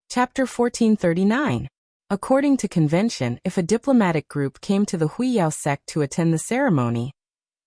Chapter 1439. According to convention, if a diplomatic group came to the Huiyao sect to attend the ceremony,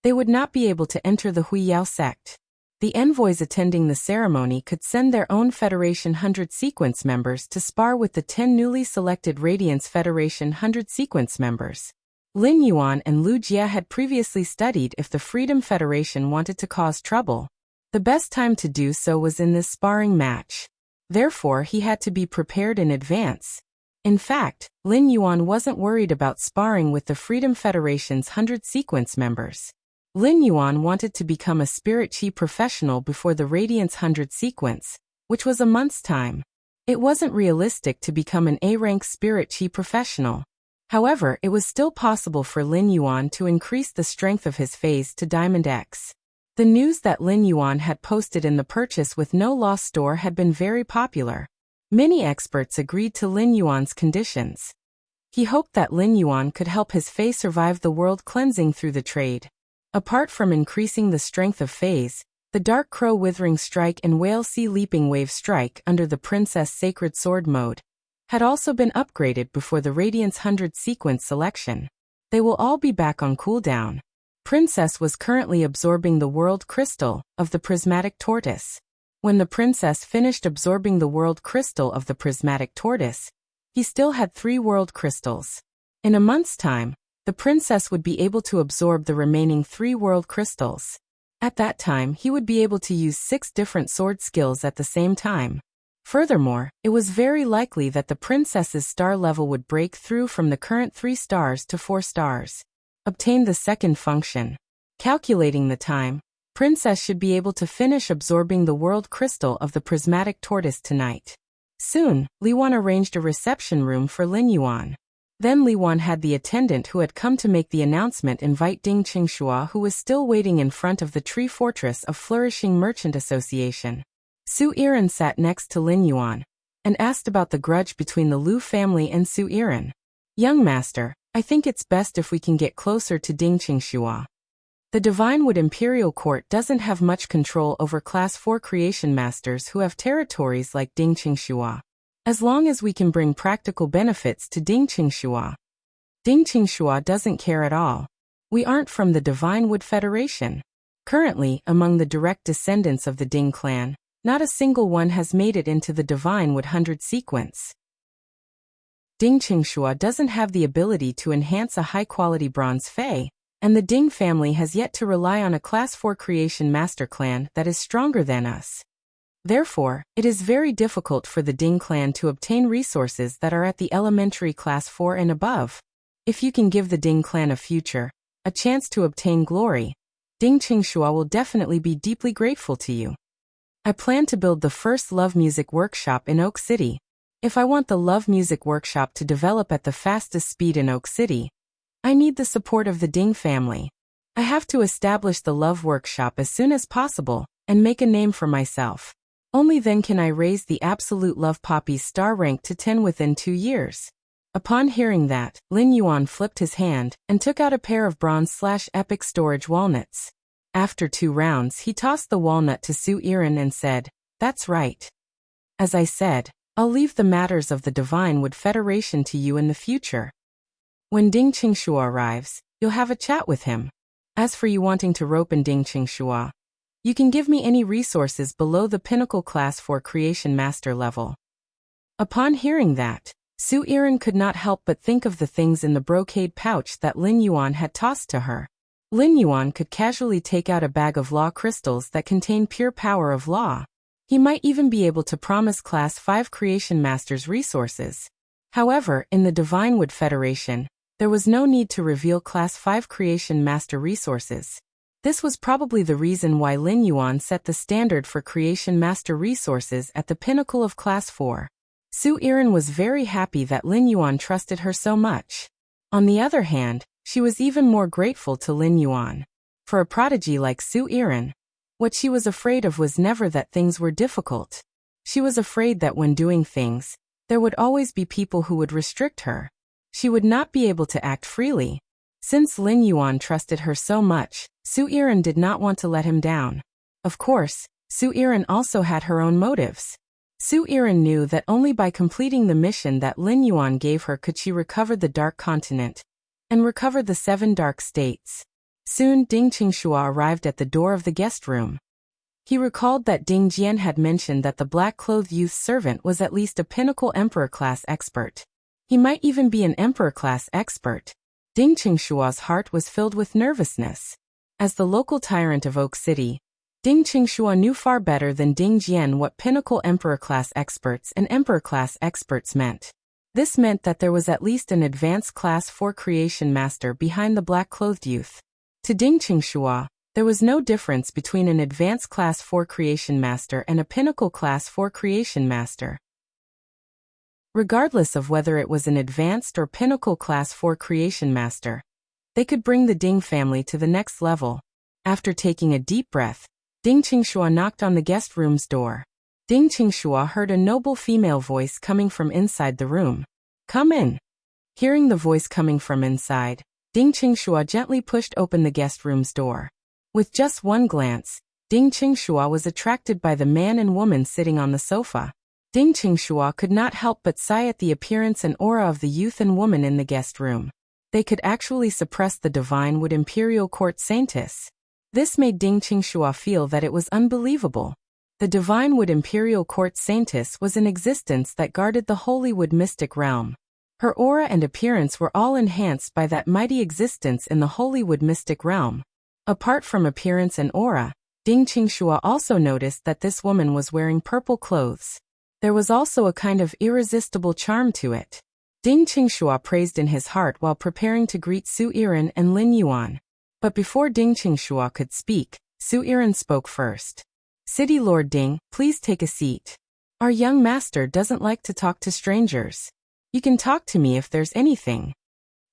they would not be able to enter the Huiyao sect. The envoys attending the ceremony could send their own Federation 100 sequence members to spar with the 10 newly selected Radiance Federation 100 sequence members. Lin Yuan and Lu Jia had previously studied if the Freedom Federation wanted to cause trouble. The best time to do so was in this sparring match. Therefore, he had to be prepared in advance. In fact, Lin Yuan wasn't worried about sparring with the Freedom Federation's 100 sequence members. Lin Yuan wanted to become a Spirit Chi professional before the Radiance 100 sequence, which was a month's time. It wasn't realistic to become an A-rank Spirit Chi professional. However, it was still possible for Lin Yuan to increase the strength of his phase to Diamond X. The news that Lin Yuan had posted in the Purchase with No Loss store had been very popular. Many experts agreed to Lin Yuan's conditions. He hoped that Lin Yuan could help his Fae survive the world cleansing through the trade. Apart from increasing the strength of phase, the Dark Crow Withering Strike and Whale Sea Leaping Wave Strike under the Princess Sacred Sword mode had also been upgraded before the Radiance 100 sequence selection. They will all be back on cooldown. Princess was currently absorbing the World Crystal of the Prismatic Tortoise. When the Princess finished absorbing the World Crystal of the Prismatic Tortoise, he still had 3 World Crystals. In a month's time, the Princess would be able to absorb the remaining 3 World Crystals. At that time, he would be able to use 6 different sword skills at the same time. Furthermore, it was very likely that the Princess's star level would break through from the current 3 stars to 4 stars. Obtain the second function. Calculating the time, Princess should be able to finish absorbing the World Crystal of the Prismatic Tortoise tonight. Soon, Li Wan arranged a reception room for Lin Yuan. Then Li Wan had the attendant who had come to make the announcement invite Ding Qingxua, who was still waiting in front of the Tree Fortress of Flourishing Merchant Association. Su Yiren sat next to Lin Yuan and asked about the grudge between the Lu family and Su Yiren. Young master, I think it's best if we can get closer to Ding Qingxua. The Divine Wood Imperial Court doesn't have much control over Class 4 creation masters who have territories like Ding Qingxua. As long as we can bring practical benefits to Ding Qingxua. Ding Qingxua doesn't care at all. We aren't from the Divine Wood Federation. Currently, among the direct descendants of the Ding clan, not a single one has made it into the Divine Wood 100 sequence. Ding Qingxua doesn't have the ability to enhance a high-quality bronze Fae, and the Ding family has yet to rely on a Class 4 creation master clan that is stronger than us. Therefore, it is very difficult for the Ding clan to obtain resources that are at the elementary Class 4 and above. If you can give the Ding clan a future, a chance to obtain glory, Ding Qingxua will definitely be deeply grateful to you. I plan to build the first love music workshop in Oak City. If I want the love music workshop to develop at the fastest speed in Oak City, I need the support of the Ding family. I have to establish the love workshop as soon as possible and make a name for myself. Only then can I raise the Absolute Love Poppy's star rank to 10 within 2 years. Upon hearing that, Lin Yuan flipped his hand and took out a pair of bronze/epic storage walnuts. After 2 rounds, he tossed the walnut to Su Yiren and said, "That's right. As I said, I'll leave the matters of the Divine Wood Federation to you in the future. When Ding Qingxua arrives, you'll have a chat with him. As for you wanting to rope in Ding Qingxua, you can give me any resources below the Pinnacle Class 4 Creation Master level." Upon hearing that, Su Yiren could not help but think of the things in the brocade pouch that Lin Yuan had tossed to her. Lin Yuan could casually take out a bag of law crystals that contain pure power of law. He might even be able to promise Class 5 Creation Masters resources. However, in the Divine Wood Federation, there was no need to reveal Class 5 Creation Master resources. This was probably the reason why Lin Yuan set the standard for Creation Master resources at the pinnacle of Class 4. Su Yiren was very happy that Lin Yuan trusted her so much. On the other hand, she was even more grateful to Lin Yuan. For a prodigy like Su Yiren, what she was afraid of was never that things were difficult. She was afraid that when doing things, there would always be people who would restrict her. She would not be able to act freely. Since Lin Yuan trusted her so much, Su Yiren did not want to let him down. Of course, Su Yiren also had her own motives. Su Yiren knew that only by completing the mission that Lin Yuan gave her could she recover the Dark Continent and recover the 7 dark states. Soon, Ding Qingxua arrived at the door of the guest room. He recalled that Ding Jian had mentioned that the black-clothed youth servant was at least a pinnacle emperor-class expert. He might even be an emperor-class expert. Ding Qingshua's heart was filled with nervousness. As the local tyrant of Oak City, Ding Qingxua knew far better than Ding Jian what pinnacle emperor-class experts and emperor-class experts meant. This meant that there was at least an advanced Class 4 creation master behind the black-clothed youth. To Ding Qingxua, there was no difference between an advanced Class 4 creation master and a pinnacle Class 4 creation master. Regardless of whether it was an advanced or pinnacle Class 4 creation master, they could bring the Ding family to the next level. After taking a deep breath, Ding Qingxua knocked on the guest room's door. Ding Qingxua heard a noble female voice coming from inside the room. "Come in." Hearing the voice coming from inside, Ding Qingxua gently pushed open the guest room's door. With just one glance, Ding Qingxua was attracted by the man and woman sitting on the sofa. Ding Qingxua could not help but sigh at the appearance and aura of the youth and woman in the guest room. They could actually suppress the divine Wood Imperial Court Saintess. This made Ding Qingxua feel that it was unbelievable. The divine Wood Imperial Court Saintess was an existence that guarded the Holy Wood Mystic Realm. Her aura and appearance were all enhanced by that mighty existence in the Holy Wood Mystic Realm. Apart from appearance and aura, Ding Qingxua also noticed that this woman was wearing purple clothes. There was also a kind of irresistible charm to it. Ding Qingxua praised in his heart while preparing to greet Su Yiren and Lin Yuan. But before Ding Qingxua could speak, Su Yiren spoke first. "City Lord Ding, please take a seat. Our young master doesn't like to talk to strangers. You can talk to me if there's anything."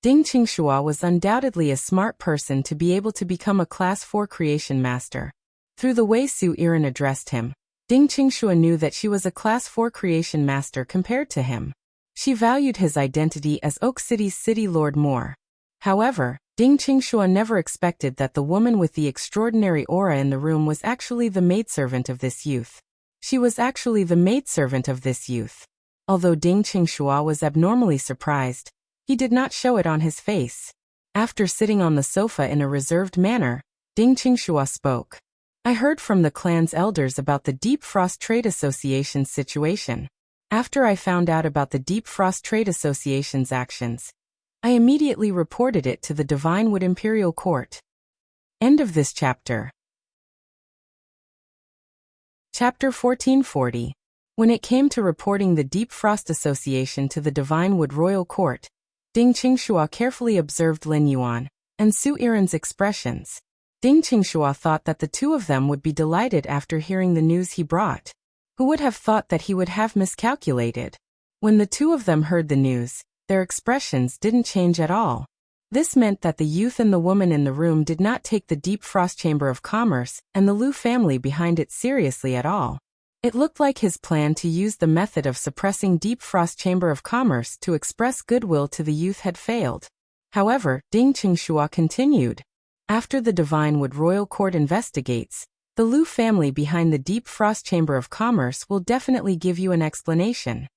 Ding Qingxua was undoubtedly a smart person to be able to become a Class 4 creation master. Through the way Su Yiren addressed him, Ding Qingxua knew that she was a Class 4 creation master compared to him. She valued his identity as Oak City's City Lord more. However, Ding Qingxua never expected that the woman with the extraordinary aura in the room was actually the maidservant of this youth. She was actually the maidservant of this youth. Although Ding Qingxua was abnormally surprised, he did not show it on his face. After sitting on the sofa in a reserved manner, Ding Qingxua spoke. "I heard from the clan's elders about the Deep Frost Trade Association's situation. After I found out about the Deep Frost Trade Association's actions, I immediately reported it to the Divine Wood Imperial Court." End of this chapter. Chapter 1440. When it came to reporting the Deep Frost Association to the Divine Wood Royal Court, Ding Qingxua carefully observed Lin Yuan and Su Yiren's expressions. Ding Qingxua thought that the two of them would be delighted after hearing the news he brought. Who would have thought that he would have miscalculated? When the two of them heard the news, their expressions didn't change at all. This meant that the youth and the woman in the room did not take the Deep Frost Chamber of Commerce and the Lu family behind it seriously at all. It looked like his plan to use the method of suppressing Deep Frost Chamber of Commerce to express goodwill to the youth had failed. However, Ding Qingxua continued. After the Divine Wood Royal Court investigates, the Lu family behind the Deep Frost Chamber of Commerce will definitely give you an explanation.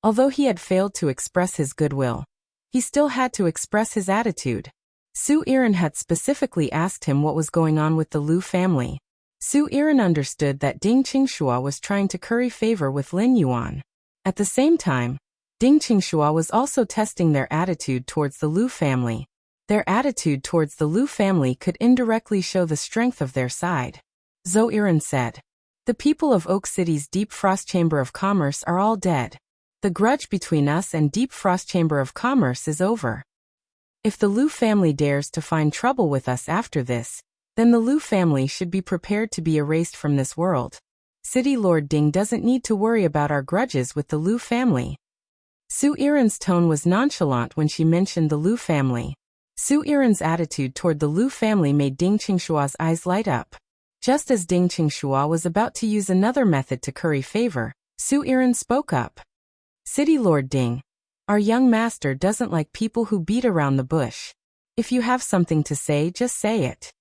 Although he had failed to express his goodwill, he still had to express his attitude. Su Yiren had specifically asked him what was going on with the Lu family. Su Yiren understood that Ding Qingxua was trying to curry favor with Lin Yuan. At the same time, Ding Qingxua was also testing their attitude towards the Lu family. Their attitude towards the Lu family could indirectly show the strength of their side. Zhou Yiren said, "The people of Oak City's Deep Frost Chamber of Commerce are all dead. The grudge between us and Deep Frost Chamber of Commerce is over. If the Lu family dares to find trouble with us after this, then the Lu family should be prepared to be erased from this world. City Lord Ding doesn't need to worry about our grudges with the Lu family." Su Yiren's tone was nonchalant when she mentioned the Lu family. Su Yiren's attitude toward the Lu family made Ding Qingshua's eyes light up. Just as Ding Qingxua was about to use another method to curry favor, Su Yiren spoke up. "City Lord Ding, our young master doesn't like people who beat around the bush. If you have something to say, just say it."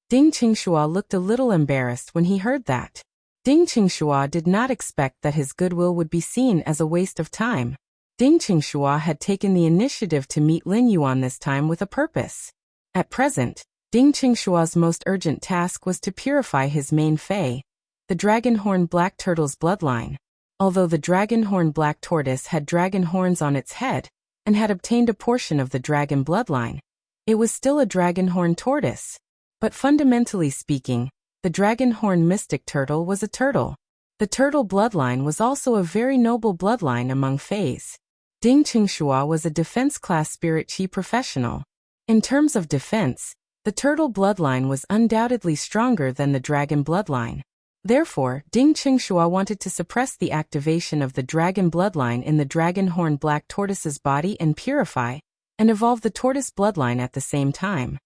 Ding Qingxua looked a little embarrassed when he heard that. Ding Qingxua did not expect that his goodwill would be seen as a waste of time. Ding Qingxua had taken the initiative to meet Lin Yuan this time with a purpose. At present, Ding Qingxua's most urgent task was to purify his main fei, the dragon-horn black turtle's bloodline. Although the dragon-horn black tortoise had dragon horns on its head and had obtained a portion of the dragon bloodline, it was still a dragon-horn tortoise. But fundamentally speaking, the dragon-horn mystic turtle was a turtle. The turtle bloodline was also a very noble bloodline among feis. Ding Qingxua was a defense-class spirit chi professional. In terms of defense, the turtle bloodline was undoubtedly stronger than the dragon bloodline. Therefore, Ding Qingxua wanted to suppress the activation of the dragon bloodline in the dragon-horn black tortoise's body and purify and evolve the tortoise bloodline at the same time.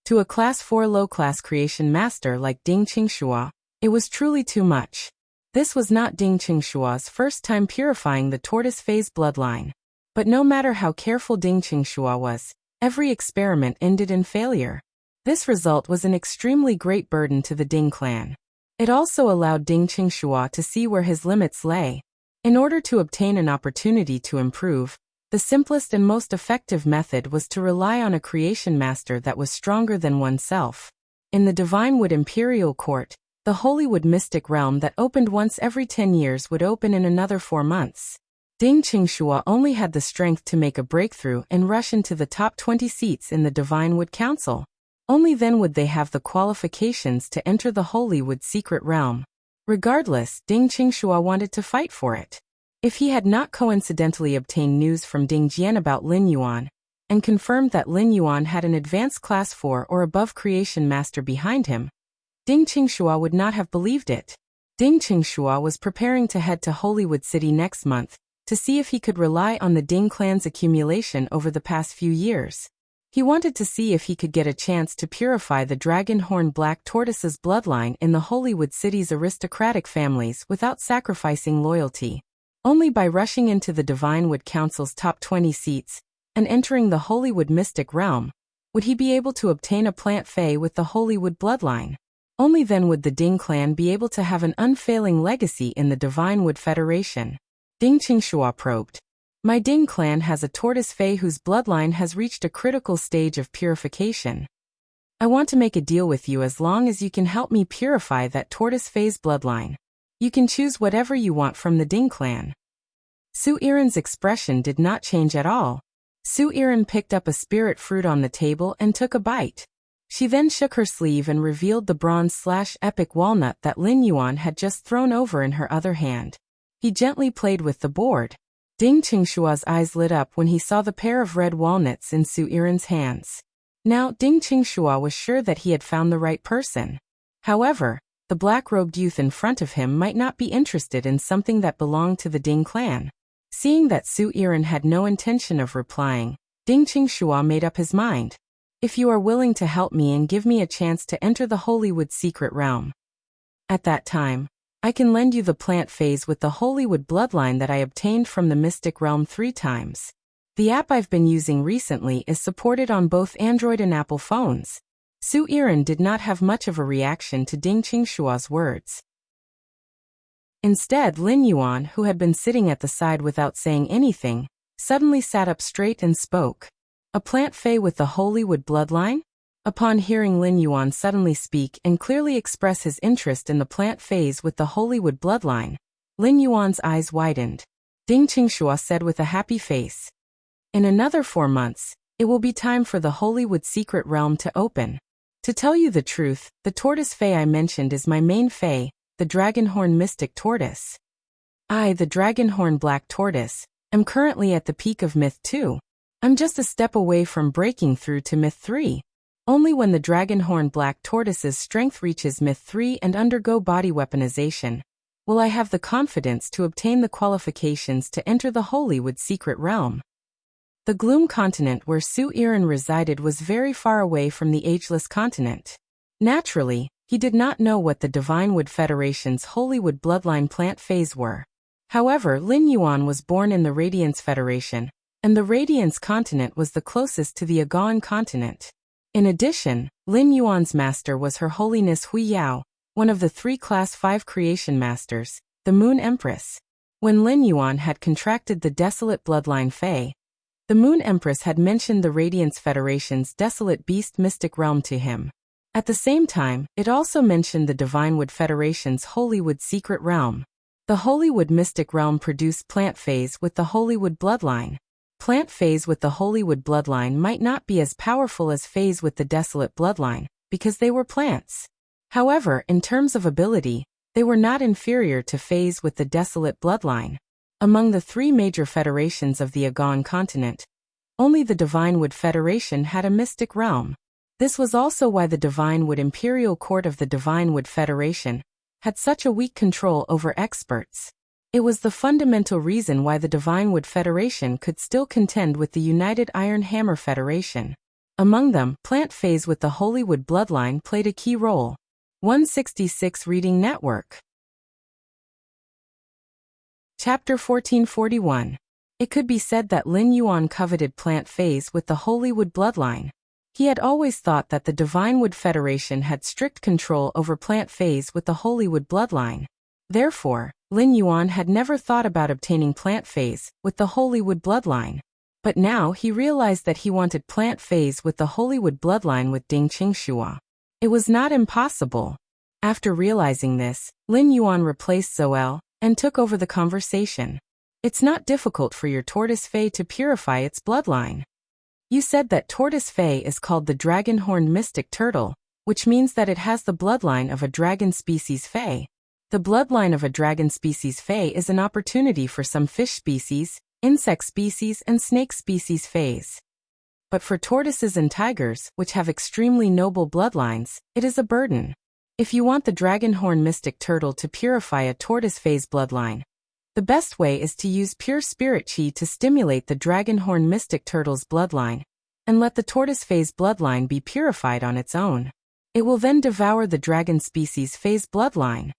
To a Class 4 low-class creation master like Ding Qingxua, it was truly too much. This was not Ding Qingxua's first time purifying the tortoise phase bloodline. But no matter how careful Ding Qingxua was, every experiment ended in failure. This result was an extremely great burden to the Ding clan. It also allowed Ding Qingxua to see where his limits lay. In order to obtain an opportunity to improve, the simplest and most effective method was to rely on a creation master that was stronger than oneself. In the Divinewood Imperial Court, the Holywood Mystic Realm that opened once every 10 years would open in another 4 months. Ding Qingxua only had the strength to make a breakthrough and rush into the top 20 seats in the Divinewood Council. Only then would they have the qualifications to enter the Holywood Secret Realm. Regardless, Ding Qingxua wanted to fight for it. If he had not coincidentally obtained news from Ding Jian about Lin Yuan, and confirmed that Lin Yuan had an advanced Class 4 or above creation master behind him, Ding Qingxua would not have believed it. Ding Qingxua was preparing to head to Holywood City next month to see if he could rely on the Ding clan's accumulation over the past few years. He wanted to see if he could get a chance to purify the dragon-horn black tortoise's bloodline in the Holywood City's aristocratic families without sacrificing loyalty. Only by rushing into the Divinewood Council's top 20 seats and entering the Holywood Mystic Realm would he be able to obtain a plant fey with the Holywood bloodline. Only then would the Ding clan be able to have an unfailing legacy in the Divinewood Federation. Ding Qingxua probed. My Ding clan has a tortoise fey whose bloodline has reached a critical stage of purification. I want to make a deal with you as long as you can help me purify that tortoise fey's bloodline. You can choose whatever you want from the Ding clan. Su Iren's expression did not change at all. Su Iren picked up a spirit fruit on the table and took a bite. She then shook her sleeve and revealed the bronze/epic walnut that Lin Yuan had just thrown over in her other hand. He gently played with the board. Ding Qingxua's eyes lit up when he saw the pair of red walnuts in Su Iren's hands. Now, Ding Qingxua was sure that he had found the right person. However, the black-robed youth in front of him might not be interested in something that belonged to the Ding clan. Seeing that Su Iren had no intention of replying, Ding Qingxua made up his mind. If you are willing to help me and give me a chance to enter the Holywood Secret Realm, at that time, I can lend you the plant phase with the Holywood bloodline that I obtained from the Mystic Realm 3 times. The app I've been using recently is supported on both Android and Apple phones. Su Iren did not have much of a reaction to Ding Qingxua's words. Instead, Lin Yuan, who had been sitting at the side without saying anything, suddenly sat up straight and spoke. A plant fey with the Holywood bloodline? Upon hearing Lin Yuan suddenly speak and clearly express his interest in the plant phase with the Holywood bloodline, Lin Yuan's eyes widened. Ding Qingxua said with a happy face. In another 4 months, it will be time for the Holywood Secret Realm to open. To tell you the truth, the tortoise fey I mentioned is my main fey, the dragonhorn mystic tortoise. I, the dragonhorn black tortoise, am currently at the peak of Myth 2. I'm just a step away from breaking through to Myth 3. Only when the dragonhorn black tortoise's strength reaches Myth 3 and undergo body weaponization will I have the confidence to obtain the qualifications to enter the Holywood Secret Realm. The Gloom continent where Su Iren resided was very far away from the Ageless continent. Naturally, he did not know what the Divinewood Federation's Holywood bloodline plant phase were. However, Lin Yuan was born in the Radiance Federation, and the Radiance continent was the closest to the Agawan continent. In addition, Lin Yuan's master was Her Holiness Hui Yao, one of the 3 Class 5 creation masters, the Moon Empress. When Lin Yuan had contracted the desolate bloodline Fei, the Moon Empress had mentioned the Radiance Federation's desolate beast mystic realm to him. At the same time, it also mentioned the Divinewood Federation's Holywood secret realm. The Holywood mystic realm produced plant phase with the Holywood bloodline. Plant phase with the Holywood bloodline might not be as powerful as phase with the desolate bloodline, because they were plants. However, in terms of ability, they were not inferior to phase with the desolate bloodline. Among the 3 major federations of the Agon continent, only the Divinewood Federation had a mystic realm. This was also why the Divinewood Imperial Court of the Divinewood Federation had such a weak control over experts. It was the fundamental reason why the Divinewood Federation could still contend with the United Iron Hammer Federation. Among them, plant phase with the Holywood bloodline played a key role. 166 Reading Network. Chapter 1441. It could be said that Lin Yuan coveted plant phase with the Holywood bloodline. He had always thought that the Divinewood Federation had strict control over plant phase with the Holywood bloodline. Therefore, Lin Yuan had never thought about obtaining plant phase with the Holywood bloodline. But now he realized that he wanted plant phase with the Holywood bloodline with Ding Qingxua. It was not impossible. After realizing this, Lin Yuan replaced Zoel and took over the conversation. It's not difficult for your tortoise Fei to purify its bloodline. You said that tortoise Fei is called the dragon-horned mystic turtle, which means that it has the bloodline of a dragon species Fei. The bloodline of a dragon species Fei is an opportunity for some fish species, insect species and snake species Feis. But for tortoises and tigers, which have extremely noble bloodlines, it is a burden. If you want the dragon-horned mystic turtle to purify a tortoise Fei's bloodline, the best way is to use pure spirit chi to stimulate the dragon-horned mystic turtle's bloodline, and let the tortoise Fei's bloodline be purified on its own. It will then devour the dragon species Fei's bloodline.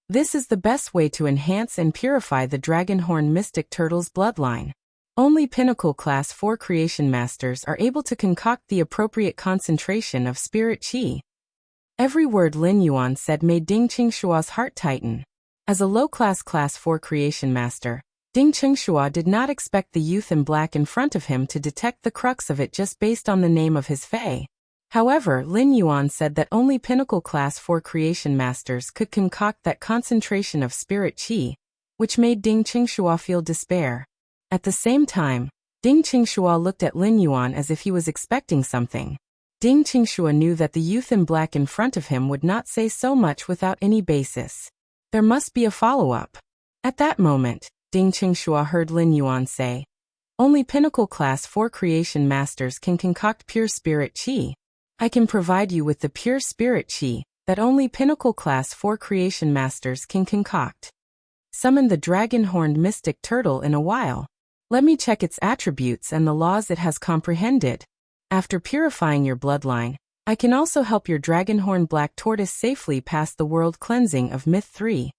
This is the best way to enhance and purify the dragon-horned mystic turtle's bloodline. Only Pinnacle Class 4 creation masters are able to concoct the appropriate concentration of spirit chi. Every word Lin Yuan said made Ding Qingshua's heart tighten. As a low-class Class 4 creation master, Ding Qingshuo did not expect the youth in black in front of him to detect the crux of it just based on the name of his Fei. However, Lin Yuan said that only Pinnacle Class 4 creation masters could concoct that concentration of spirit chi, which made Ding Qingshuo feel despair. At the same time, Ding Qingshuo looked at Lin Yuan as if he was expecting something. Ding Qingshuo knew that the youth in black in front of him would not say so much without any basis. There must be a follow-up. At that moment, Ding Qingshuo heard Lin Yuan say, "Only Pinnacle Class 4 creation masters can concoct pure spirit chi. I can provide you with the pure spirit chi that only Pinnacle Class 4 creation masters can concoct. Summon the dragon-horned mystic turtle in a while. Let me check its attributes and the laws it has comprehended. After purifying your bloodline, I can also help your dragon-horned black tortoise safely pass the world cleansing of Myth 3.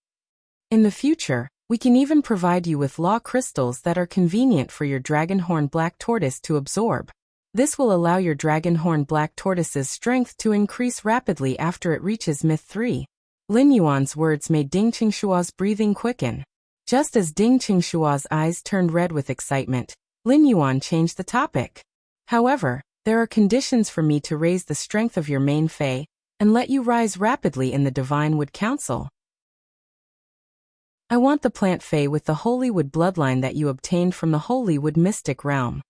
In the future, we can even provide you with law crystals that are convenient for your dragon-horned black tortoise to absorb. This will allow your dragon-horned black tortoise's strength to increase rapidly after it reaches Myth 3. Lin Yuan's words made Ding Qingshuo's breathing quicken. Just as Ding Qingshuo's eyes turned red with excitement, Lin Yuan changed the topic. However, there are conditions for me to raise the strength of your main Fei and let you rise rapidly in the Divinewood Council. I want the plant Fei with the Holywood bloodline that you obtained from the Holywood mystic realm."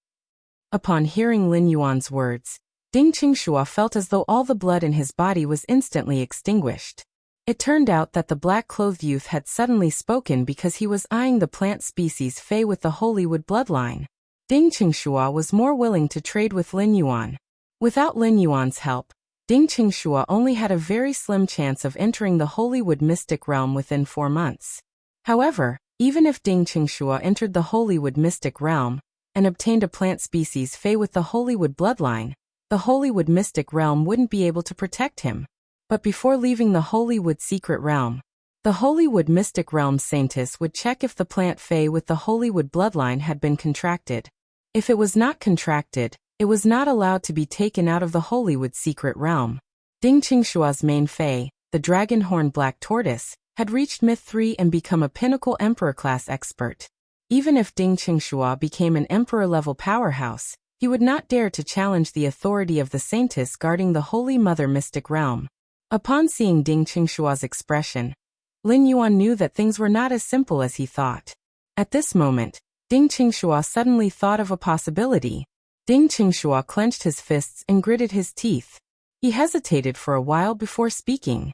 Upon hearing Lin Yuan's words, Ding Qingshuo felt as though all the blood in his body was instantly extinguished. It turned out that the black-clothed youth had suddenly spoken because he was eyeing the plant species Fei with the Holywood bloodline. Ding Qingshuo was more willing to trade with Lin Yuan. Without Lin Yuan's help, Ding Qingshuo only had a very slim chance of entering the Holywood mystic realm within 4 months. However, even if Ding Qingshuo entered the Holywood mystic realm and obtained a plant species Fei with the Holywood bloodline, the Holywood mystic realm wouldn't be able to protect him. But before leaving the Holywood secret realm, the Holywood mystic realm scientists would check if the plant Fei with the Holywood bloodline had been contracted. If it was not contracted, it was not allowed to be taken out of the Holywood secret realm. Ding Qingshuo's main Fei, the dragon-horn black tortoise, had reached Myth 3 and become a pinnacle emperor-class expert. Even if Ding Qingxua became an emperor-level powerhouse, he would not dare to challenge the authority of the saintess guarding the Holy Mother mystic realm. Upon seeing Ding Qingxua's expression, Lin Yuan knew that things were not as simple as he thought. At this moment, Ding Qingxua suddenly thought of a possibility. Ding Qingxua clenched his fists and gritted his teeth. He hesitated for a while before speaking.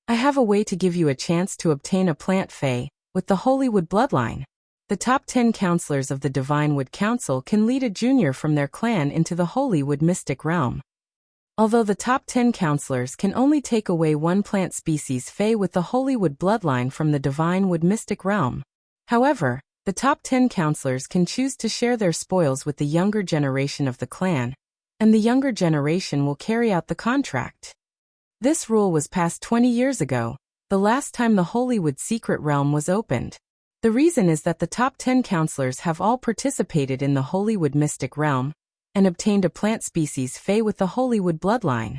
I have a way to give you a chance to obtain a plant fey with the Holywood bloodline. The top 10 counselors of the Divine Wood Council can lead a junior from their clan into the Holywood mystic realm. Although the top 10 counselors can only take away one plant species fey with the Holywood bloodline from the Divine Wood mystic realm. However, the top 10 counselors can choose to share their spoils with the younger generation of the clan, and the younger generation will carry out the contract. This rule was passed 20 years ago, the last time the Holywood secret realm was opened. The reason is that the top 10 counselors have all participated in the Holywood mystic realm and obtained a plant species fey with the Holywood bloodline.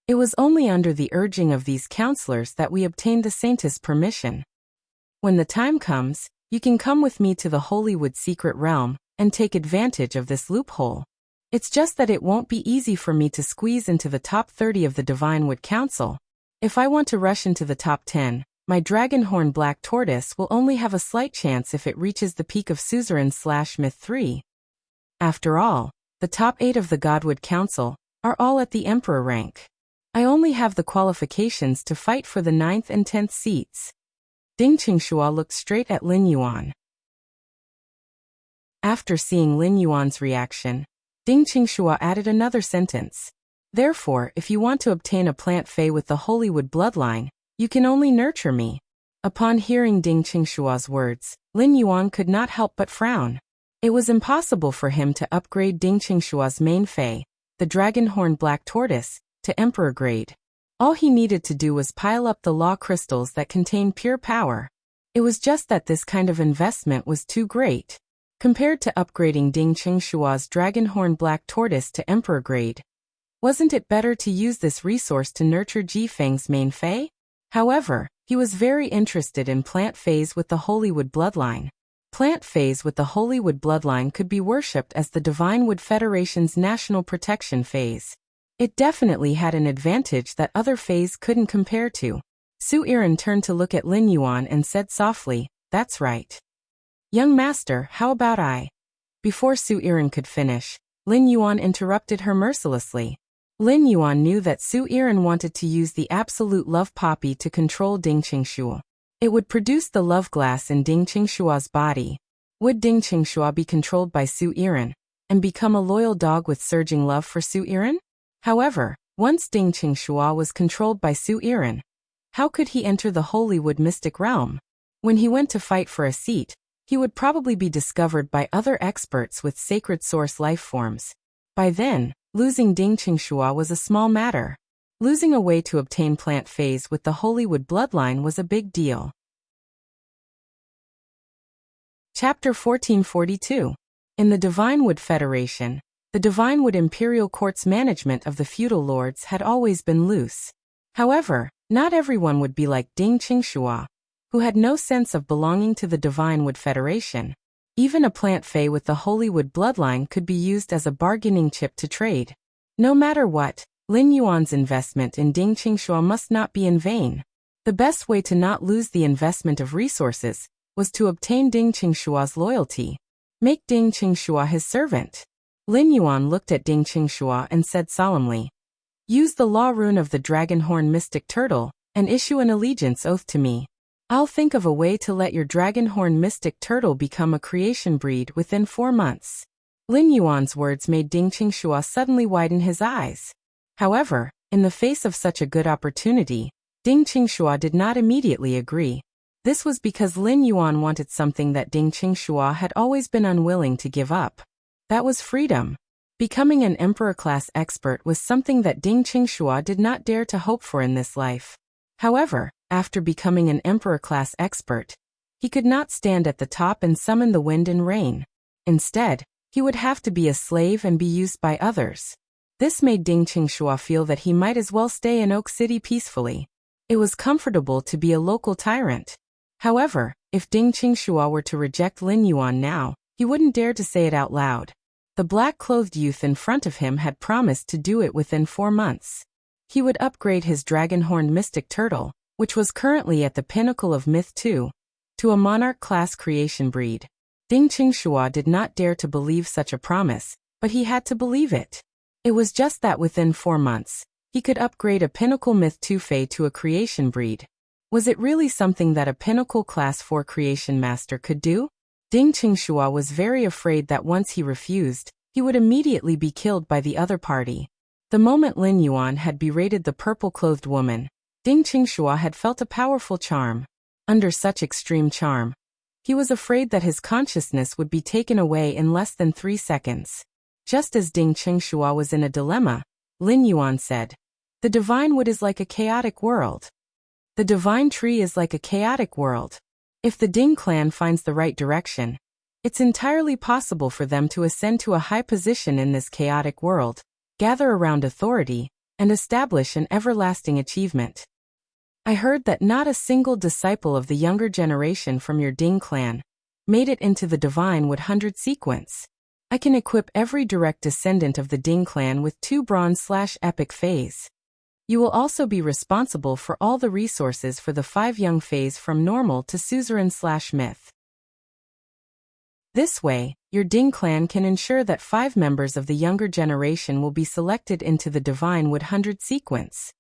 It was only under the urging of these counselors that we obtained the saintess' permission. When the time comes, you can come with me to the Holywood secret realm and take advantage of this loophole. It's just that it won't be easy for me to squeeze into the top 30 of the Divine Wood Council. If I want to rush into the top 10, my dragon-horn black tortoise will only have a slight chance if it reaches the peak of Suzerain/Myth 3. After all, the top 8 of the Godwood Council are all at the Emperor rank. I only have the qualifications to fight for the 9th and 10th seats. Ding Qingxua looked straight at Lin Yuan. After seeing Lin Yuan's reaction, Ding Qingxua added another sentence. Therefore, if you want to obtain a plant fey with the Holywood bloodline, you can only nurture me. Upon hearing Ding Qingxua's words, Lin Yuan could not help but frown. It was impossible for him to upgrade Ding Qingxua's main fey, the dragon-horn black tortoise, to emperor grade. All he needed to do was pile up the law crystals that contain pure power. It was just that this kind of investment was too great. Compared to upgrading Ding Qingxua's dragon-horn black tortoise to emperor grade, wasn't it better to use this resource to nurture Ji Feng's main fey? However, he was very interested in plant feys with the Holywood bloodline. Plant feys with the Holywood bloodline could be worshipped as the Divine Wood Federation's national protection feys. It definitely had an advantage that other feys couldn't compare to. Su Iran turned to look at Lin Yuan and said softly, "That's right. Young master, how about I?" Before Su Iran could finish, Lin Yuan interrupted her mercilessly. Lin Yuan knew that Su Iran wanted to use the absolute love poppy to control Ding Qingxua. It would produce the love glass in Ding Qingxua's body. Would Ding Qingxua be controlled by Su Iran and become a loyal dog with surging love for Su Iran? However, once Ding Qingxua was controlled by Su Iran, how could he enter the Holywood mystic realm? When he went to fight for a seat, he would probably be discovered by other experts with sacred source life forms. By then, losing Ding Qingxua was a small matter. Losing a way to obtain plant feys with the Holywood bloodline was a big deal. Chapter 1442. In the Divine Wood Federation, the Divine Wood Imperial Court's management of the feudal lords had always been loose. However, not everyone would be like Ding Qingxua, who had no sense of belonging to the Divine Wood Federation. Even a plant fey with the Holywood bloodline could be used as a bargaining chip to trade. No matter what, Lin Yuan's investment in Ding Qingxua must not be in vain. The best way to not lose the investment of resources was to obtain Ding Qingxua's loyalty. Make Ding Qingxua his servant. Lin Yuan looked at Ding Qingxua and said solemnly, "Use the law rune of the dragon-horn mystic turtle and issue an allegiance oath to me. I'll think of a way to let your dragon-horn mystic turtle become a creation breed within 4 months." Lin Yuan's words made Ding Qingxua suddenly widen his eyes. However, in the face of such a good opportunity, Ding Qingxua did not immediately agree. This was because Lin Yuan wanted something that Ding Qingxua had always been unwilling to give up. That was freedom. Becoming an emperor-class expert was something that Ding Qingxua did not dare to hope for in this life. However, after becoming an emperor-class expert, he could not stand at the top and summon the wind and rain. Instead, he would have to be a slave and be used by others. This made Ding Qingxua feel that he might as well stay in Oak City peacefully. It was comfortable to be a local tyrant. However, if Ding Qingxua were to reject Lin Yuan now, he wouldn't dare to say it out loud. The black-clothed youth in front of him had promised to do it within 4 months. He would upgrade his dragon-horned mystic turtle, which was currently at the pinnacle of Myth 2, to a monarch-class creation breed. Ding Qingxua did not dare to believe such a promise, but he had to believe it. It was just that within 4 months, he could upgrade a pinnacle Myth 2 Fae to a creation breed. Was it really something that a pinnacle Class 4 creation master could do? Ding Qingxua was very afraid that once he refused, he would immediately be killed by the other party. The moment Lin Yuan had berated the purple-clothed woman, Ding Qingxua had felt a powerful charm. Under such extreme charm, he was afraid that his consciousness would be taken away in less than 3 seconds. Just as Ding Qingxua was in a dilemma, Lin Yuan said, "The divine wood is like a chaotic world. The divine tree is like a chaotic world. If the Ding clan finds the right direction, it's entirely possible for them to ascend to a high position in this chaotic world, gather around authority, and establish an everlasting achievement. I heard that not a single disciple of the younger generation from your Ding clan made it into the Divine Wood 100 sequence. I can equip every direct descendant of the Ding clan with 2 bronze/epic phase. You will also be responsible for all the resources for the 5 young phase from normal to suzerain/myth. This way, your Ding clan can ensure that 5 members of the younger generation will be selected into the Divine Wood 100 sequence.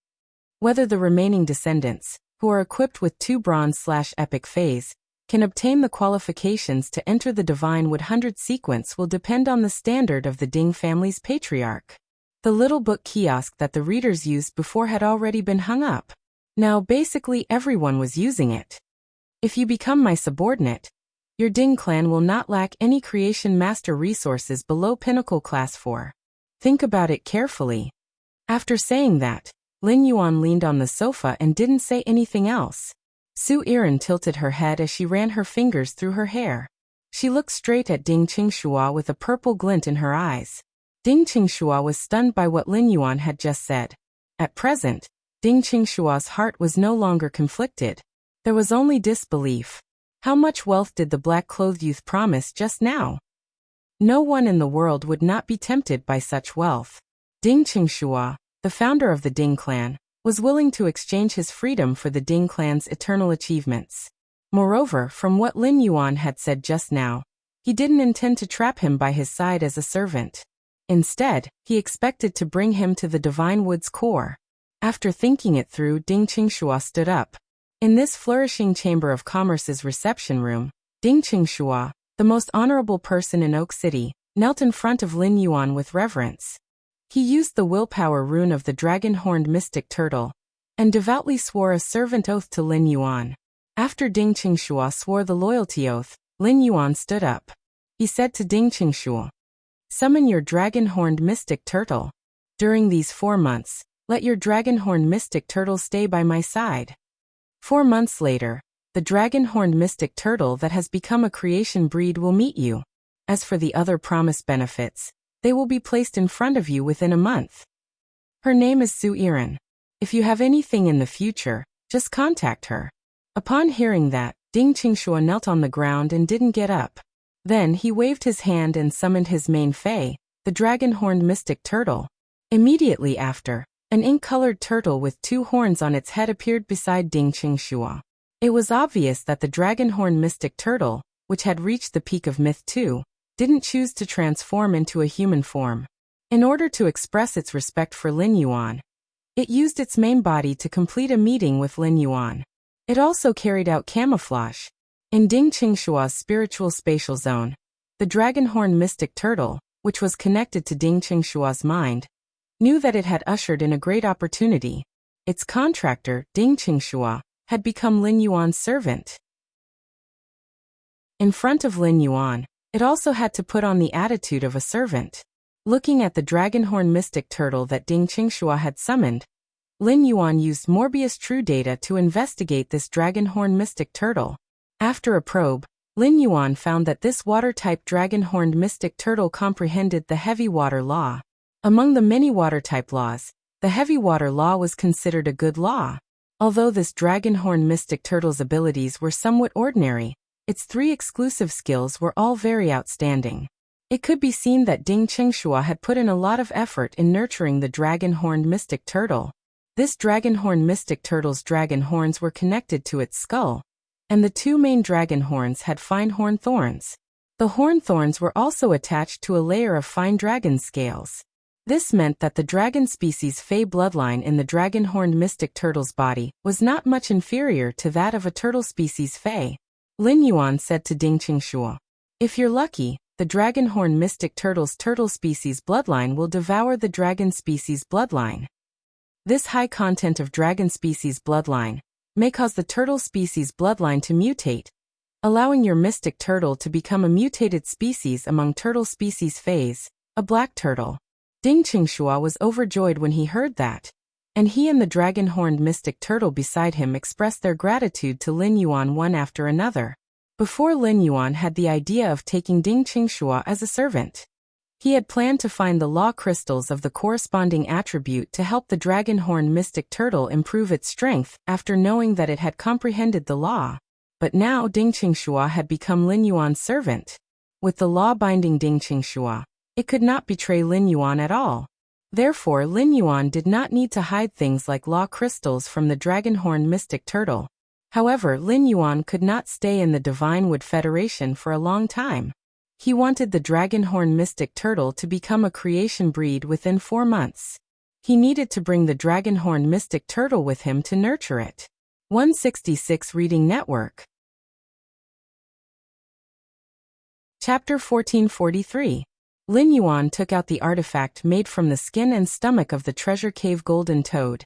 Whether the remaining descendants, who are equipped with 2 bronze/epic phase, can obtain the qualifications to enter the Divine Wood 100 sequence will depend on the standard of the Ding family's patriarch. The little book kiosk that the readers used before had already been hung up. Now basically everyone was using it. If you become my subordinate, your Ding clan will not lack any creation master resources below Pinnacle Class 4. Think about it carefully." After saying that, Lin Yuan leaned on the sofa and didn't say anything else. Su Iren tilted her head as she ran her fingers through her hair. She looked straight at Ding Qingxua with a purple glint in her eyes. Ding Qingxua was stunned by what Lin Yuan had just said. At present, Ding Qingxua's heart was no longer conflicted. There was only disbelief. How much wealth did the black-clothed youth promise just now? No one in the world would not be tempted by such wealth. Ding Qingxua, the founder of the Ding clan, was willing to exchange his freedom for the Ding clan's eternal achievements. Moreover, from what Lin Yuan had said just now, he didn't intend to trap him by his side as a servant. Instead, he expected to bring him to the Divine Wood's core. After thinking it through, Ding Qingxua stood up. In this flourishing Chamber of Commerce's reception room, Ding Qingxua, the most honorable person in Oak City, knelt in front of Lin Yuan with reverence. He used the willpower rune of the dragon-horned mystic turtle, and devoutly swore a servant oath to Lin Yuan. After Ding Qingxua swore the loyalty oath, Lin Yuan stood up. He said to Ding Qingxua, "Summon your dragon-horned mystic turtle. During these 4 months, let your dragon-horned mystic turtle stay by my side." 4 months later, the dragon-horned mystic turtle that has become a creation breed will meet you. As for the other promised benefits, they will be placed in front of you within a month. Her name is Su Iren. If you have anything in the future, just contact her. Upon hearing that, Ding Qingxua knelt on the ground and didn't get up. Then he waved his hand and summoned his main fae, the dragon-horned mystic turtle. Immediately after, an ink-colored turtle with 2 horns on its head appeared beside Ding Qingxua. It was obvious that the dragon-horned mystic turtle, which had reached the peak of Myth 2, didn't choose to transform into a human form. In order to express its respect for Lin Yuan, it used its main body to complete a meeting with Lin Yuan. It also carried out camouflage. In Ding Qingxua's spiritual spatial zone, the dragon-horned mystic turtle, which was connected to Ding Qingxua's mind, knew that it had ushered in a great opportunity. Its contractor, Ding Qingxua, had become Lin Yuan's servant. In front of Lin Yuan, it also had to put on the attitude of a servant. Looking at the dragon-horned mystic turtle that Ding Qingxua had summoned, Lin Yuan used Morbius True Data to investigate this dragon-horned mystic turtle. After a probe, Lin Yuan found that this water-type dragon-horned mystic turtle comprehended the heavy water law. Among the many water-type laws, the heavy water law was considered a good law. Although this dragonhorn mystic turtle's abilities were somewhat ordinary, its 3 exclusive skills were all very outstanding. It could be seen that Ding Qingxua had put in a lot of effort in nurturing the dragon-horned mystic turtle. This dragon-horned mystic turtle's dragon horns were connected to its skull, and the 2 main dragon horns had fine horn thorns. The horn thorns were also attached to a layer of fine dragon scales. This meant that the dragon species Fey bloodline in the dragon-horned mystic turtle's body was not much inferior to that of a turtle species Fey. Lin Yuan said to Ding Qingxua, "If you're lucky, the dragon-horned mystic turtle's turtle species bloodline will devour the dragon species bloodline. This high content of dragon species bloodline may cause the turtle species bloodline to mutate, allowing your mystic turtle to become a mutated species among turtle species Feys, a black turtle." Ding Qingxua was overjoyed when he heard that, and he and the dragon-horned mystic turtle beside him expressed their gratitude to Lin Yuan one after another. Before Lin Yuan had the idea of taking Ding Qingxua as a servant. He had planned to find the law crystals of the corresponding attribute to help the dragon-horned mystic turtle improve its strength after knowing that it had comprehended the law. But now Ding Qingxua had become Lin Yuan's servant. With the law binding Ding Qingxua, it could not betray Lin Yuan at all. Therefore, Lin Yuan did not need to hide things like law crystals from the dragon-horned mystic turtle. However, Lin Yuan could not stay in the Divine Wood Federation for a long time. He wanted the dragon-horned mystic turtle to become a creation breed within 4 months. He needed to bring the dragon-horned mystic turtle with him to nurture it. 166 Reading Network. Chapter 1443. Lin Yuan took out the artifact made from the skin and stomach of the treasure cave golden toad,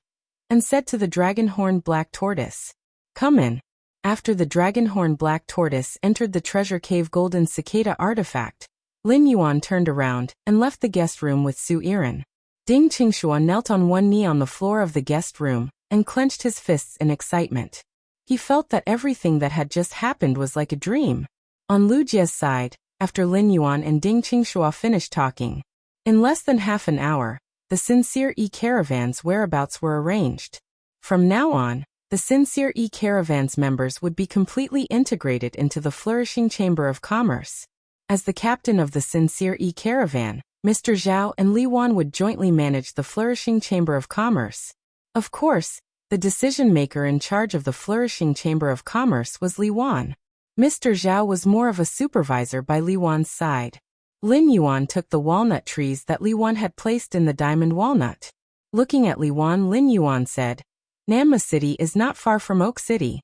and said to the dragon-horned black tortoise, "Come in." After the dragon-horned black tortoise entered the treasure cave golden cicada artifact, Lin Yuan turned around and left the guest room with Su Yiren. Ding Qingxua knelt on one knee on the floor of the guest room and clenched his fists in excitement. He felt that everything that had just happened was like a dream. On Lujia's side, after Lin Yuan and Ding Qingxua finished talking, in less than half an hour, the Sincere E-Caravan's whereabouts were arranged. From now on, the Sincere E-Caravan's members would be completely integrated into the Flourishing Chamber of Commerce. As the captain of the Sincere E-Caravan, Mr. Zhao and Li Wan would jointly manage the Flourishing Chamber of Commerce. Of course, the decision-maker in charge of the Flourishing Chamber of Commerce was Li Wan. Mr. Zhao was more of a supervisor by Li Wan's side. Lin Yuan took the walnut trees that Li Wan had placed in the diamond walnut. Looking at Li Wan, Lin Yuan said, "Namma City is not far from Oak City.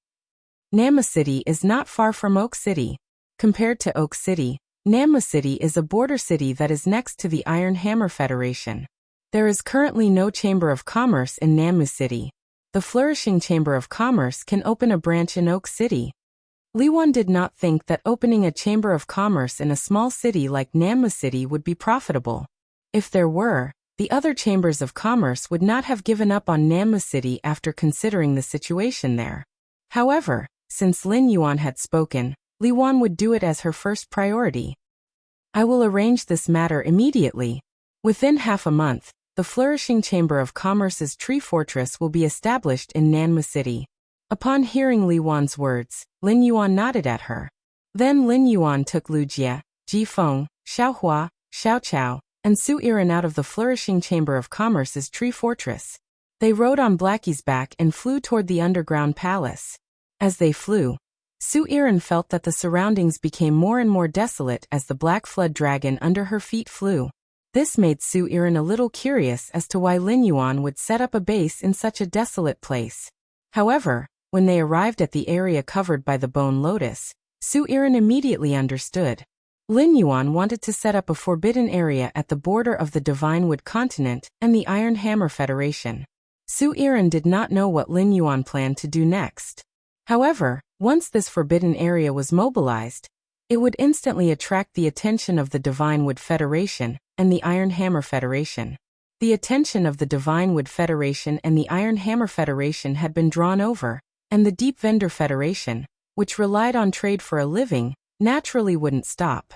Namma City is not far from Oak City. Compared to Oak City, Namma City is a border city that is next to the Iron Hammer Federation. There is currently no Chamber of Commerce in Nammu City. The Flourishing Chamber of Commerce can open a branch in Oak City." Li Wan did not think that opening a Chamber of Commerce in a small city like Nammu City would be profitable. If there were, the other chambers of commerce would not have given up on Nammu City after considering the situation there. However, since Lin Yuan had spoken, Li Wan would do it as her first priority. "I will arrange this matter immediately. Within half a month, the Flourishing Chamber of Commerce's tree fortress will be established in Nammu City." Upon hearing Li Wan's words, Lin Yuan nodded at her. Then Lin Yuan took Lu Jie, Ji Feng, Xiao Hua, Xiao Chao, and Su Yiren out of the Flourishing Chamber of Commerce's tree fortress. They rode on Blackie's back and flew toward the underground palace. As they flew, Su Yiren felt that the surroundings became more and more desolate as the black flood dragon under her feet flew. This made Su Yiren a little curious as to why Lin Yuan would set up a base in such a desolate place. However, when they arrived at the area covered by the bone lotus, Su Yiren immediately understood. Lin Yuan wanted to set up a forbidden area at the border of the Divine Wood Continent and the Iron Hammer Federation. Su Yiren did not know what Lin Yuan planned to do next. However, once this forbidden area was mobilized, it would instantly attract the attention of the Divine Wood Federation and the Iron Hammer Federation. The attention of the Divine Wood Federation and the Iron Hammer Federation had been drawn over, and the Deep Vendor Federation, which relied on trade for a living, naturally wouldn't stop.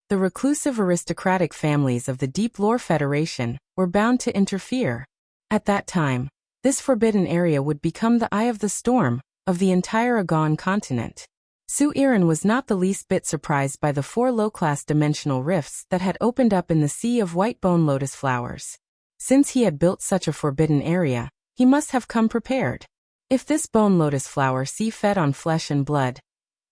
The reclusive aristocratic families of the Deep Lore Federation were bound to interfere. At that time, This forbidden area would become the eye of the storm of the entire Agon continent. Su Iran was not the least bit surprised by the 4 low-class dimensional rifts that had opened up in the sea of white bone lotus flowers. Since he had built such a forbidden area, he must have come prepared. If this bone lotus flower sea fed on flesh and blood,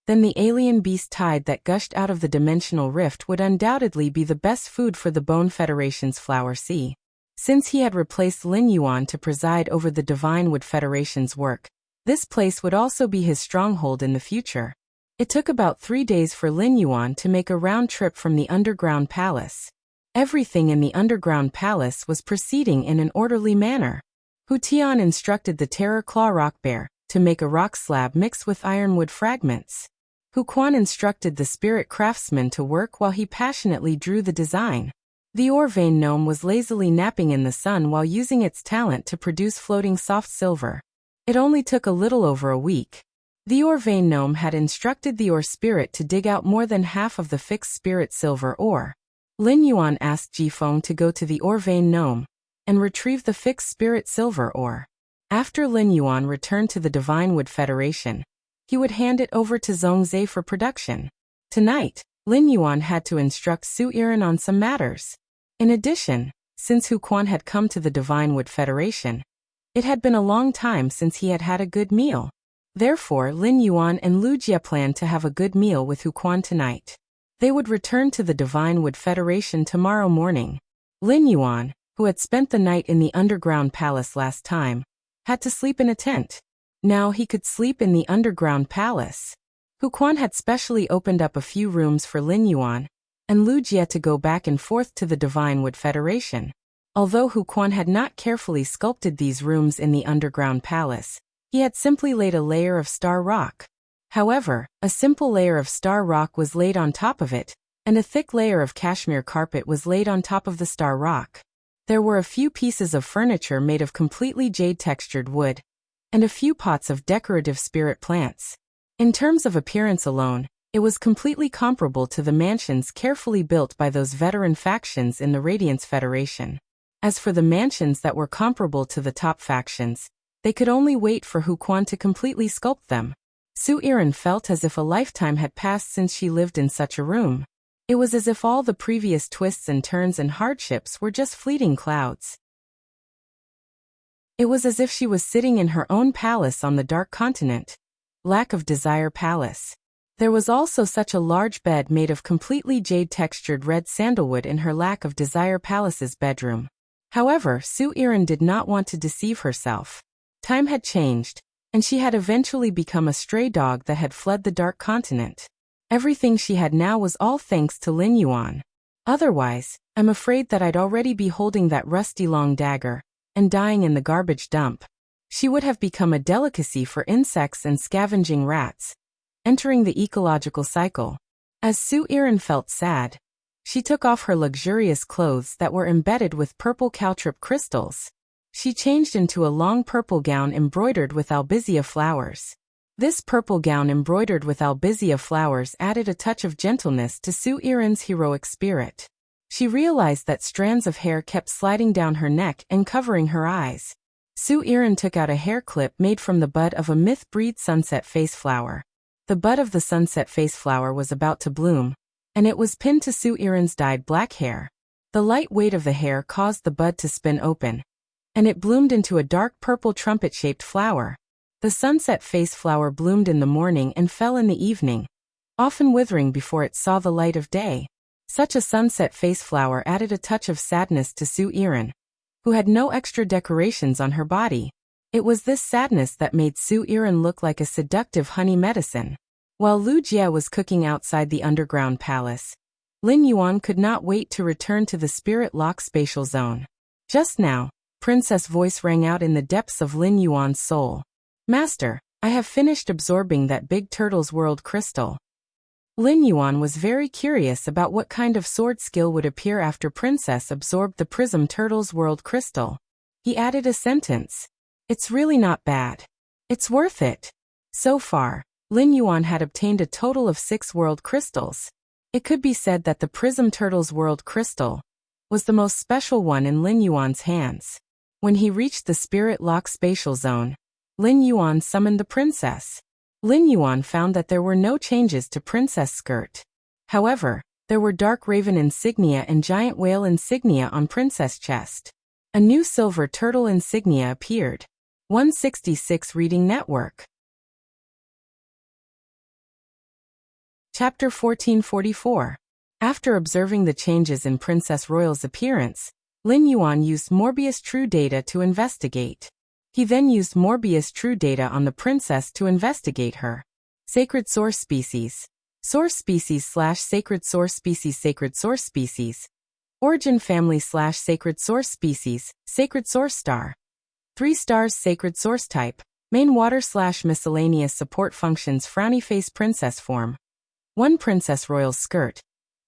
then the alien beast tide that gushed out of the dimensional rift would undoubtedly be the best food for the Bone Federation's flower sea. Since he had replaced Lin Yuan to preside over the Divine Wood Federation's work, this place would also be his stronghold in the future. It took about 3 days for Lin Yuan to make a round trip from the underground palace. Everything in the underground palace was proceeding in an orderly manner. Hu Tian instructed the Terror Claw Rock Bear to make a rock slab mixed with ironwood fragments. Hu Quan instructed the spirit craftsman to work while he passionately drew the design. The ore vein gnome was lazily napping in the sun while using its talent to produce floating soft silver. It only took a little over a week. The ore vein gnome had instructed the ore spirit to dig out more than half of the fixed spirit silver ore. Lin Yuan asked Ji Feng to go to the ore vein gnome and retrieve the fixed spirit silver ore. After Lin Yuan returned to the Divine Wood Federation, he would hand it over to Zhongzhe for production. Tonight, Lin Yuan had to instruct Su Iran on some matters. In addition, since Hu Quan had come to the Divine Wood Federation, it had been a long time since he had had a good meal. Therefore, Lin Yuan and Lu Jie planned to have a good meal with Hu Quan tonight. They would return to the Divine Wood Federation tomorrow morning. Lin Yuan, who had spent the night in the underground palace last time, had to sleep in a tent. Now he could sleep in the underground palace. Hu Quan had specially opened up a few rooms for Lin Yuan and Lu Jie to go back and forth to the Divine Wood Federation. Although Hu Quan had not carefully sculpted these rooms in the underground palace, he had simply laid a layer of star rock. However, a simple layer of star rock was laid on top of it, and a thick layer of cashmere carpet was laid on top of the star rock. There were a few pieces of furniture made of completely jade-textured wood, and a few pots of decorative spirit plants. In terms of appearance alone, it was completely comparable to the mansions carefully built by those veteran factions in the Radiance Federation. As for the mansions that were comparable to the top factions, they could only wait for Hu Quan to completely sculpt them. Su Iran felt as if a lifetime had passed since she lived in such a room. It was as if all the previous twists and turns and hardships were just fleeting clouds. It was as if she was sitting in her own palace on the Dark Continent. Lack of Desire Palace. There was also such a large bed made of completely jade-textured red sandalwood in her Lack of Desire Palace's bedroom. However, Su Iran did not want to deceive herself. Time had changed, and she had eventually become a stray dog that had fled the Dark Continent. Everything she had now was all thanks to Lin Yuan. Otherwise, I'm afraid that I'd already be holding that rusty long dagger and dying in the garbage dump. She would have become a delicacy for insects and scavenging rats, entering the ecological cycle. As Su Iran felt sad, she took off her luxurious clothes that were embedded with purple caltrip crystals. She changed into a long purple gown embroidered with albizia flowers. This purple gown embroidered with albizia flowers added a touch of gentleness to Su Iran's heroic spirit. She realized that strands of hair kept sliding down her neck and covering her eyes. Su Iran took out a hair clip made from the bud of a myth-breed sunset face flower. The bud of the sunset face flower was about to bloom, and it was pinned to Su Iran's dyed black hair. The light weight of the hair caused the bud to spin open, and it bloomed into a dark purple trumpet-shaped flower. The sunset face flower bloomed in the morning and fell in the evening, often withering before it saw the light of day. Such a sunset face flower added a touch of sadness to Su Iran, who had no extra decorations on her body. It was this sadness that made Su Iran look like a seductive honey medicine. While Lu Jie was cooking outside the underground palace, Lin Yuan could not wait to return to the Spirit Lock spatial zone. Just now, Princess' voice rang out in the depths of Lin Yuan's soul. Master, I have finished absorbing that big turtle's world crystal. Lin Yuan was very curious about what kind of sword skill would appear after Princess absorbed the prism turtle's world crystal. He added a sentence. It's really not bad. It's worth it. So far, Lin Yuan had obtained a total of 6 world crystals. It could be said that the prism turtle's world crystal was the most special one in Lin Yuan's hands. When he reached the Spirit Lock spatial zone, Lin Yuan summoned the princess. Lin Yuan found that there were no changes to Princess Skirt. However, there were Dark Raven insignia and Giant Whale insignia on Princess chest. A new Silver Turtle insignia appeared. 166 Reading Network. Chapter 1444. After observing the changes in Princess Royal's appearance, Lin Yuan used Morbius True Data to investigate. He then used Morbius True Data on the princess to investigate her. Sacred Source Species. Source Species / Sacred Source Species. Sacred Source Species. Origin Family / Sacred Source Species. Sacred Source Star. 3 stars. Sacred Source Type. Main Water / Miscellaneous Support Functions. Frowny Face Princess Form. 1 Princess Royal Skirt.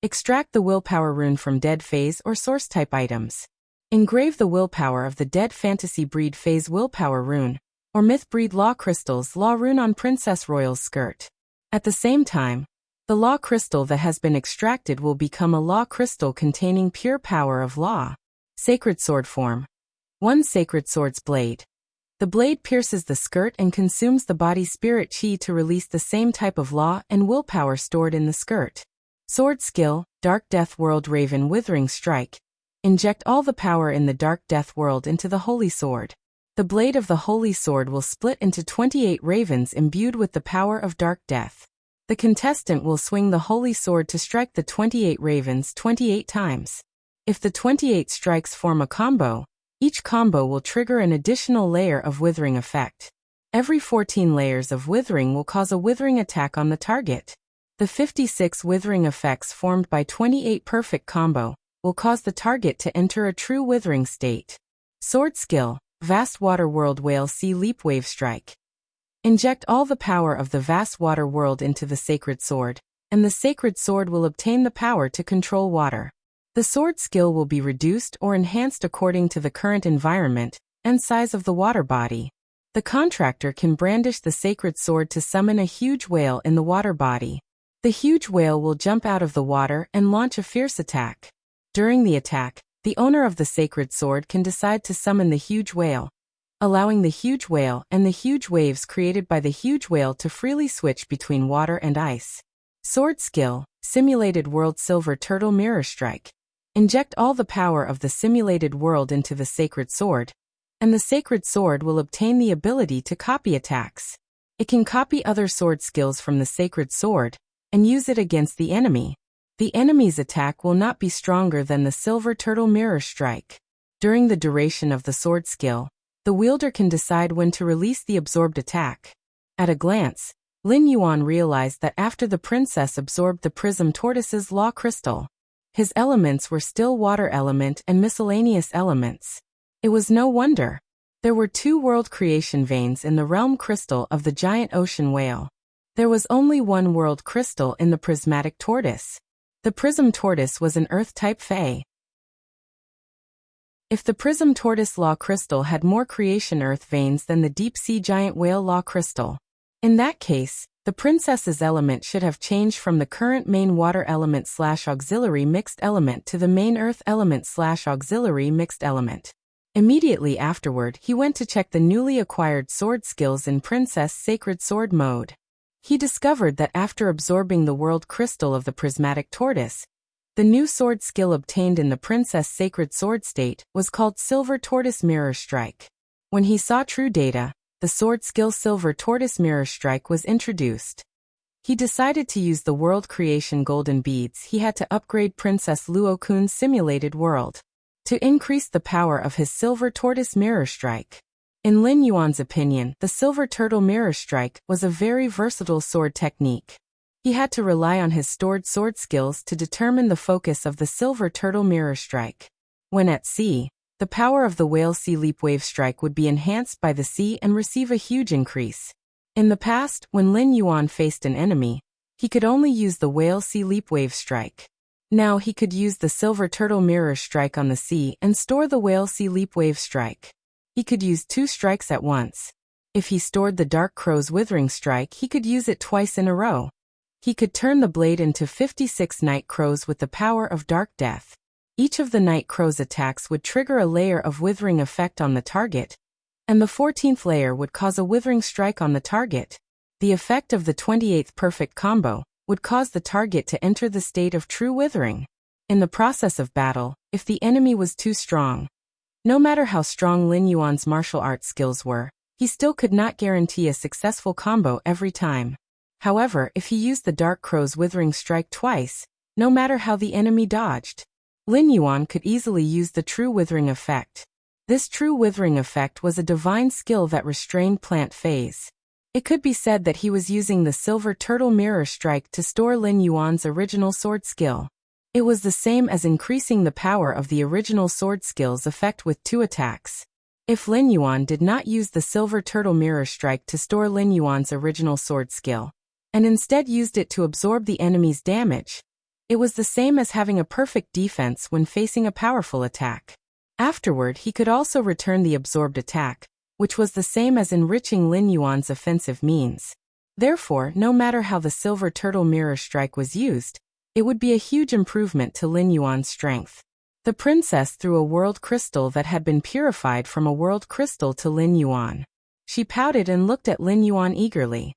Extract the Willpower Rune from Dead Phase or Source Type items. Engrave the Willpower of the Dead Fantasy Breed Phase Willpower Rune, or Myth Breed Law Crystals Law Rune on Princess Royal's skirt. At the same time, the Law Crystal that has been extracted will become a Law Crystal containing pure power of Law. Sacred Sword Form. 1 Sacred Sword's Blade. The blade pierces the skirt and consumes the body's spirit chi to release the same type of Law and willpower stored in the skirt. Sword Skill, Dark Death World Raven Withering Strike. Inject all the power in the Dark Death World into the Holy Sword. The blade of the Holy Sword will split into 28 ravens imbued with the power of Dark Death. The contestant will swing the Holy Sword to strike the 28 ravens 28 times. If the 28 strikes form a combo, each combo will trigger an additional layer of withering effect. Every 14 layers of withering will cause a withering attack on the target. The 56 withering effects formed by 28 perfect combo will cause the target to enter a true withering state. Sword Skill, Vast Water World Whale Sea Leap Wave Strike. Inject all the power of the vast water world into the Sacred Sword, and the Sacred Sword will obtain the power to control water. The sword skill will be reduced or enhanced according to the current environment and size of the water body. The contractor can brandish the Sacred Sword to summon a huge whale in the water body. The huge whale will jump out of the water and launch a fierce attack. During the attack, the owner of the Sacred Sword can decide to summon the huge whale, allowing the huge whale and the huge waves created by the huge whale to freely switch between water and ice. Sword Skill, Simulated World Silver Turtle Mirror Strike. Inject all the power of the simulated world into the Sacred Sword, and the Sacred Sword will obtain the ability to copy attacks. It can copy other sword skills from the Sacred Sword and use it against the enemy. The enemy's attack will not be stronger than the Silver Turtle Mirror Strike. During the duration of the sword skill, the wielder can decide when to release the absorbed attack. At a glance, Lin Yuan realized that after the princess absorbed the Prism Tortoise's Law Crystal, his elements were still water element and miscellaneous elements. It was no wonder. There were 2 world creation veins in the realm crystal of the giant ocean whale. There was only 1 world crystal in the prismatic tortoise. The Prism Tortoise was an Earth-type Fae. If the Prism Tortoise Law Crystal had more creation Earth veins than the Deep-Sea Giant Whale Law Crystal, in that case, the princess's element should have changed from the current main water element / auxiliary mixed element to the main earth element / auxiliary mixed element. Immediately afterward, he went to check the newly acquired sword skills in Princess Sacred Sword mode. He discovered that after absorbing the world crystal of the prismatic tortoise, the new sword skill obtained in the Princess Sacred Sword state was called Silver Tortoise Mirror Strike. When he saw true data, the sword skill Silver Tortoise Mirror Strike was introduced. He decided to use the world creation golden beads he had to upgrade Princess Luokun's simulated world to increase the power of his Silver Tortoise Mirror Strike. In Lin Yuan's opinion, the Silver Turtle Mirror Strike was a very versatile sword technique. He had to rely on his stored sword skills to determine the focus of the Silver Turtle Mirror Strike. When at sea, the power of the Whale Sea Leap Wave Strike would be enhanced by the sea and receive a huge increase. In the past, when Lin Yuan faced an enemy, he could only use the Whale Sea Leap Wave Strike. Now he could use the Silver Turtle Mirror Strike on the sea and store the Whale Sea Leap Wave Strike. He could use 2 strikes at once. If he stored the Dark Crow's Withering Strike, he could use it twice in a row. He could turn the blade into 56 Night Crows with the power of Dark Death. Each of the Night Crow's attacks would trigger a layer of withering effect on the target, and the 14th layer would cause a withering strike on the target. The effect of the 28th perfect combo would cause the target to enter the state of true withering. In the process of battle, if the enemy was too strong, no matter how strong Lin Yuan's martial arts skills were, he still could not guarantee a successful combo every time. However, if he used the Dark Crow's withering strike twice, no matter how the enemy dodged, Lin Yuan could easily use the true withering effect. This true withering effect was a divine skill that restrained plant phase. It could be said that he was using the Silver Turtle Mirror Strike to store Lin Yuan's original sword skill. It was the same as increasing the power of the original sword skill's effect with 2 attacks. If Lin Yuan did not use the Silver Turtle Mirror Strike to store Lin Yuan's original sword skill, and instead used it to absorb the enemy's damage, it was the same as having a perfect defense when facing a powerful attack. Afterward, he could also return the absorbed attack, which was the same as enriching Lin Yuan's offensive means. Therefore, no matter how the Silver Turtle Mirror Strike was used, it would be a huge improvement to Lin Yuan's strength. The princess threw a world crystal that had been purified from a world crystal to Lin Yuan. She pouted and looked at Lin Yuan eagerly.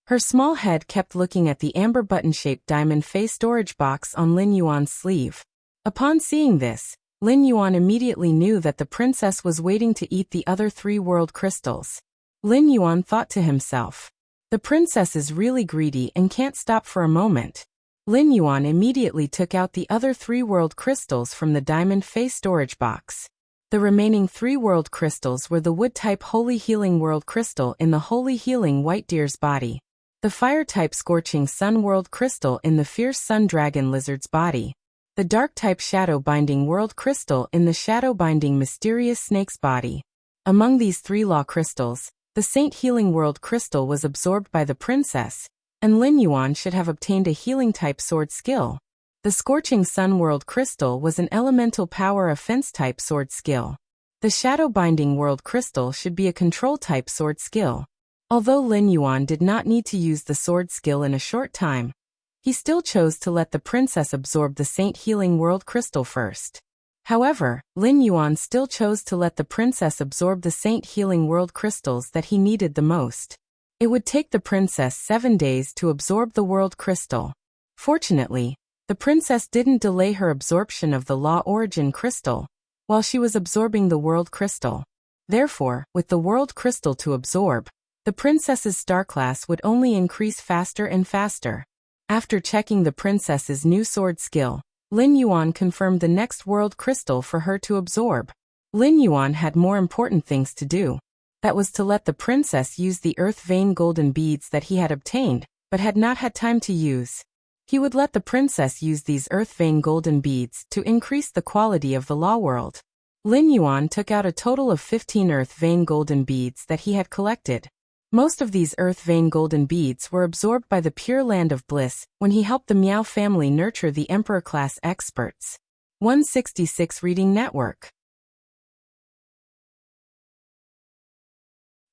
Her small head kept looking at the amber button-shaped diamond face storage box on Lin Yuan's sleeve. Upon seeing this, Lin Yuan immediately knew that the princess was waiting to eat the other 3 world crystals. Lin Yuan thought to himself, "The princess is really greedy and can't stop for a moment." Lin Yuan immediately took out the other 3 world crystals from the diamond face storage box. The remaining 3 world crystals were the wood-type Holy Healing World Crystal in the Holy Healing White Deer's body, the fire-type Scorching Sun World Crystal in the Fierce Sun Dragon Lizard's body, the dark-type Shadow Binding World Crystal in the Shadow Binding Mysterious Snake's body. Among these 3 law crystals, the Saint Healing World Crystal was absorbed by the princess, and Lin Yuan should have obtained a healing-type sword skill. The Scorching Sun World Crystal was an elemental power offense-type sword skill. The Shadow Binding World Crystal should be a control-type sword skill. Although Lin Yuan did not need to use the sword skill in a short time, he still chose to let the princess absorb the Saint Healing World Crystal first. However, Lin Yuan still chose to let the princess absorb the Saint Healing World Crystals that he needed the most. It would take the princess 7 days to absorb the World Crystal. Fortunately, the princess didn't delay her absorption of the Law Origin Crystal while she was absorbing the World Crystal. Therefore, with the World Crystal to absorb, the princess's star class would only increase faster and faster. After checking the princess's new sword skill, Lin Yuan confirmed the next world crystal for her to absorb. Lin Yuan had more important things to do. That was to let the princess use the earth vein golden beads that he had obtained, but had not had time to use. He would let the princess use these earth vein golden beads to increase the quality of the law world. Lin Yuan took out a total of 15 earth vein golden beads that he had collected. Most of these earth vein golden beads were absorbed by the Pure Land of Bliss when he helped the Miao family nurture the Emperor-class experts. 166 Reading Network.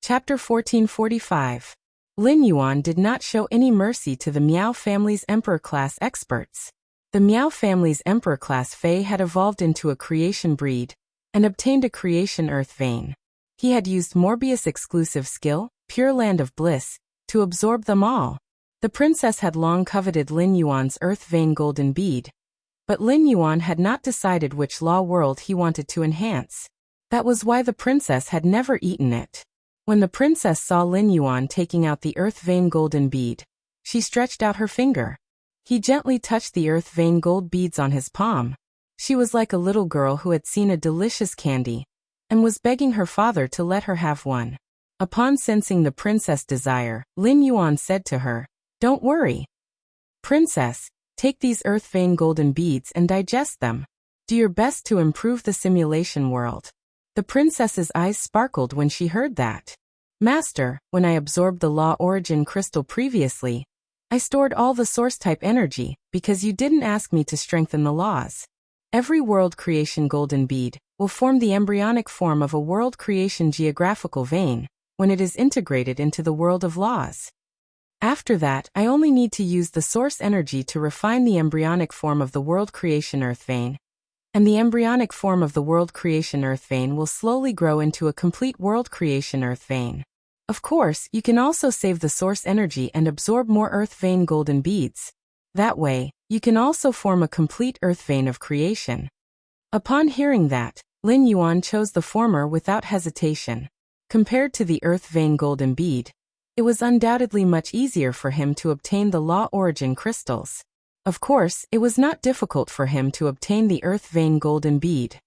Chapter 1445. Lin Yuan did not show any mercy to the Miao family's Emperor-class experts. The Miao family's Emperor-class Fei had evolved into a creation breed and obtained a creation earth vein. He had used Morbius' exclusive skill, Pure Land of Bliss, to absorb them all. The princess had long coveted Lin Yuan's earth vein golden bead, but Lin Yuan had not decided which law world he wanted to enhance. That was why the princess had never eaten it. When the princess saw Lin Yuan taking out the earth vein golden bead, she stretched out her finger. He gently touched the earth vein gold beads on his palm. She was like a little girl who had seen a delicious candy and was begging her father to let her have one. Upon sensing the princess' desire, Lin Yuan said to her, "Don't worry, princess, take these earth vein golden beads and digest them. Do your best to improve the simulation world." The princess's eyes sparkled when she heard that. "Master, when I absorbed the Law Origin Crystal previously, I stored all the source-type energy because you didn't ask me to strengthen the laws. Every world creation golden bead will form the embryonic form of a world creation geographical vein when it is integrated into the world of laws. After that, I only need to use the source energy to refine the embryonic form of the world creation earth vein. And the embryonic form of the world creation earth vein will slowly grow into a complete world creation earth vein. Of course, you can also save the source energy and absorb more earth vein golden beads. That way, you can also form a complete earth vein of creation. Upon hearing that, Lin Yuan chose the former without hesitation. Compared to the earth vein golden bead, it was undoubtedly much easier for him to obtain the law origin crystals. Of course, it was not difficult for him to obtain the earth vein golden bead.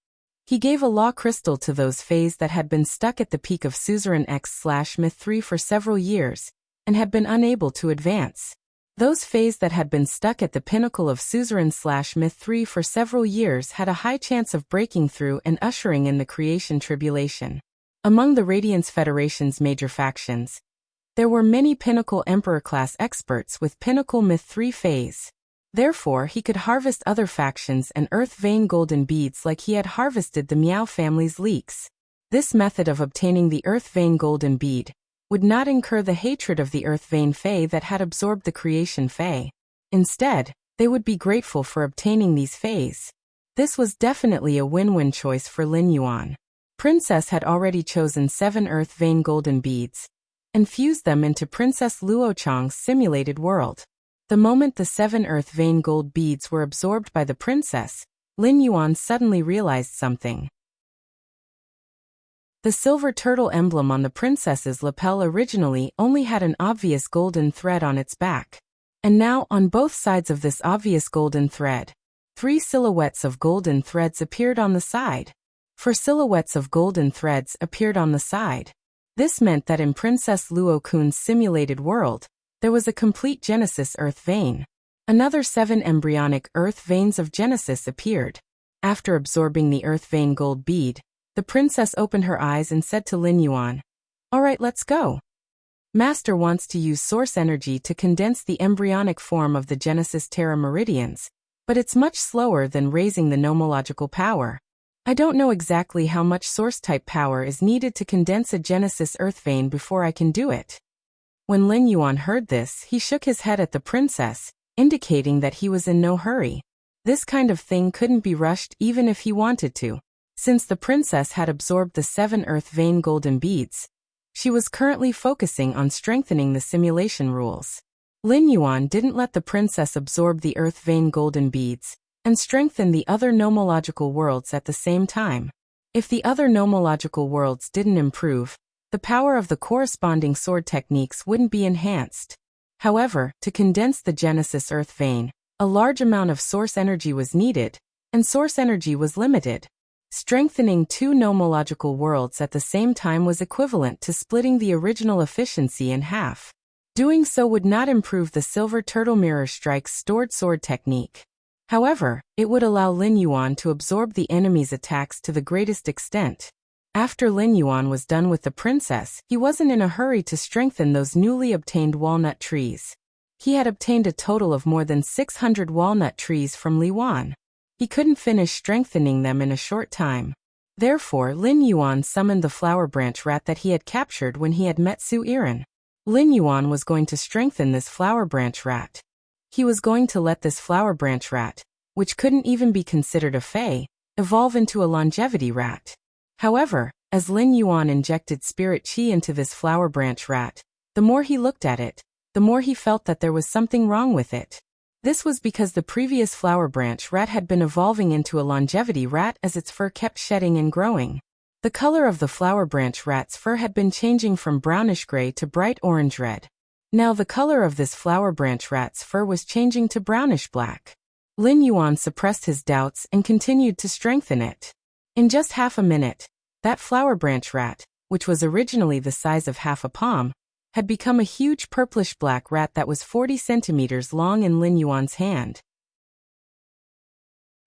He gave a law crystal to those fays that had been stuck at the peak of Suzerain X/Myth 3 for several years, and had been unable to advance. Those fays that had been stuck at the pinnacle of Suzerain/Myth 3 for several years had a high chance of breaking through and ushering in the creation tribulation. Among the Radiance Federation's major factions, there were many Pinnacle Emperor-class experts with Pinnacle Myth 3 fays. Therefore, he could harvest other factions and earth vein golden beads like he had harvested the Miao family's leeks. This method of obtaining the earth vein golden bead would not incur the hatred of the earth vein fae that had absorbed the creation fae. Instead, they would be grateful for obtaining these fays. This was definitely a win-win choice for Lin Yuan. Princess had already chosen 7 earth vein golden beads and fused them into Princess Luochang's simulated world. The moment the 7 earth vein gold beads were absorbed by the princess, Lin Yuan suddenly realized something. The silver turtle emblem on the princess's lapel originally only had an obvious golden thread on its back. And now, on both sides of this obvious golden thread, 3 silhouettes of golden threads appeared on the side. 4 silhouettes of golden threads appeared on the side. This meant that in Princess Luo Kun's simulated world, there was a complete Genesis earth vein. Another 7 embryonic earth veins of Genesis appeared. After absorbing the earth vein gold bead, the princess opened her eyes and said to Lin Yuan, "All right, let's go. Master wants to use source energy to condense the embryonic form of the Genesis Terra Meridians, but it's much slower than raising the nomological power. I don't know exactly how much source-type power is needed to condense a Genesis earth vein before I can do it." When Lin Yuan heard this, he shook his head at the princess, indicating that he was in no hurry. This kind of thing couldn't be rushed even if he wanted to. Since the princess had absorbed the 7 earth vein golden beads, she was currently focusing on strengthening the simulation rules. Lin Yuan didn't let the princess absorb the earth vein golden beads and strengthen the other nomological worlds at the same time. If the other nomological worlds didn't improve, the power of the corresponding sword techniques wouldn't be enhanced. However, to condense the Genesis earth vein, a large amount of source energy was needed, and source energy was limited. Strengthening 2 nomological worlds at the same time was equivalent to splitting the original efficiency in half. Doing so would not improve the Silver Turtle Mirror Strike's stored sword technique. However, it would allow Lin Yuan to absorb the enemy's attacks to the greatest extent. After Lin Yuan was done with the princess, he wasn't in a hurry to strengthen those newly obtained walnut trees. He had obtained a total of more than 600 walnut trees from Li Yuan. He couldn't finish strengthening them in a short time. Therefore, Lin Yuan summoned the flower branch rat that he had captured when he had met Su Iran. Lin Yuan was going to strengthen this flower branch rat. He was going to let this flower branch rat, which couldn't even be considered a fae, evolve into a longevity rat. However, as Lin Yuan injected spirit qi into this flower branch rat, the more he looked at it, the more he felt that there was something wrong with it. This was because the previous flower branch rat had been evolving into a longevity rat as its fur kept shedding and growing. The color of the flower branch rat's fur had been changing from brownish gray to bright orange red. Now the color of this flower branch rat's fur was changing to brownish black. Lin Yuan suppressed his doubts and continued to strengthen it. In just half a minute, that flower branch rat, which was originally the size of half a palm, had become a huge purplish-black rat that was 40 centimeters long in Lin Yuan's hand.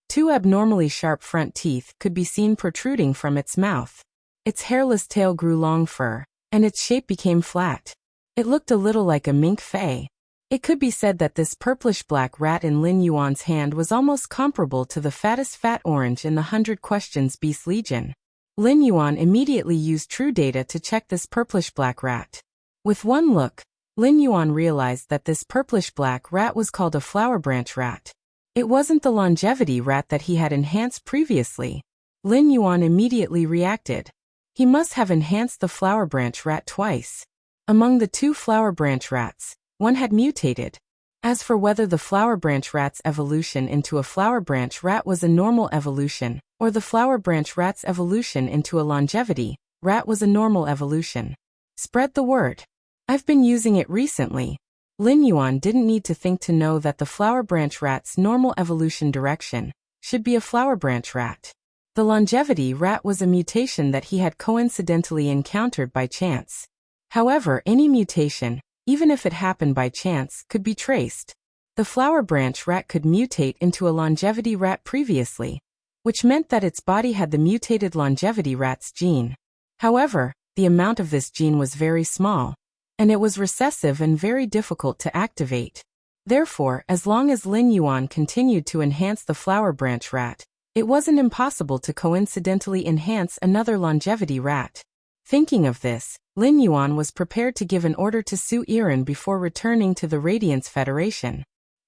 2 abnormally sharp front teeth could be seen protruding from its mouth. Its hairless tail grew long fur, and its shape became flat. It looked a little like a mink fae. It could be said that this purplish-black rat in Lin Yuan's hand was almost comparable to the fattest fat orange in the 100 Questions Beast Legion. Lin Yuan immediately used true data to check this purplish-black rat. With one look, Lin Yuan realized that this purplish-black rat was called a flower branch rat. It wasn't the longevity rat that he had enhanced previously. Lin Yuan immediately reacted. He must have enhanced the flower branch rat twice. Among the two flower branch rats, one had mutated. As for whether the flower branch rat's evolution into a flower branch rat was a normal evolution, or the flower branch rat's evolution into a longevity rat was a normal evolution. Spread the word. I've been using it recently. Lin Yuan didn't need to think to know that the flower branch rat's normal evolution direction should be a flower branch rat. The longevity rat was a mutation that he had coincidentally encountered by chance. However, any mutation, even if it happened by chance, could be traced. The flower branch rat could mutate into a longevity rat previously, which meant that its body had the mutated longevity rat's gene. However, the amount of this gene was very small, and it was recessive and very difficult to activate. Therefore, as long as Lin Yuan continued to enhance the flower branch rat, it wasn't impossible to coincidentally enhance another longevity rat. Thinking of this, Lin Yuan was prepared to give an order to Su Yiren before returning to the Radiance Federation.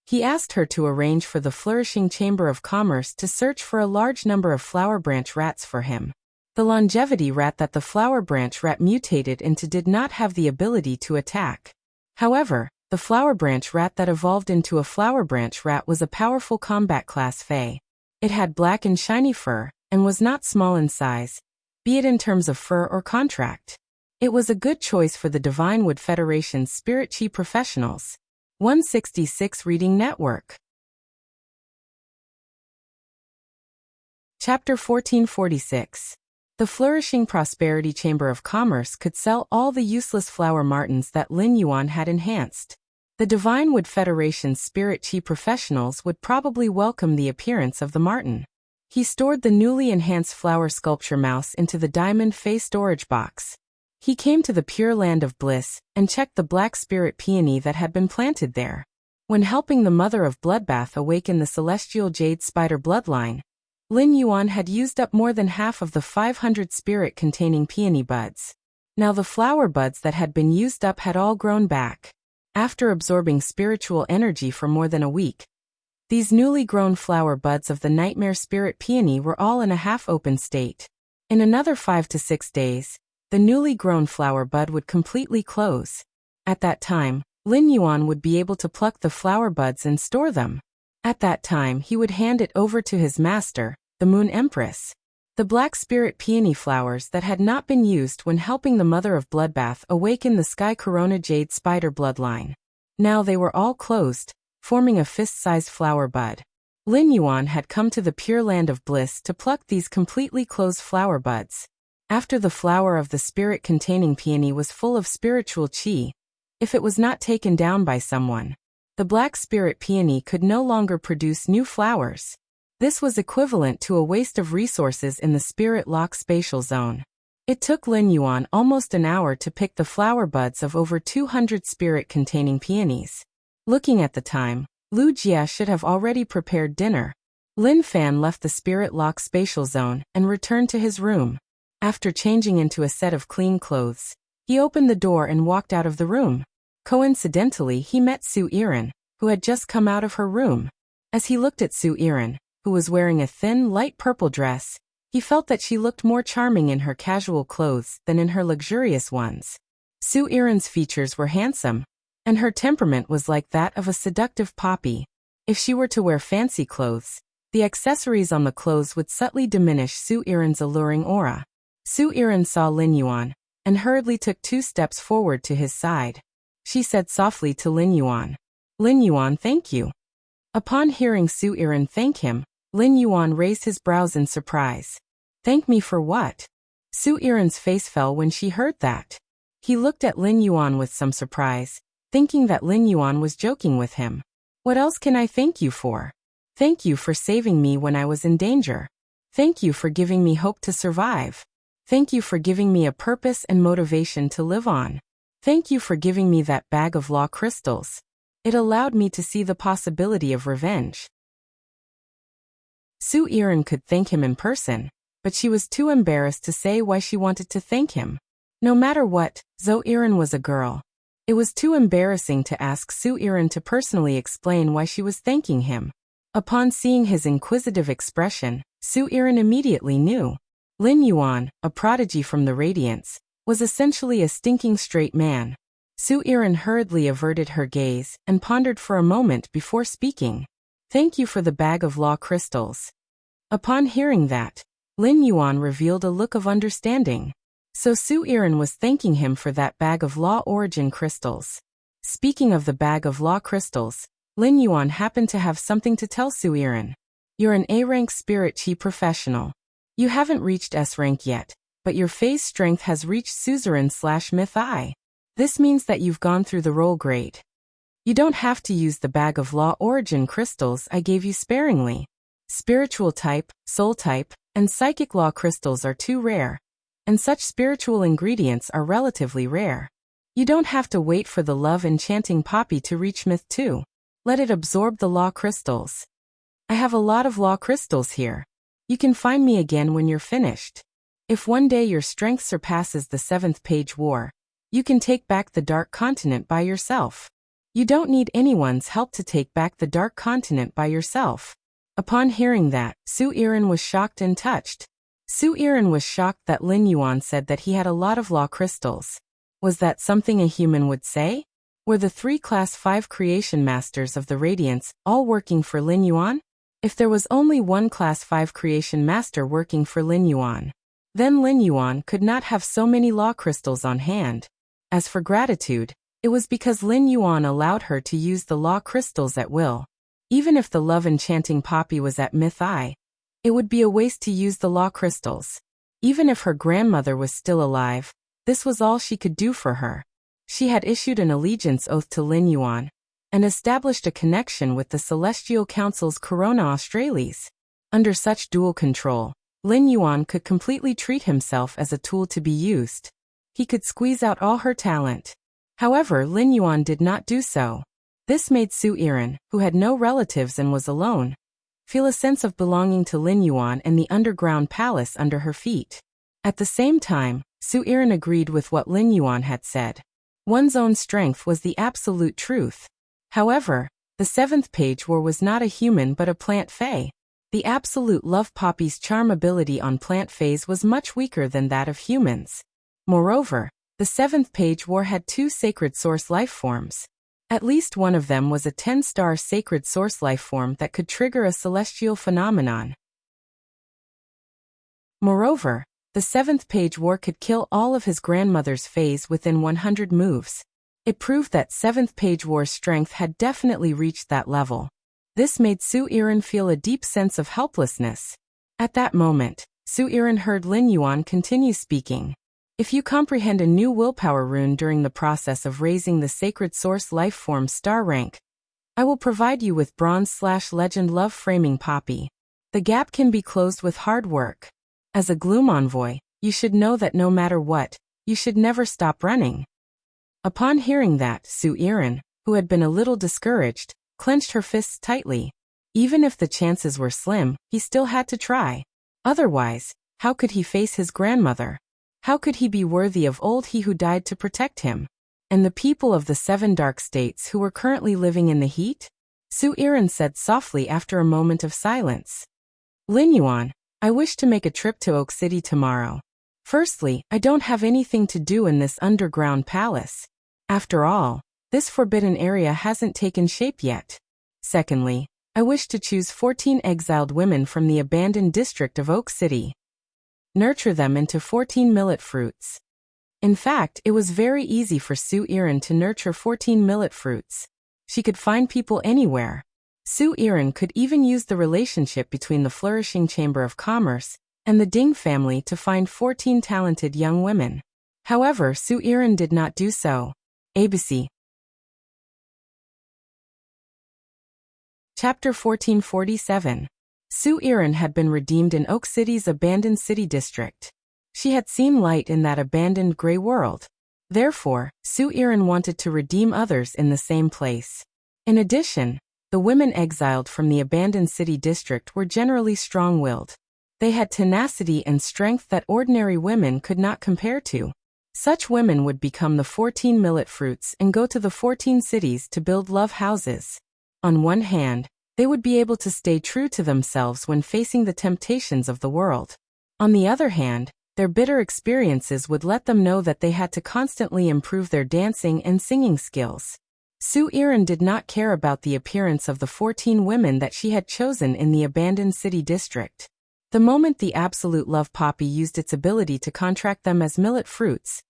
He asked her to arrange for the Flourishing Chamber of Commerce to search for a large number of flower branch rats for him. The longevity rat that the flower branch rat mutated into did not have the ability to attack. However, the flower branch rat that evolved into a flower branch rat was a powerful combat class Fey. It had black and shiny fur, and was not small in size, be it in terms of fur or contract. It was a good choice for the Divine Wood Federation's Spirit Chi professionals. 166 Reading Network. Chapter 1446. The Flourishing Prosperity Chamber of Commerce could sell all the useless flower martins that Lin Yuan had enhanced. The Divine Wood Federation's Spirit Chi professionals would probably welcome the appearance of the martin. He stored the newly enhanced flower sculpture mouse into the diamond Fey storage box. He came to the Pure Land of Bliss and checked the black spirit peony that had been planted there. When helping the Mother of Bloodbath awaken the celestial jade spider bloodline, Lin Yuan had used up more than half of the 500 spirit-containing peony buds. Now the flower buds that had been used up had all grown back. After absorbing spiritual energy for more than a week, these newly grown flower buds of the nightmare spirit peony were all in a half-open state. In another 5 to 6 days, the newly grown flower bud would completely close. At that time, Lin Yuan would be able to pluck the flower buds and store them. At that time he would hand it over to his master, the Moon Empress. The black spirit peony flowers that had not been used when helping the Mother of Bloodbath awaken the Sky Corona Jade Spider bloodline. Now they were all closed, forming a fist-sized flower bud. Lin Yuan had come to the Pure Land of Bliss to pluck these completely closed flower buds. After the flower of the spirit-containing peony was full of spiritual chi, if it was not taken down by someone, the black spirit peony could no longer produce new flowers. This was equivalent to a waste of resources in the Spirit Lock spatial zone. It took Lin Yuan almost an hour to pick the flower buds of over 200 spirit-containing peonies. Looking at the time, Lu Jia should have already prepared dinner. Lin Fan left the Spirit Lock spatial zone and returned to his room. After changing into a set of clean clothes, he opened the door and walked out of the room. Coincidentally, he met Su Yiren, who had just come out of her room. As he looked at Su Yiren, who was wearing a thin, light purple dress, he felt that she looked more charming in her casual clothes than in her luxurious ones. Su Yiren's features were handsome, and her temperament was like that of a seductive poppy. If she were to wear fancy clothes, the accessories on the clothes would subtly diminish Su Yiren's alluring aura. Su Yiren saw Lin Yuan, and hurriedly took 2 steps forward to his side. She said softly to Lin Yuan, "Lin Yuan, thank you." Upon hearing Su Yiren thank him, Lin Yuan raised his brows in surprise. "Thank me for what?" Su Yiren's face fell when she heard that. He looked at Lin Yuan with some surprise, thinking that Lin Yuan was joking with him. "What else can I thank you for?" "Thank you for saving me when I was in danger. Thank you for giving me hope to survive. Thank you for giving me a purpose and motivation to live on. Thank you for giving me that bag of law crystals. It allowed me to see the possibility of revenge." Su Yiren could thank him in person, but she was too embarrassed to say why she wanted to thank him. No matter what, Zo Yiren was a girl. It was too embarrassing to ask Su Iran to personally explain why she was thanking him. Upon seeing his inquisitive expression, Su Iran immediately knew. Lin Yuan, a prodigy from the Radiance, was essentially a stinking straight man. Su Iran hurriedly averted her gaze and pondered for a moment before speaking. "Thank you for the bag of law crystals." Upon hearing that, Lin Yuan revealed a look of understanding. So Su Iran was thanking him for that bag of law origin crystals. Speaking of the bag of law crystals, Lin Yuan happened to have something to tell Su Iran. "You're an A-rank spirit chi professional. You haven't reached S-rank yet, but your phase strength has reached Suzerain/Myth I. This means that you've gone through the role grade. You don't have to use the bag of law origin crystals I gave you sparingly. Spiritual type, soul type, and psychic law crystals are too rare, and such spiritual ingredients are relatively rare. You don't have to wait for the love enchanting poppy to reach Myth II. Let it absorb the law crystals. I have a lot of law crystals here. You can find me again when you're finished. If one day your strength surpasses the 7th page war, you can take back the Dark Continent by yourself. You don't need anyone's help to take back the Dark Continent by yourself." Upon hearing that, Su Iran was shocked and touched. Su Iran was shocked that Lin Yuan said that he had a lot of law crystals. Was that something a human would say? Were the 3 Class 5 creation masters of the Radiance all working for Lin Yuan? If there was only one Class 5 creation master working for Lin Yuan, then Lin Yuan could not have so many law crystals on hand. As for gratitude, it was because Lin Yuan allowed her to use the law crystals at will. Even if the love enchanting poppy was at Myth I, it would be a waste to use the law crystals. Even if her grandmother was still alive, this was all she could do for her. She had issued an allegiance oath to Lin Yuan and established a connection with the Celestial Council's Corona Australis. Under such dual control, Lin Yuan could completely treat himself as a tool to be used. He could squeeze out all her talent. However, Lin Yuan did not do so. This made Su Iran, who had no relatives and was alone, feel a sense of belonging to Lin Yuan and the underground palace under her feet. At the same time, Su Iran agreed with what Lin Yuan had said. One's own strength was the absolute truth. However, the 7th page war was not a human but a plant fae. The absolute love poppy's charm ability on plant phase was much weaker than that of humans. Moreover, the 7th page war had 2 sacred source life forms. At least one of them was a 10-star sacred source life form that could trigger a celestial phenomenon. Moreover, the 7th page war could kill all of his grandmother's phase within 100 moves. It proved that 7th page war's strength had definitely reached that level. This made Su Iran feel a deep sense of helplessness. At that moment, Su Iran heard Lin Yuan continue speaking. "If you comprehend a new willpower rune during the process of raising the sacred source life form star rank, I will provide you with bronze/legend love framing poppy. The gap can be closed with hard work. As a gloom envoy, you should know that no matter what, you should never stop running." Upon hearing that, Su Iran, who had been a little discouraged, clenched her fists tightly. Even if the chances were slim, he still had to try. Otherwise, how could he face his grandmother? How could he be worthy of old he who died to protect him? And the people of the 7 dark states who were currently living in the heat? Su Iran said softly after a moment of silence. "Lin Yuan, I wish to make a trip to Oak City tomorrow. Firstly, I don't have anything to do in this underground palace. After all, this forbidden area hasn't taken shape yet. Secondly, I wish to choose 14 exiled women from the abandoned district of Oak City. Nurture them into 14 millet fruits." In fact, it was very easy for Su Iran to nurture 14 millet fruits. She could find people anywhere. Su Iran could even use the relationship between the flourishing Chamber of Commerce and the Ding family to find 14 talented young women. However, Su Iran did not do so. ABC. Chapter 1447. Su Iran had been redeemed in Oak City's abandoned city district. She had seen light in that abandoned gray world. Therefore, Su Iran wanted to redeem others in the same place. In addition, the women exiled from the abandoned city district were generally strong-willed. They had tenacity and strength that ordinary women could not compare to. Such women would become the 14 millet fruits and go to the 14 cities to build love houses. On one hand, they would be able to stay true to themselves when facing the temptations of the world. On the other hand, their bitter experiences would let them know that they had to constantly improve their dancing and singing skills. Su Iran did not care about the appearance of the 14 women that she had chosen in the abandoned city district. The moment the absolute love poppy used its ability to contract them as millet fruits,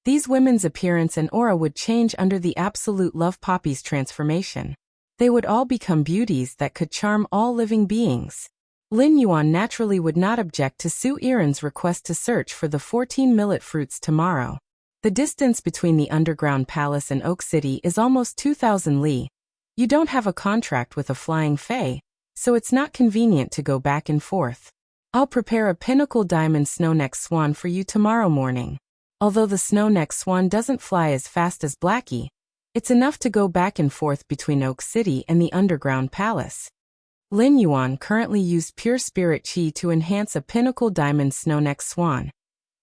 these women's appearance and aura would change under the absolute love poppy's transformation. They would all become beauties that could charm all living beings. Lin Yuan naturally would not object to Su Iran's request to search for the 14 millet fruits tomorrow. The distance between the underground palace and Oak City is almost 2,000 li. You don't have a contract with a flying fae, so it's not convenient to go back and forth. I'll prepare a pinnacle diamond snow-neck swan for you tomorrow morning. Although the snow-neck swan doesn't fly as fast as Blackie, it's enough to go back and forth between Oak City and the underground palace. Lin Yuan currently used pure spirit chi to enhance a pinnacle diamond snow-neck swan,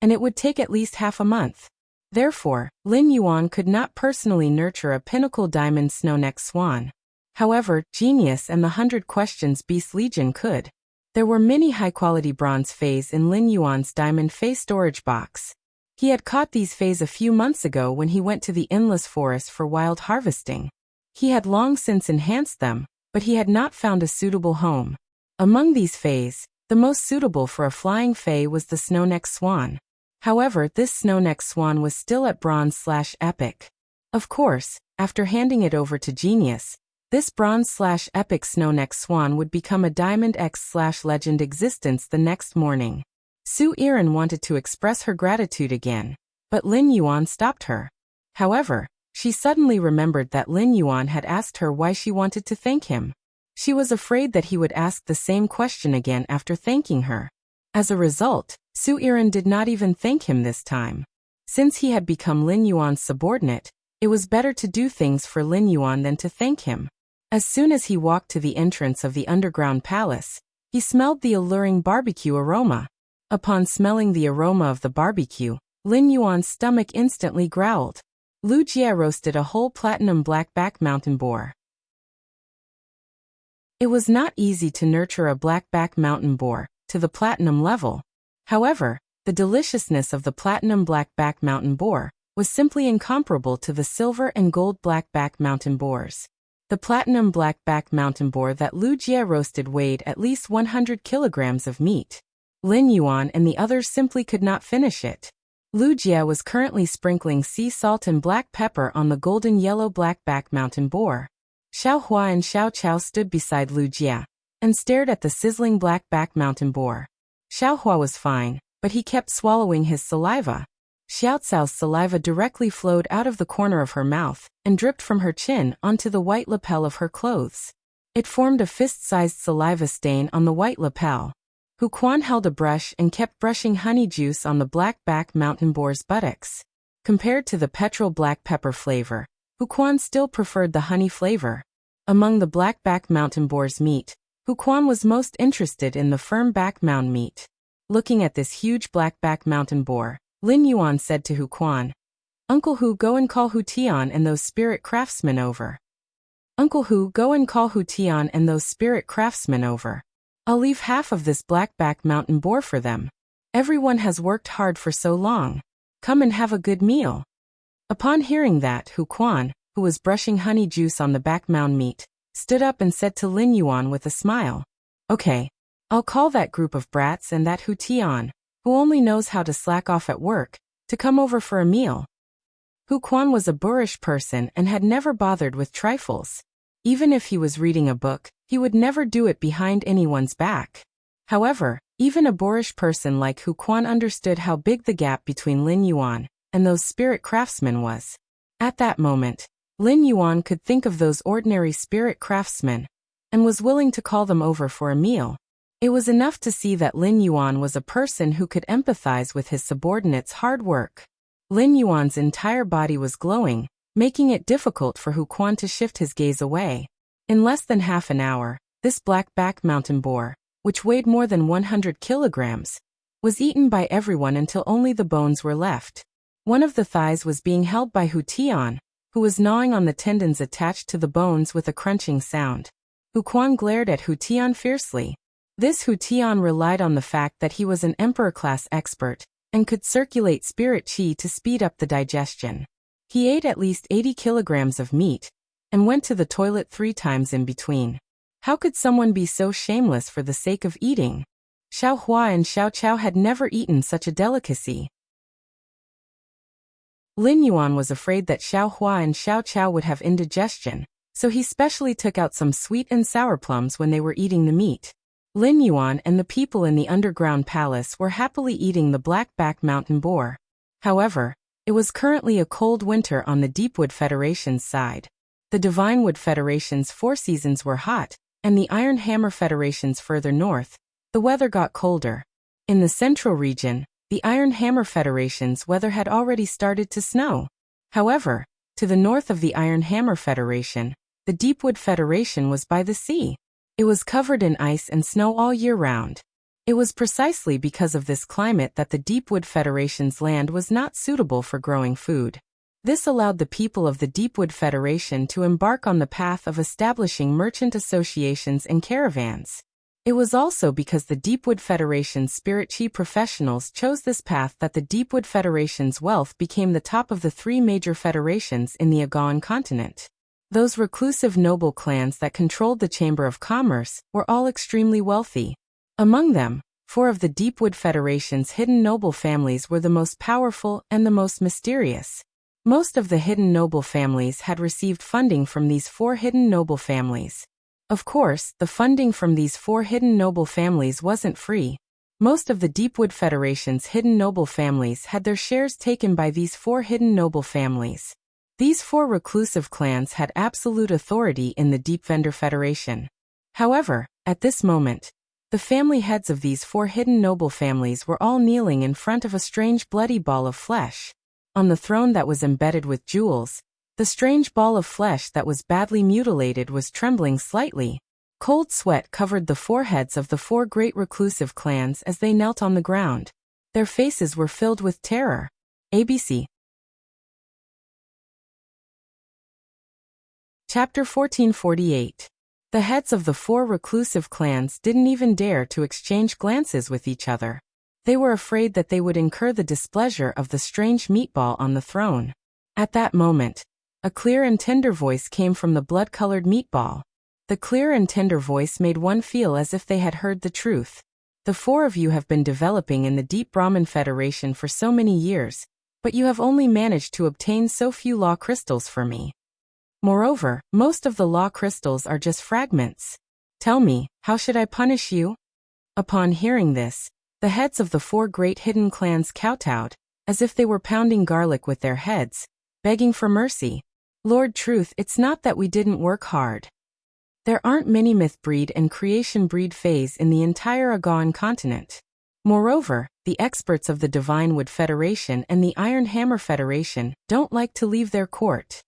and it would take at least half a month. Therefore, Lin Yuan could not personally nurture a pinnacle diamond snow-neck swan. However, Genius and the 100 Questions Beast Legion could. There were many high-quality bronze fays in Lin Yuan's diamond fay storage box. He had caught these fays a few months ago when he went to the endless forest for wild harvesting. He had long since enhanced them, but he had not found a suitable home. Among these fays, the most suitable for a flying fay was the snow-neck swan. However, this snow-neck swan was still at bronze/epic. Of course, after handing it over to Genius, this bronze/epic snow-neck swan would become a diamond X/legend existence the next morning. Su Iran wanted to express her gratitude again, but Lin Yuan stopped her. However, she suddenly remembered that Lin Yuan had asked her why she wanted to thank him. She was afraid that he would ask the same question again after thanking her. As a result, Su Iran did not even thank him this time. Since he had become Lin Yuan's subordinate, it was better to do things for Lin Yuan than to thank him. As soon as he walked to the entrance of the underground palace, he smelled the alluring barbecue aroma. Upon smelling the aroma of the barbecue, Lin Yuan's stomach instantly growled. Lu Jie roasted a whole platinum blackback mountain boar. It was not easy to nurture a blackback mountain boar to the platinum level. However, the deliciousness of the platinum blackback mountain boar was simply incomparable to the silver and gold blackback mountain boars. The platinum blackback mountain boar that Lu Jie roasted weighed at least 100 kilograms of meat. Lin Yuan and the others simply could not finish it. Lu Jie was currently sprinkling sea salt and black pepper on the golden yellow blackback mountain boar. Xiao Hua and Xiao Chao stood beside Lu Jie and stared at the sizzling blackback mountain boar. Xiao Hua was fine, but he kept swallowing his saliva. Xiao Cao's saliva directly flowed out of the corner of her mouth and dripped from her chin onto the white lapel of her clothes. It formed a fist-sized saliva stain on the white lapel. Hu Quan held a brush and kept brushing honey juice on the blackback mountain boar's buttocks. Compared to the petrol black pepper flavor, Hu Quan still preferred the honey flavor. Among the blackback mountain boar's meat, Hu Quan was most interested in the firm back mound meat. Looking at this huge blackback mountain boar, Lin Yuan said to Hu Quan, "Uncle Hu, go and call Hu Tian and those spirit craftsmen over. Uncle Hu, go and call Hu Tian and those spirit craftsmen over. I'll leave half of this blackback mountain boar for them. Everyone has worked hard for so long. Come and have a good meal." Upon hearing that, Hu Quan, who was brushing honey juice on the back mound meat, stood up and said to Lin Yuan with a smile, "Okay, I'll call that group of brats and that Hu Tian, who only knows how to slack off at work, to come over for a meal." Hu Quan was a boorish person and had never bothered with trifles. Even if he was reading a book, he would never do it behind anyone's back. However, even a boorish person like Hu Quan understood how big the gap between Lin Yuan and those spirit craftsmen was. At that moment, Lin Yuan could think of those ordinary spirit craftsmen and was willing to call them over for a meal. It was enough to see that Lin Yuan was a person who could empathize with his subordinates' hard work. Lin Yuan's entire body was glowing, making it difficult for Hu Quan to shift his gaze away. In less than half an hour, this blackback mountain boar, which weighed more than 100 kilograms, was eaten by everyone until only the bones were left. One of the thighs was being held by Hu Tian, who was gnawing on the tendons attached to the bones with a crunching sound. Hu Quan glared at Hu Tian fiercely. This Hu Tian relied on the fact that he was an emperor-class expert and could circulate spirit qi to speed up the digestion. He ate at least 80 kilograms of meat and went to the toilet 3 times in between. How could someone be so shameless for the sake of eating? Xiao Hua and Xiao Chao had never eaten such a delicacy. Lin Yuan was afraid that Xiao Hua and Xiao Chao would have indigestion, so he specially took out some sweet and sour plums when they were eating the meat. Lin Yuan and the people in the underground palace were happily eating the black-back mountain boar. However, it was currently a cold winter on the Deepwood Federation's side. The Divinewood Federation's 4 seasons were hot, and the Iron Hammer Federation's further north, the weather got colder. In the central region, the Iron Hammer Federation's weather had already started to snow. However, to the north of the Iron Hammer Federation, the Deepwood Federation was by the sea. It was covered in ice and snow all year round. It was precisely because of this climate that the Deepwood Federation's land was not suitable for growing food. This allowed the people of the Deepwood Federation to embark on the path of establishing merchant associations and caravans. It was also because the Deepwood Federation's spirit qi professionals chose this path that the Deepwood Federation's wealth became the top of the 3 major federations in the Agawan continent. Those reclusive noble clans that controlled the Chamber of Commerce were all extremely wealthy. Among them, 4 of the Deepwood Federation's hidden noble families were the most powerful and the most mysterious. Most of the hidden noble families had received funding from these 4 hidden noble families. Of course, the funding from these 4 hidden noble families wasn't free. Most of the Deepwood Federation's hidden noble families had their shares taken by these 4 hidden noble families. These 4 reclusive clans had absolute authority in the Deep Vendor Federation. However, at this moment, the family heads of these 4 hidden noble families were all kneeling in front of a strange bloody ball of flesh. On the throne that was embedded with jewels, the strange ball of flesh that was badly mutilated was trembling slightly. Cold sweat covered the foreheads of the 4 great reclusive clans as they knelt on the ground. Their faces were filled with terror. ABC. Chapter 1448. The heads of the 4 reclusive clans didn't even dare to exchange glances with each other. They were afraid that they would incur the displeasure of the strange meatball on the throne. At that moment, a clear and tender voice came from the blood-colored meatball. The clear and tender voice made one feel as if they had heard the truth. The 4 of you have been developing in the Deep Brahman Federation for so many years, but you have only managed to obtain so few law crystals for me. Moreover, most of the law crystals are just fragments. Tell me, how should I punish you? Upon hearing this, the heads of the 4 great hidden clans kowtowed, as if they were pounding garlic with their heads, begging for mercy. Lord Truth, it's not that we didn't work hard. There aren't many myth breed and creation breed phase in the entire Agawan continent. Moreover, the experts of the Divinewood Federation and the Iron Hammer Federation don't like to leave their court.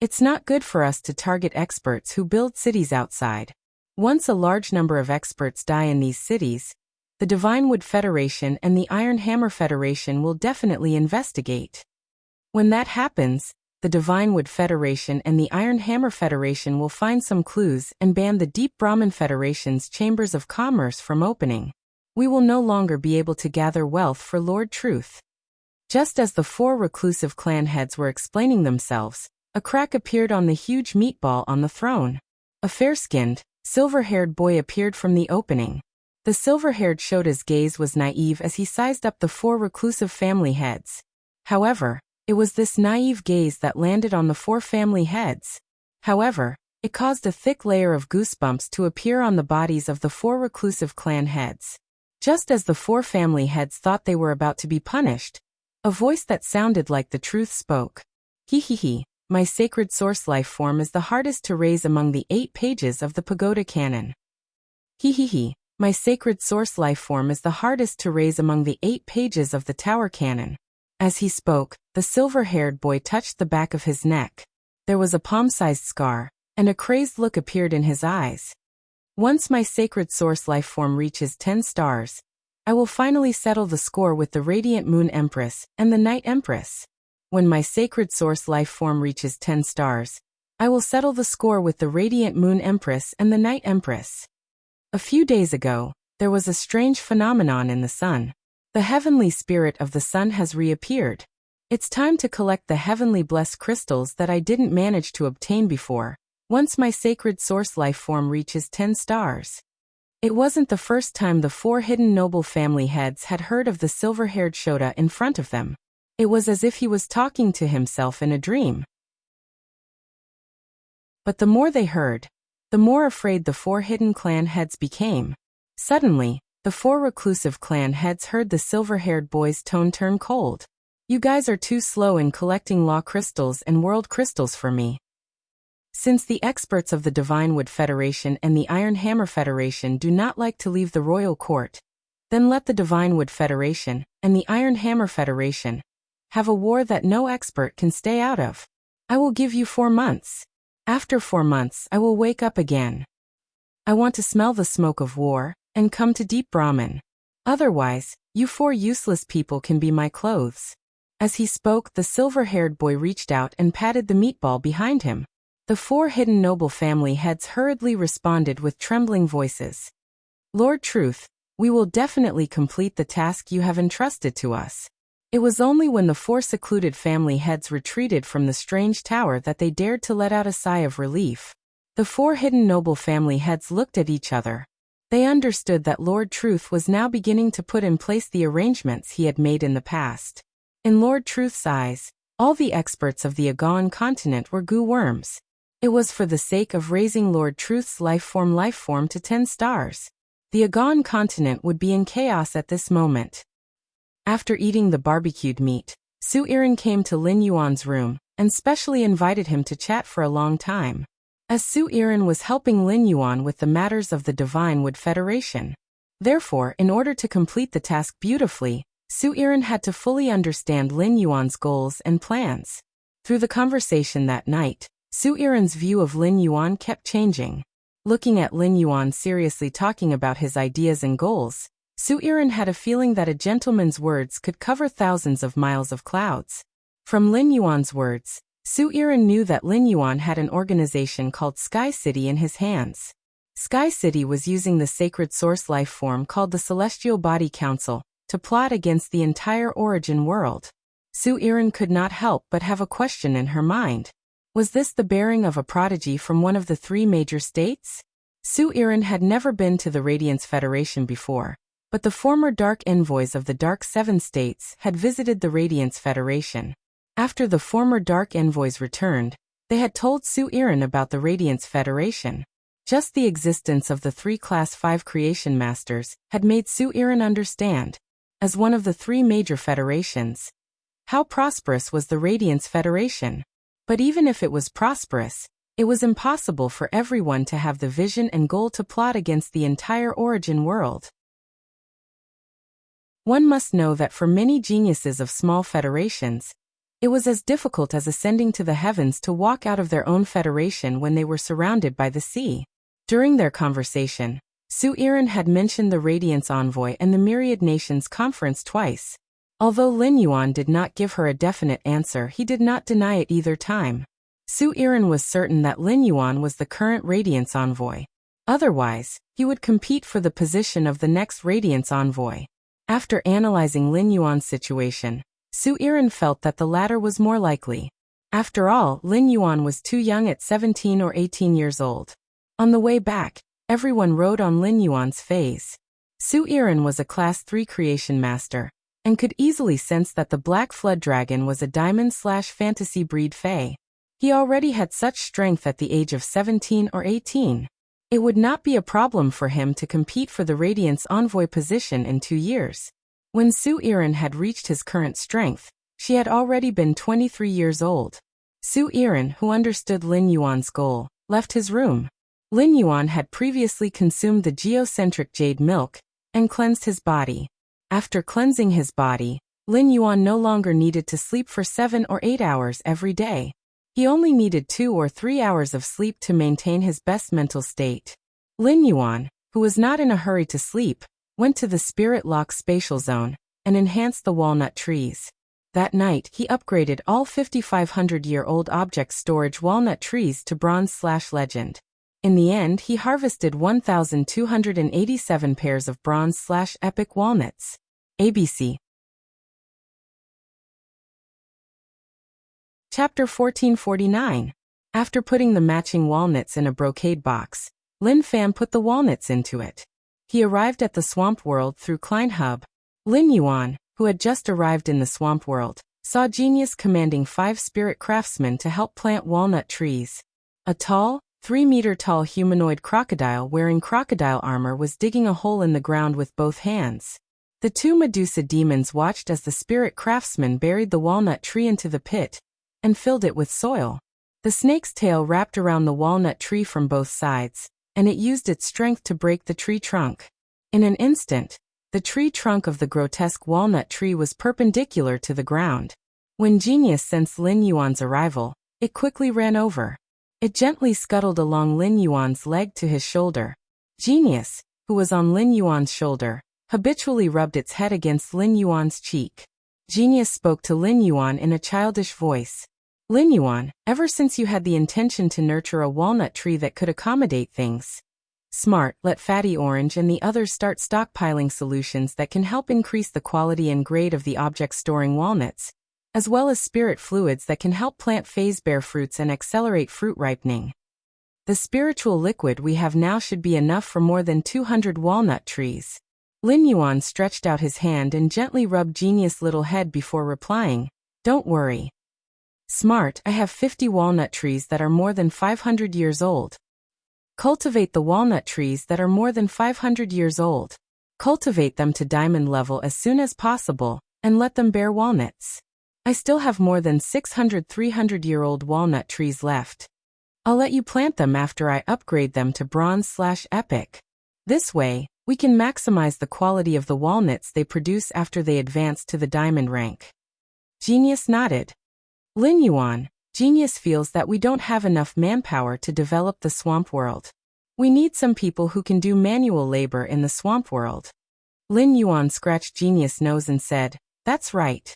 It's not good for us to target experts who build cities outside. Once a large number of experts die in these cities, the Divinewood Federation and the Iron Hammer Federation will definitely investigate. When that happens, the Divinewood Federation and the Iron Hammer Federation will find some clues and ban the Deep Brahman Federation's chambers of commerce from opening. We will no longer be able to gather wealth for Lord Truth. Just as the 4 reclusive clan heads were explaining themselves, a crack appeared on the huge meatball on the throne. A fair-skinned, silver-haired boy appeared from the opening. The silver-haired Shota's gaze was naive as he sized up the 4 reclusive family heads. However, it was this naive gaze that landed on the 4 family heads. However, it caused a thick layer of goosebumps to appear on the bodies of the 4 reclusive clan heads. Just as the 4 family heads thought they were about to be punished, a voice that sounded like the truth spoke. He. My sacred source life form is the hardest to raise among the 8 pages of the pagoda canon. He. My sacred source life form is the hardest to raise among the 8 pages of the tower canon. As he spoke, the silver-haired boy touched the back of his neck. There was a palm-sized scar, and a crazed look appeared in his eyes. Once my sacred source life form reaches 10 stars, I will finally settle the score with the Radiant Moon Empress and the Night Empress. When my sacred source life form reaches 10 stars, I will settle the score with the Radiant Moon Empress and the Night Empress. A few days ago, there was a strange phenomenon in the sun. The heavenly spirit of the sun has reappeared. It's time to collect the heavenly blessed crystals that I didn't manage to obtain before, once my sacred source life form reaches 10 stars. It wasn't the first time the 4 hidden noble family heads had heard of the silver-haired Shota in front of them. It was as if he was talking to himself in a dream. But the more they heard, the more afraid the 4 hidden clan heads became. Suddenly, the 4 reclusive clan heads heard the silver-haired boy's tone turn cold. You guys are too slow in collecting law crystals and world crystals for me. Since the experts of the Divine Wood Federation and the Iron Hammer Federation do not like to leave the royal court, then let the Divine Wood Federation and the Iron Hammer Federation have a war that no expert can stay out of. I will give you 4 months. After 4 months, I will wake up again. I want to smell the smoke of war and come to deep Brahman. Otherwise, you 4 useless people can be my clothes. As he spoke, the silver-haired boy reached out and patted the meatball behind him. The 4 hidden noble family heads hurriedly responded with trembling voices. Lord Truth, we will definitely complete the task you have entrusted to us. It was only when the 4 secluded family heads retreated from the strange tower that they dared to let out a sigh of relief. The 4 hidden noble family heads looked at each other. They understood that Lord Truth was now beginning to put in place the arrangements he had made in the past. In Lord Truth's eyes, all the experts of the Agawan continent were goo worms. It was for the sake of raising Lord Truth's life form to 10 stars. The Agawan continent would be in chaos at this moment. After eating the barbecued meat, Su Iran came to Lin Yuan's room and specially invited him to chat for a long time. As Su Iran was helping Lin Yuan with the matters of the Divine Wood Federation. Therefore, in order to complete the task beautifully, Su Iran had to fully understand Lin Yuan's goals and plans. Through the conversation that night, Su Iran's view of Lin Yuan kept changing. Looking at Lin Yuan seriously talking about his ideas and goals, Su Iran had a feeling that a gentleman's words could cover thousands of miles of clouds. From Lin Yuan's words, Su Iran knew that Lin Yuan had an organization called Sky City in his hands. Sky City was using the sacred source life form called the Celestial Body Council to plot against the entire origin world. Su Iran could not help but have a question in her mind. Was this the bearing of a prodigy from one of the 3 major states? Su Iran had never been to the Radiance Federation before, but the former Dark Envoys of the Dark 7 states had visited the Radiance Federation. After the former Dark Envoys returned, they had told Su Iran about the Radiance Federation. Just the existence of the 3 Class 5 Creation Masters had made Su Iran understand, as one of the 3 major federations, how prosperous was the Radiance Federation. But even if it was prosperous, it was impossible for everyone to have the vision and goal to plot against the entire origin world. One must know that for many geniuses of small federations, it was as difficult as ascending to the heavens to walk out of their own federation when they were surrounded by the sea. During their conversation, Su Iran had mentioned the Radiance Envoy and the Myriad Nations Conference twice. Although Lin Yuan did not give her a definite answer, he did not deny it either time. Su Iran was certain that Lin Yuan was the current Radiance Envoy. Otherwise, he would compete for the position of the next Radiance Envoy. After analyzing Lin Yuan's situation, Su Iran felt that the latter was more likely. After all, Lin Yuan was too young at 17 or 18 years old. On the way back, everyone rode on Lin Yuan's phase. Su Iran was a Class 3 Creation Master, and could easily sense that the Black Flood Dragon was a diamond/fantasy breed fae. He already had such strength at the age of 17 or 18. It would not be a problem for him to compete for the Radiance Envoy position in 2 years. When Su Iran had reached his current strength, she had already been 23 years old. Su Iran, who understood Lin Yuan's goal, left his room. Lin Yuan had previously consumed the geocentric jade milk and cleansed his body. After cleansing his body, Lin Yuan no longer needed to sleep for 7 or 8 hours every day. He only needed 2 or 3 hours of sleep to maintain his best mental state. Lin Yuan, who was not in a hurry to sleep, went to the Spirit Lock spatial zone, and enhanced the walnut trees. That night, he upgraded all 5,500-year-old object storage walnut trees to bronze/legend. In the end, he harvested 1,287 pairs of bronze/epic walnuts. ABC. Chapter 1449. After putting the matching walnuts in a brocade box, Lin Fan put the walnuts into it. He arrived at the swamp world through Klein Hub. Lin Yuan, who had just arrived in the swamp world, saw Genius commanding 5 spirit craftsmen to help plant walnut trees. A tall, 3-meter-tall humanoid crocodile wearing crocodile armor was digging a hole in the ground with both hands. The 2 Medusa demons watched as the spirit craftsmen buried the walnut tree into the pit and filled it with soil. The snake's tail wrapped around the walnut tree from both sides, and it used its strength to break the tree trunk. In an instant, the tree trunk of the grotesque walnut tree was perpendicular to the ground. When Genius sensed Lin Yuan's arrival, it quickly ran over. It gently scuttled along Lin Yuan's leg to his shoulder. Genius, who was on Lin Yuan's shoulder, habitually rubbed its head against Lin Yuan's cheek. Genius spoke to Lin Yuan in a childish voice. Lin Yuan, ever since you had the intention to nurture a walnut tree that could accommodate things smart, let Fatty Orange and the others start stockpiling solutions that can help increase the quality and grade of the object storing walnuts, as well as spirit fluids that can help plant phase-bear fruits and accelerate fruit ripening. The spiritual liquid we have now should be enough for more than 200 walnut trees. Lin Yuan stretched out his hand and gently rubbed Genius' little head before replying, "Don't worry. Smart, I have 50 walnut trees that are more than 500 years old. Cultivate the walnut trees that are more than 500 years old. Cultivate them to diamond level as soon as possible, and let them bear walnuts. I still have more than 600 300-year-old walnut trees left. I'll let you plant them after I upgrade them to bronze/epic. This way, we can maximize the quality of the walnuts they produce after they advance to the diamond rank." Genius nodded. Lin Yuan, Genius feels that we don't have enough manpower to develop the swamp world. We need some people who can do manual labor in the swamp world. Lin Yuan scratched Genius' nose and said, "That's right.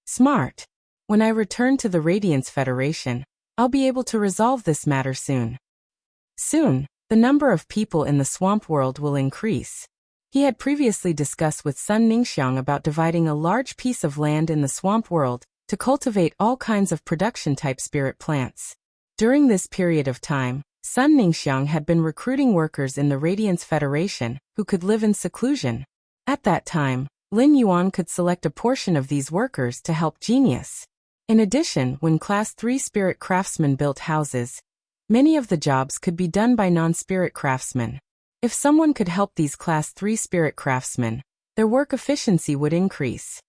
Smart. When I return to the Radiance Federation, I'll be able to resolve this matter soon." Soon, the number of people in the swamp world will increase. He had previously discussed with Sun Ningxiang about dividing a large piece of land in the swamp world to cultivate all kinds of production-type spirit plants. During this period of time, Sun Ningxiang had been recruiting workers in the Radiance Federation who could live in seclusion. At that time, Lin Yuan could select a portion of these workers to help Genius. In addition, when Class 3 spirit craftsmen built houses, many of the jobs could be done by non-spirit craftsmen. If someone could help these Class 3 spirit craftsmen, their work efficiency would increase.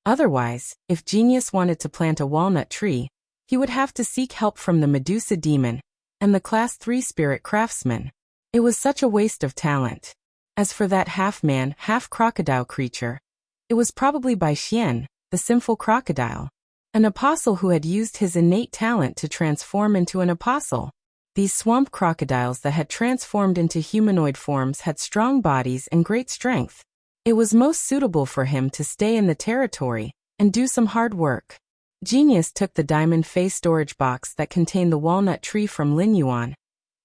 Otherwise, if Genius wanted to plant a walnut tree, he would have to seek help from the Medusa demon and the Class 3 spirit craftsman. It was such a waste of talent. As for that half-man, half-crocodile creature, it was probably Bai Xian, the sinful crocodile, an apostle who had used his innate talent to transform into an apostle. These swamp crocodiles that had transformed into humanoid forms had strong bodies and great strength. It was most suitable for him to stay in the territory and do some hard work. Genius took the diamond face storage box that contained the walnut tree from Lin Yuan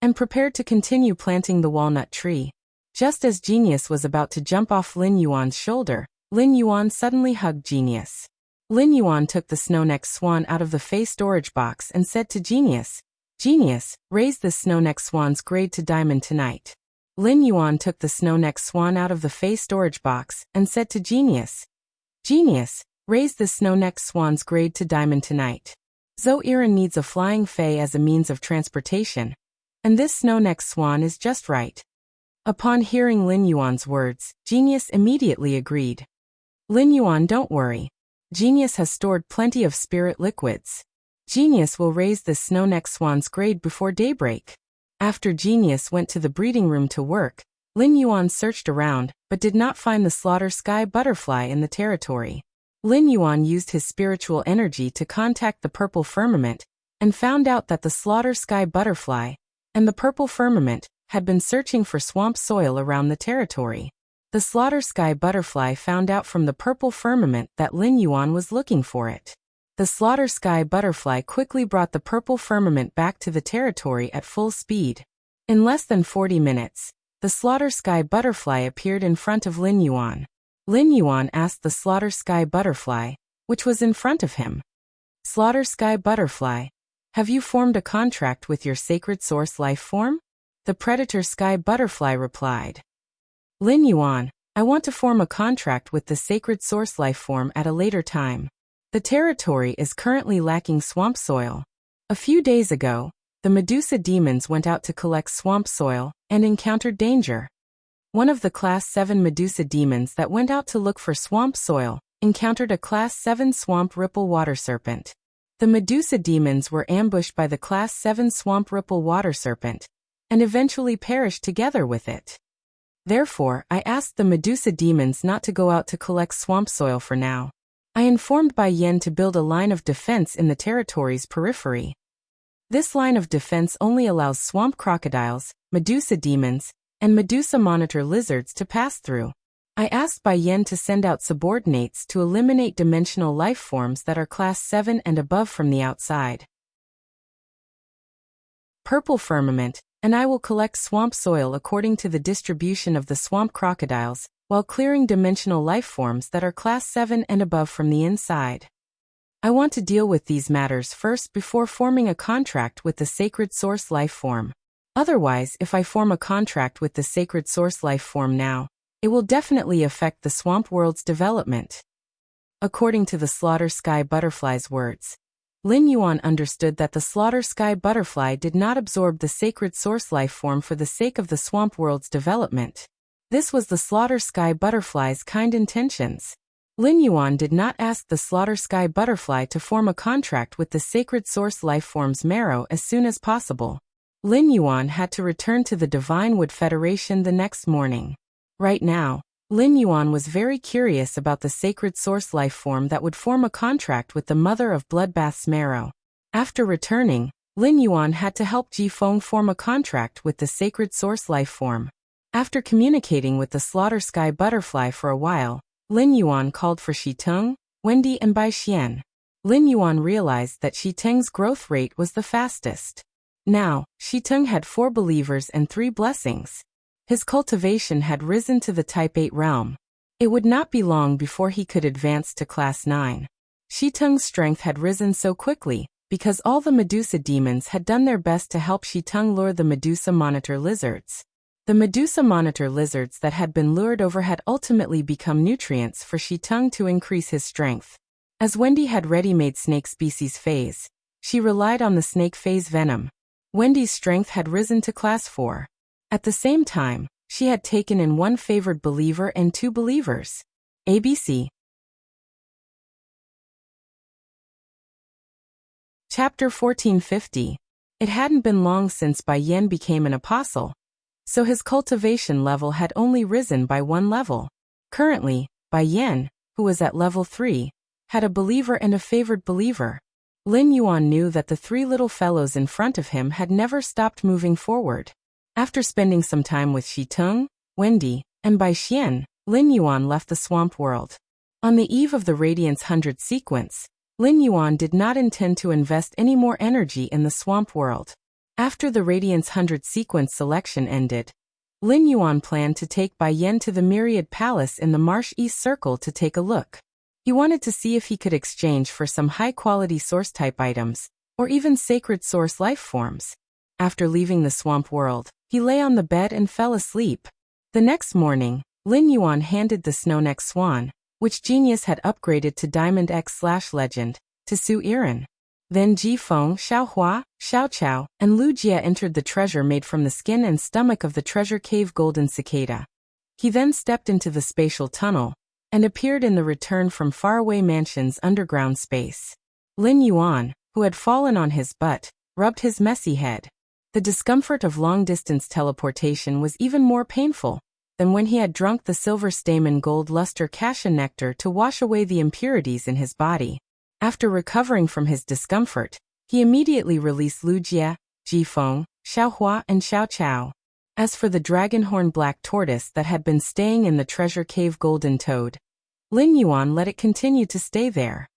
and prepared to continue planting the walnut tree. Just as Genius was about to jump off Lin Yuan's shoulder, Lin Yuan suddenly hugged Genius. Lin Yuan took the snow-neck swan out of the face storage box and said to Genius, "Genius, raise the snow-neck swan's grade to diamond tonight." Lin Yuan took the snow-neck swan out of the face storage box and said to Genius, "Genius, raise the snow-neck swan's grade to diamond tonight. Zhou Yiren needs a flying fae as a means of transportation, and this snow-neck swan is just right." Upon hearing Lin Yuan's words, Genius immediately agreed. "Lin Yuan, don't worry. Genius has stored plenty of spirit liquids. Genius will raise the snow-neck swan's grade before daybreak." After Genius went to the breeding room to work, Lin Yuan searched around, but did not find the slaughter sky butterfly in the territory. Lin Yuan used his spiritual energy to contact the purple firmament, and found out that the slaughter sky butterfly and the purple firmament had been searching for swamp soil around the territory. The slaughter sky butterfly found out from the purple firmament that Lin Yuan was looking for it. The slaughter sky butterfly quickly brought the purple firmament back to the territory at full speed. In less than 40 minutes, the slaughter sky butterfly appeared in front of Lin Yuan. Lin Yuan asked the slaughter sky butterfly, which was in front of him. Slaughter sky butterfly, have you formed a contract with your sacred source life form? The predator sky butterfly replied. Lin Yuan, I want to form a contract with the sacred source life form at a later time. The territory is currently lacking swamp soil. A few days ago, the Medusa demons went out to collect swamp soil and encountered danger. One of the Class 7 Medusa demons that went out to look for swamp soil encountered a Class 7 swamp ripple water serpent. The Medusa demons were ambushed by the Class 7 swamp ripple water serpent and eventually perished together with it. Therefore, I asked the Medusa demons not to go out to collect swamp soil for now. I informed Bai Yen to build a line of defense in the territory's periphery. This line of defense only allows swamp crocodiles, Medusa demons, and Medusa monitor lizards to pass through. I asked Bai Yen to send out subordinates to eliminate dimensional life forms that are Class 7 and above from the outside. Purple firmament, and I will collect swamp soil according to the distribution of the swamp crocodiles, while clearing dimensional life forms that are Class 7 and above from the inside. I want to deal with these matters first before forming a contract with the sacred source life form. Otherwise, if I form a contract with the sacred source life form now, it will definitely affect the swamp world's development. According to the slaughter sky butterfly's words, Lin Yuan understood that the slaughter sky butterfly did not absorb the sacred source life form for the sake of the swamp world's development. This was the slaughter sky butterfly's kind intentions. Lin Yuan did not ask the slaughter sky butterfly to form a contract with the sacred source life form's marrow as soon as possible. Lin Yuan had to return to the Divine Wood Federation the next morning. Right now, Lin Yuan was very curious about the sacred source life form that would form a contract with the mother of Bloodbath's marrow. After returning, Lin Yuan had to help Ji Feng form a contract with the sacred source life form. After communicating with the slaughter sky butterfly for a while, Lin Yuan called for Shi Teng, Wendy and Bai Xian. Lin Yuan realized that Shi Teng's growth rate was the fastest. Now, Shi Teng had 4 believers and 3 blessings. His cultivation had risen to the Type 8 realm. It would not be long before he could advance to Class 9. Shi Teng's strength had risen so quickly, because all the Medusa demons had done their best to help Shi Teng lure the Medusa monitor lizards. The Medusa monitor lizards that had been lured over had ultimately become nutrients for Shi Teng to increase his strength. As Wendy had ready-made snake species phase, she relied on the snake phase venom. Wendy's strength had risen to Class 4. At the same time, she had taken in 1 favored believer and 2 believers. ABC. Chapter 1450. It hadn't been long since Bai Yen became an apostle, so his cultivation level had only risen by 1 level. Currently, Bai Yen, who was at level 3, had a believer and a favored believer. Lin Yuan knew that the 3 little fellows in front of him had never stopped moving forward. After spending some time with Shi Teng, Wendy, and Bai Xian, Lin Yuan left the swamp world. On the eve of the Radiance 100 sequence, Lin Yuan did not intend to invest any more energy in the swamp world. After the Radiance 100 sequence selection ended, Lin Yuan planned to take Bai Yen to the Myriad Palace in the Marsh East Circle to take a look. He wanted to see if he could exchange for some high-quality source-type items, or even sacred source life forms. After leaving the swamp world, he lay on the bed and fell asleep. The next morning, Lin Yuan handed the Snowneck Swan, which Genius had upgraded to Diamond X/Legend, to Su Iran. Then Ji Feng, Xiao Hua, Xiao Chao, and Lu Jia entered the treasure made from the skin and stomach of the treasure cave Golden Cicada. He then stepped into the spatial tunnel, and appeared in the Return from Faraway Mansion's underground space. Lin Yuan, who had fallen on his butt, rubbed his messy head. The discomfort of long-distance teleportation was even more painful than when he had drunk the silver stamen gold luster cassia nectar to wash away the impurities in his body. After recovering from his discomfort, he immediately released Lu Jia, Ji Feng, Xiao Hua and Xiao Chao. As for the dragonhorn black tortoise that had been staying in the treasure cave golden toad, Lin Yuan let it continue to stay there.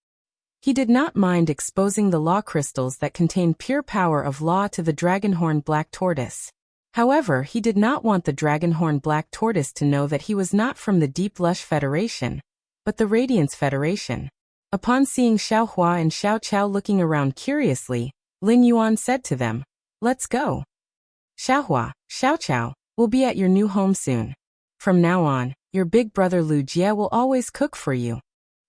He did not mind exposing the law crystals that contained pure power of law to the dragonhorn black tortoise. However, he did not want the dragonhorn black tortoise to know that he was not from the Deep Lush Federation, but the Radiance Federation. Upon seeing Xiao Hua and Xiao Chao looking around curiously, Lin Yuan said to them, "Let's go. Xiao Hua, Xiao Chao, we'll be at your new home soon. From now on, your big brother Lu Jie will always cook for you.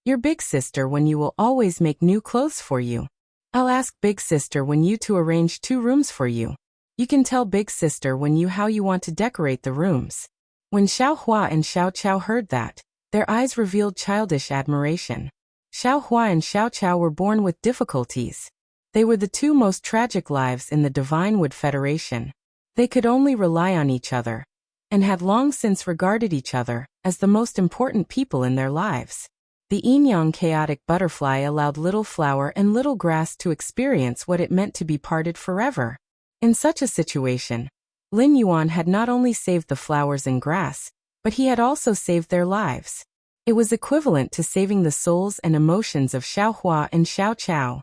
Your big sister Wen Yu will always make new clothes for you. I'll ask big sister Wen Yu to arrange 2 rooms for you. You can tell big sister Wen Yu how you want to decorate the rooms." When Xiao Hua and Xiao Chao heard that, their eyes revealed childish admiration. Xiao Hua and Xiao Chao were born with difficulties. They were the 2 most tragic lives in the Divine Wood Federation. They could only rely on each other, and had long since regarded each other as the most important people in their lives. The yin-yang chaotic butterfly allowed Little Flower and Little Grass to experience what it meant to be parted forever. In such a situation, Lin Yuan had not only saved the flowers and grass, but he had also saved their lives. It was equivalent to saving the souls and emotions of Xiao Hua and Xiao Chao.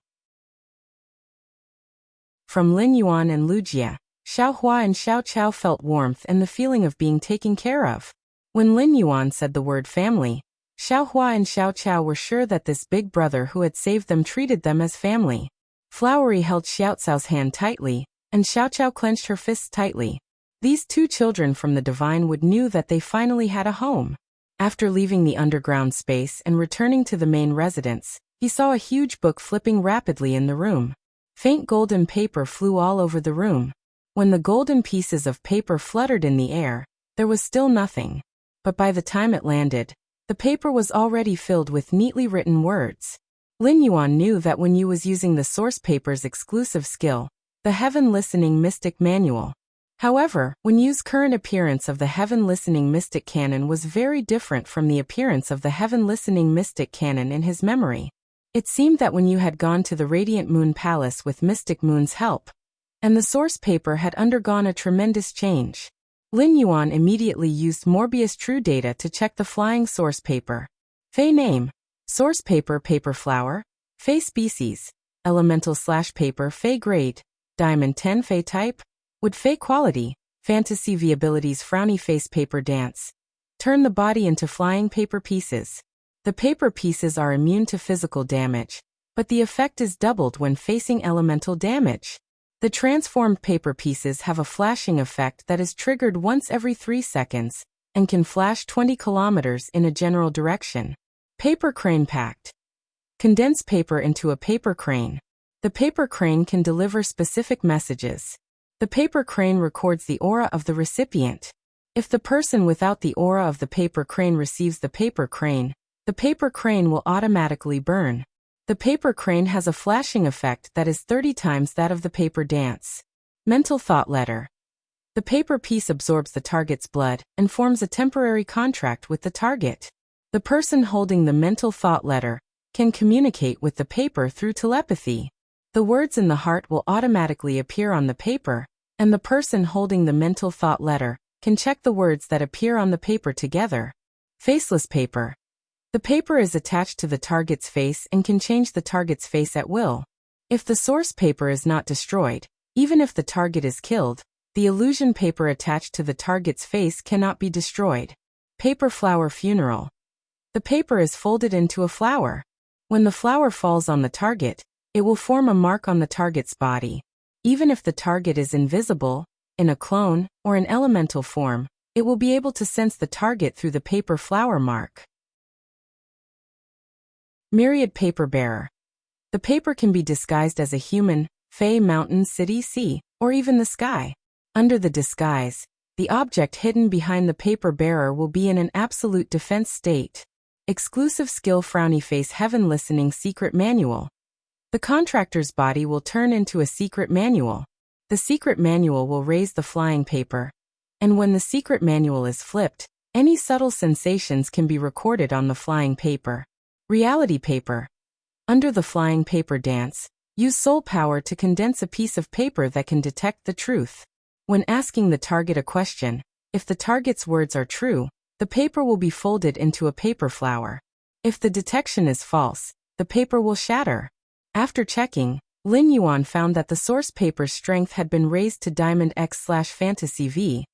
From Lin Yuan and Lu Jie, Xiao Hua and Xiao Chao felt warmth and the feeling of being taken care of. When Lin Yuan said the word family, Xiao Hua and Xiao Chao were sure that this big brother who had saved them treated them as family. Flowery held Xiao Cao's hand tightly, and Xiao Chao clenched her fists tightly. These 2 children from the Divine Wood knew that they finally had a home. After leaving the underground space and returning to the main residence, he saw a huge book flipping rapidly in the room. Faint golden paper flew all over the room. When the golden pieces of paper fluttered in the air, there was still nothing. But by the time it landed, the paper was already filled with neatly written words. Lin Yuan knew that Wen Yu was using the source paper's exclusive skill, the Heaven Listening Mystic Manual. However, Wen Yu's current appearance of the Heaven Listening Mystic Canon was very different from the appearance of the Heaven Listening Mystic Canon in his memory. It seemed that Wen Yu had gone to the Radiant Moon Palace with Mystic Moon's help, and the source paper had undergone a tremendous change. Lin Yuan immediately used Morbius True Data to check the flying source paper. Fey name: source paper paper flower. Fey species: elemental/paper. Fey grade: diamond 10. Fey type: wood. Fey quality: fantasy. V abilities: frowny face paper dance. Turn the body into flying paper pieces. The paper pieces are immune to physical damage, but the effect is doubled when facing elemental damage. The transformed paper pieces have a flashing effect that is triggered once every 3 seconds, and can flash 20 kilometers in a general direction. Paper crane packed. Condense paper into a paper crane. The paper crane can deliver specific messages. The paper crane records the aura of the recipient. If the person without the aura of the paper crane receives the paper crane will automatically burn. The paper crane has a flashing effect that is 30 times that of the paper dance. Mental thought letter. The paper piece absorbs the target's blood and forms a temporary contract with the target. The person holding the mental thought letter can communicate with the paper through telepathy. The words in the heart will automatically appear on the paper, and the person holding the mental thought letter can check the words that appear on the paper together. Faceless paper. The paper is attached to the target's face and can change the target's face at will. If the source paper is not destroyed, even if the target is killed, the illusion paper attached to the target's face cannot be destroyed. Paper flower funeral. The paper is folded into a flower. When the flower falls on the target, it will form a mark on the target's body. Even if the target is invisible, in a clone, or in elemental form, it will be able to sense the target through the paper flower mark. Myriad paper bearer. The paper can be disguised as a human, fey, mountain, city, sea, or even the sky. Under the disguise, the object hidden behind the paper bearer will be in an absolute defense state. Exclusive skill: frowny face, heaven listening secret manual. The contractor's body will turn into a secret manual. The secret manual will raise the flying paper, and when the secret manual is flipped, any subtle sensations can be recorded on the flying paper. Reality paper. Under the flying paper dance, use soul power to condense a piece of paper that can detect the truth. When asking the target a question, if the target's words are true, the paper will be folded into a paper flower. If the detection is false, the paper will shatter. After checking, Lin Yuan found that the source paper's strength had been raised to Diamond X/Fantasy V,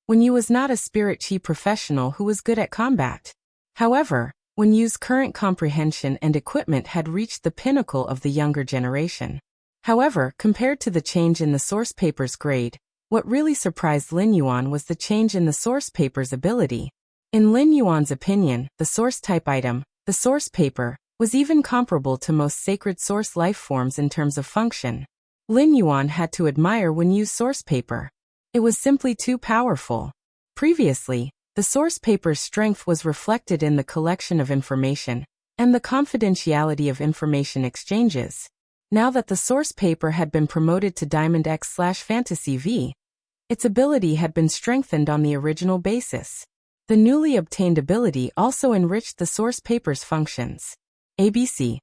when Yu was not a spirit chi professional who was good at combat. However, when Yu's current comprehension and equipment had reached the pinnacle of the younger generation. However, compared to the change in the source paper's grade, what really surprised Lin Yuan was the change in the source paper's ability. In Lin Yuan's opinion, the source type item, the source paper, was even comparable to most sacred source life forms in terms of function. Lin Yuan had to admire Wen Yu's source paper. It was simply too powerful. Previously, the source paper's strength was reflected in the collection of information and the confidentiality of information exchanges. Now that the source paper had been promoted to Diamond X/Fantasy V, its ability had been strengthened on the original basis. The newly obtained ability also enriched the source paper's functions. ABC.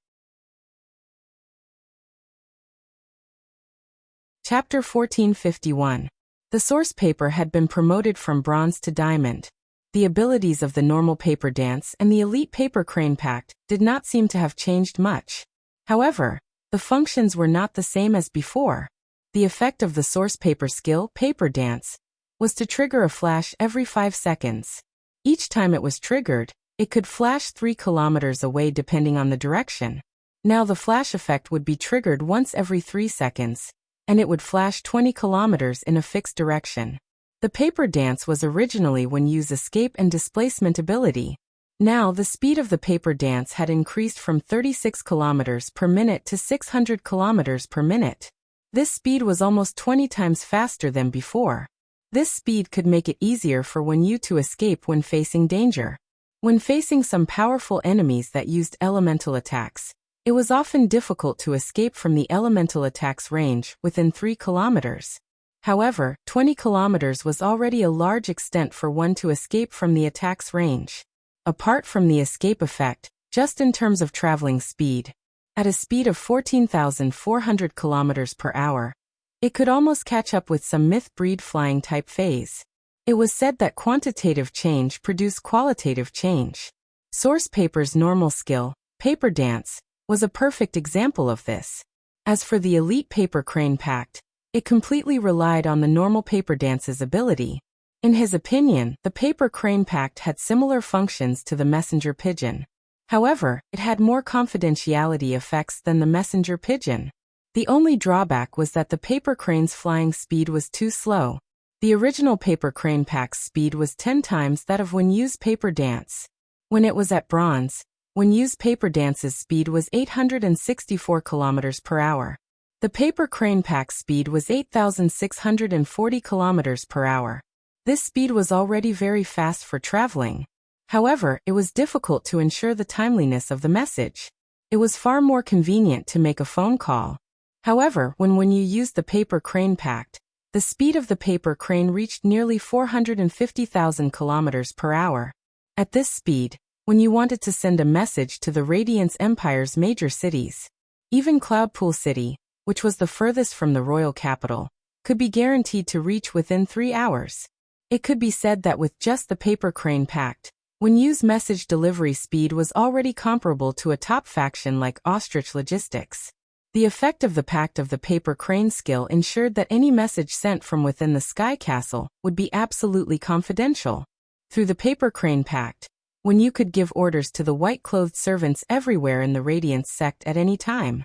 Chapter 1451. The source paper had been promoted from bronze to diamond. The abilities of the normal paper dance and the elite paper crane pact did not seem to have changed much. However, the functions were not the same as before. The effect of the source paper skill, paper dance, was to trigger a flash every 5 seconds. Each time it was triggered, it could flash 3 kilometers away depending on the direction. Now the flash effect would be triggered once every 3 seconds, and it would flash 20 kilometers in a fixed direction. The paper dance was originally Wen Yu's escape and displacement ability. Now the speed of the paper dance had increased from 36 kilometers per minute to 600 kilometers per minute. This speed was almost 20 times faster than before. This speed could make it easier for Wen Yu to escape when facing danger. When facing some powerful enemies that used elemental attacks, it was often difficult to escape from the elemental attack's range within 3 kilometers. However, 20 kilometers was already a large extent for one to escape from the attack's range. Apart from the escape effect, just in terms of traveling speed, at a speed of 14,400 kilometers per hour, it could almost catch up with some myth-breed flying type phase. It was said that quantitative change produced qualitative change. Source paper's normal skill, paper dance, was a perfect example of this. As for the elite paper crane pact, it completely relied on the normal paper dance's ability. In his opinion, the paper crane pact had similar functions to the messenger pigeon. However, it had more confidentiality effects than the messenger pigeon. The only drawback was that the paper crane's flying speed was too slow. The original paper crane pact's speed was 10 times that of Wen Yu's paper dance. When it was at bronze, Wen Yu's paper dance's speed was 864 kilometers per hour. The paper crane pact's speed was 8,640 kilometers per hour. This speed was already very fast for traveling. However, it was difficult to ensure the timeliness of the message. It was far more convenient to make a phone call. However, when Wen Yu used the paper crane pact, the speed of the paper crane reached nearly 450,000 kilometers per hour. At this speed, Wen Yu wanted to send a message to the Radiance Empire's major cities. Even Cloudpool City, which was the furthest from the royal capital, could be guaranteed to reach within 3 hours. It could be said that with just the paper crane pact, Wen Yu's message delivery speed was already comparable to a top faction like Ostrich Logistics. The effect of the pact of the paper crane skill ensured that any message sent from within the Sky Castle would be absolutely confidential. Through the paper crane pact, Wen Yu could give orders to the white-clothed servants everywhere in the Radiance sect at any time.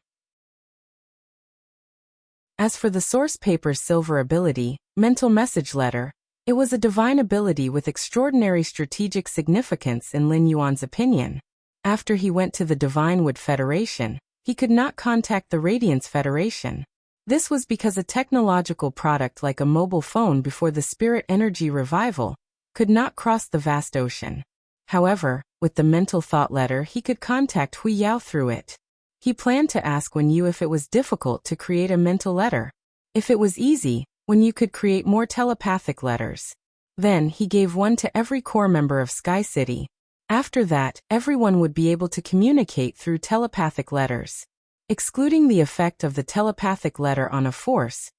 As for the source paper's silver ability, mental message letter, it was a divine ability with extraordinary strategic significance in Lin Yuan's opinion. After he went to the Divine Wood Federation, he could not contact the Radiance Federation. This was because a technological product like a mobile phone before the spirit energy revival could not cross the vast ocean. However, with the mental thought letter he could contact Hui Yao through it. He planned to ask Wen Yu if it was difficult to create a mental letter. If it was easy, Wen Yu could create more telepathic letters. Then he gave one to every core member of Sky City. After that, everyone would be able to communicate through telepathic letters. Excluding the effect of the telepathic letter on a force,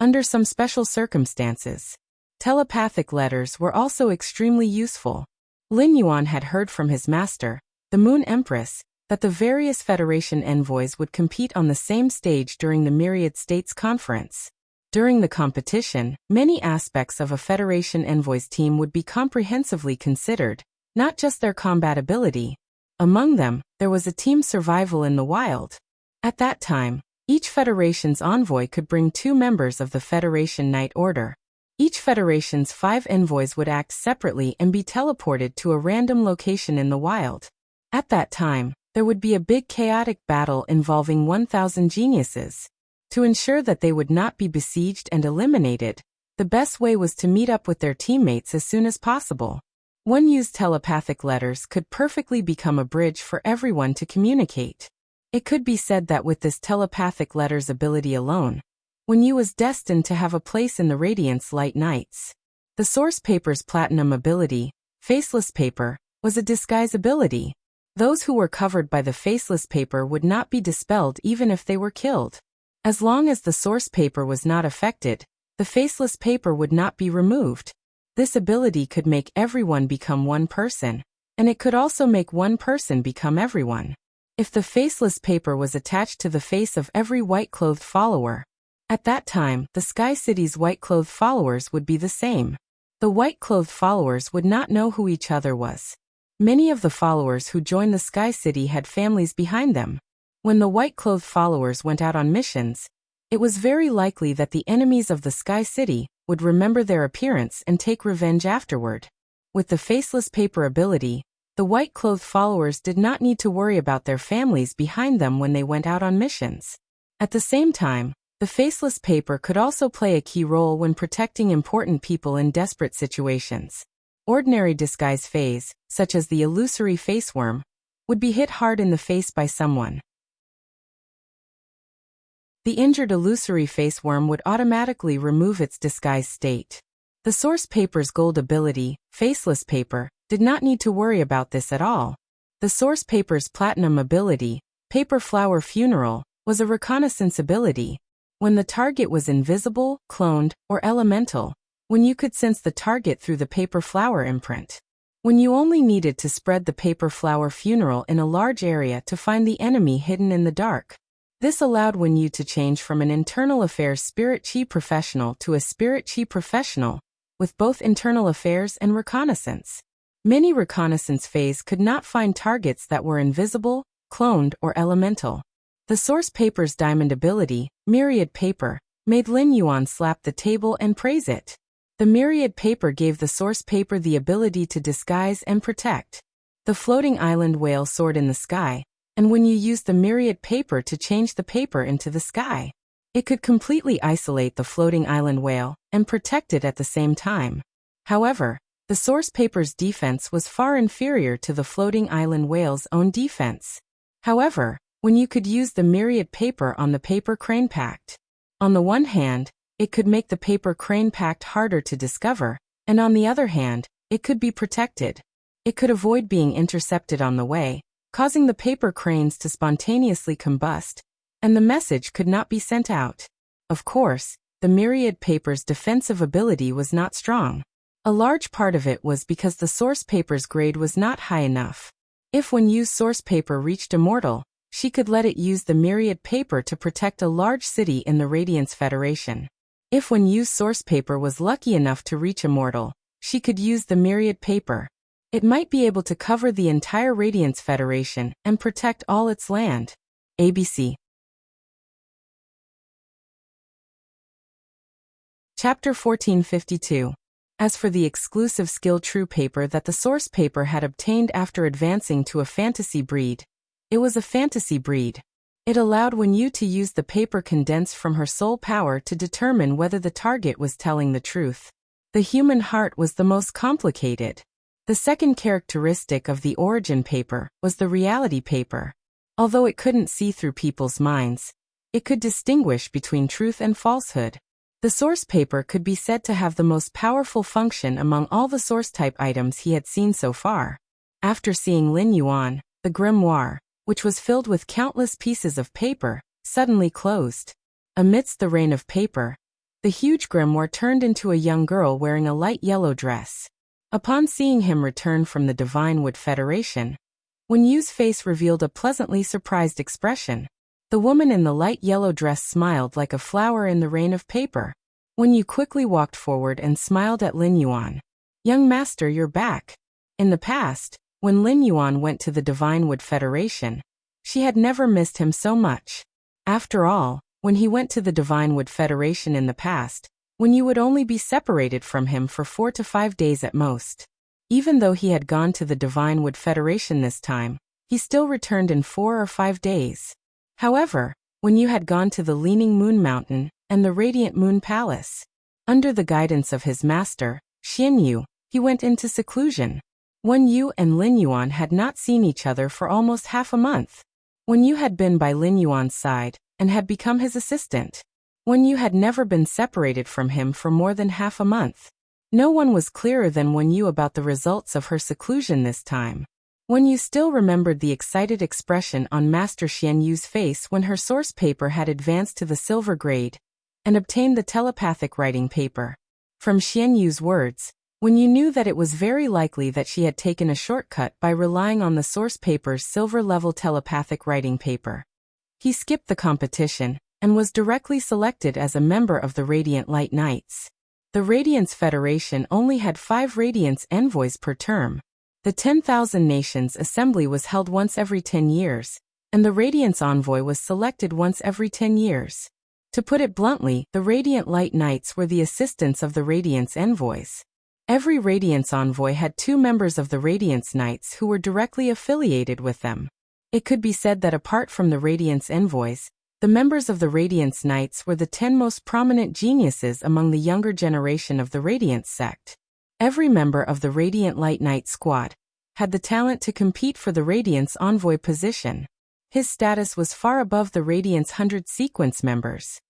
under some special circumstances. Telepathic letters were also extremely useful. Lin Yuan had heard from his master, the Moon Empress, that the various Federation envoys would compete on the same stage during the Myriad States Conference. During the competition, many aspects of a Federation envoy's team would be comprehensively considered, not just their combat ability. Among them, there was a team survival in the wild. At that time, each Federation's envoy could bring 2 members of the Federation Knight Order. Each Federation's 5 envoys would act separately and be teleported to a random location in the wild. At that time, there would be a big chaotic battle involving 1,000 geniuses. To ensure that they would not be besieged and eliminated, the best way was to meet up with their teammates as soon as possible. One used telepathic letters could perfectly become a bridge for everyone to communicate. It could be said that with this telepathic letters ability alone, Wen Yu was destined to have a place in the Radiance Light Knights. The source paper's platinum ability, Faceless Paper, was a disguise ability. Those who were covered by the faceless paper would not be dispelled even if they were killed. As long as the source paper was not affected, the faceless paper would not be removed. This ability could make everyone become one person, and it could also make one person become everyone. If the faceless paper was attached to the face of every white-clothed follower, at that time, the Sky City's white-clothed followers would be the same. The white-clothed followers would not know who each other was. Many of the followers who joined the Sky City had families behind them. When the white-clothed followers went out on missions, it was very likely that the enemies of the Sky City would remember their appearance and take revenge afterward. With the faceless paper ability, the white-clothed followers did not need to worry about their families behind them when they went out on missions. At the same time, the faceless paper could also play a key role when protecting important people in desperate situations. Ordinary disguise phase, such as the illusory faceworm, would be hit hard in the face by someone. The injured illusory faceworm would automatically remove its disguise state. The source paper's gold ability, Faceless Paper, did not need to worry about this at all. The source paper's platinum ability, Paper Flower Funeral, was a reconnaissance ability. When the target was invisible, cloned, or elemental, when you could sense the target through the paper flower imprint. When you only needed to spread the paper flower funeral in a large area to find the enemy hidden in the dark. This allowed Wen Yu to change from an internal affairs spirit chi professional to a spirit chi professional, with both internal affairs and reconnaissance. Many reconnaissance phase could not find targets that were invisible, cloned, or elemental. The source paper's diamond ability, Myriad Paper, made Lin Yuan slap the table and praise it. The Myriad Paper gave the source paper the ability to disguise and protect. The floating island whale soared in the sky, and when you used the Myriad Paper to change the paper into the sky, it could completely isolate the floating island whale and protect it at the same time. However, the source paper's defense was far inferior to the floating island whale's own defense. However, when you could use the Myriad Paper on the paper crane pact. On the one hand, it could make the paper crane pact harder to discover, and on the other hand, it could be protected. It could avoid being intercepted on the way, causing the paper cranes to spontaneously combust, and the message could not be sent out. Of course, the Myriad Paper's defensive ability was not strong. A large part of it was because the source paper's grade was not high enough. If Wen Yu's source paper reached immortal, she could let it use the Myriad Paper to protect a large city in the Radiance Federation. If Wen Yu's source paper was lucky enough to reach immortal, she could use the Myriad Paper. It might be able to cover the entire Radiance Federation and protect all its land. ABC. Chapter 1452. As for the exclusive skill true paper that the source paper had obtained after advancing to a fantasy breed, it was a fantasy breed. It allowed Wen Yu to use the paper condensed from her soul power to determine whether the target was telling the truth. The human heart was the most complicated. The second characteristic of the origin paper was the reality paper. Although it couldn't see through people's minds, it could distinguish between truth and falsehood. The source paper could be said to have the most powerful function among all the source-type items he had seen so far. After seeing Lin Yuan, the grimoire, which was filled with countless pieces of paper, suddenly closed. Amidst the rain of paper, The huge grimoire turned into a young girl wearing a light yellow dress. Upon seeing him return from the Divine Wood Federation, Wen Yu's face revealed a pleasantly surprised expression. The woman in the light yellow dress smiled like a flower in the rain of paper. Wen Yu quickly walked forward and smiled at Lin Yuan. "Young master, you're back." In the past, when Lin Yuan went to the Divine Wood Federation, she had never missed him so much. After all, when he went to the Divine Wood Federation in the past, Wen Yu would only be separated from him for 4 to 5 days at most. Even though he had gone to the Divine Wood Federation this time, he still returned in 4 or 5 days. However, Wen Yu had gone to the Leaning Moon Mountain and the Radiant Moon Palace. Under the guidance of his master, Xian Yu, he went into seclusion. Wen Yu and Lin Yuan had not seen each other for almost half a month. Wen Yu had been by Lin Yuan's side and had become his assistant. Wen Yu had never been separated from him for more than half a month. No one was clearer than Wen Yu about the results of her seclusion this time. Wen Yu still remembered the excited expression on Master Xian Yu's face when her source paper had advanced to the silver grade and obtained the telepathic writing paper. From Xian Yu's words, Wen Yu knew that it was very likely that she had taken a shortcut by relying on the source paper's silver-level telepathic writing paper. He skipped the competition and was directly selected as a member of the Radiant Light Knights. The Radiance Federation only had 5 Radiance envoys per term. The 10,000 Nations Assembly was held once every 10 years, and the Radiance Envoy was selected once every 10 years. To put it bluntly, the Radiant Light Knights were the assistants of the Radiance Envoys. Every Radiance Envoy had 2 members of the Radiance Knights who were directly affiliated with them. It could be said that apart from the Radiance Envoys, the members of the Radiance Knights were the 10 most prominent geniuses among the younger generation of the Radiance sect. Every member of the Radiant Light Knight squad had the talent to compete for the Radiance Envoy position. His status was far above the Radiance 100 sequence members.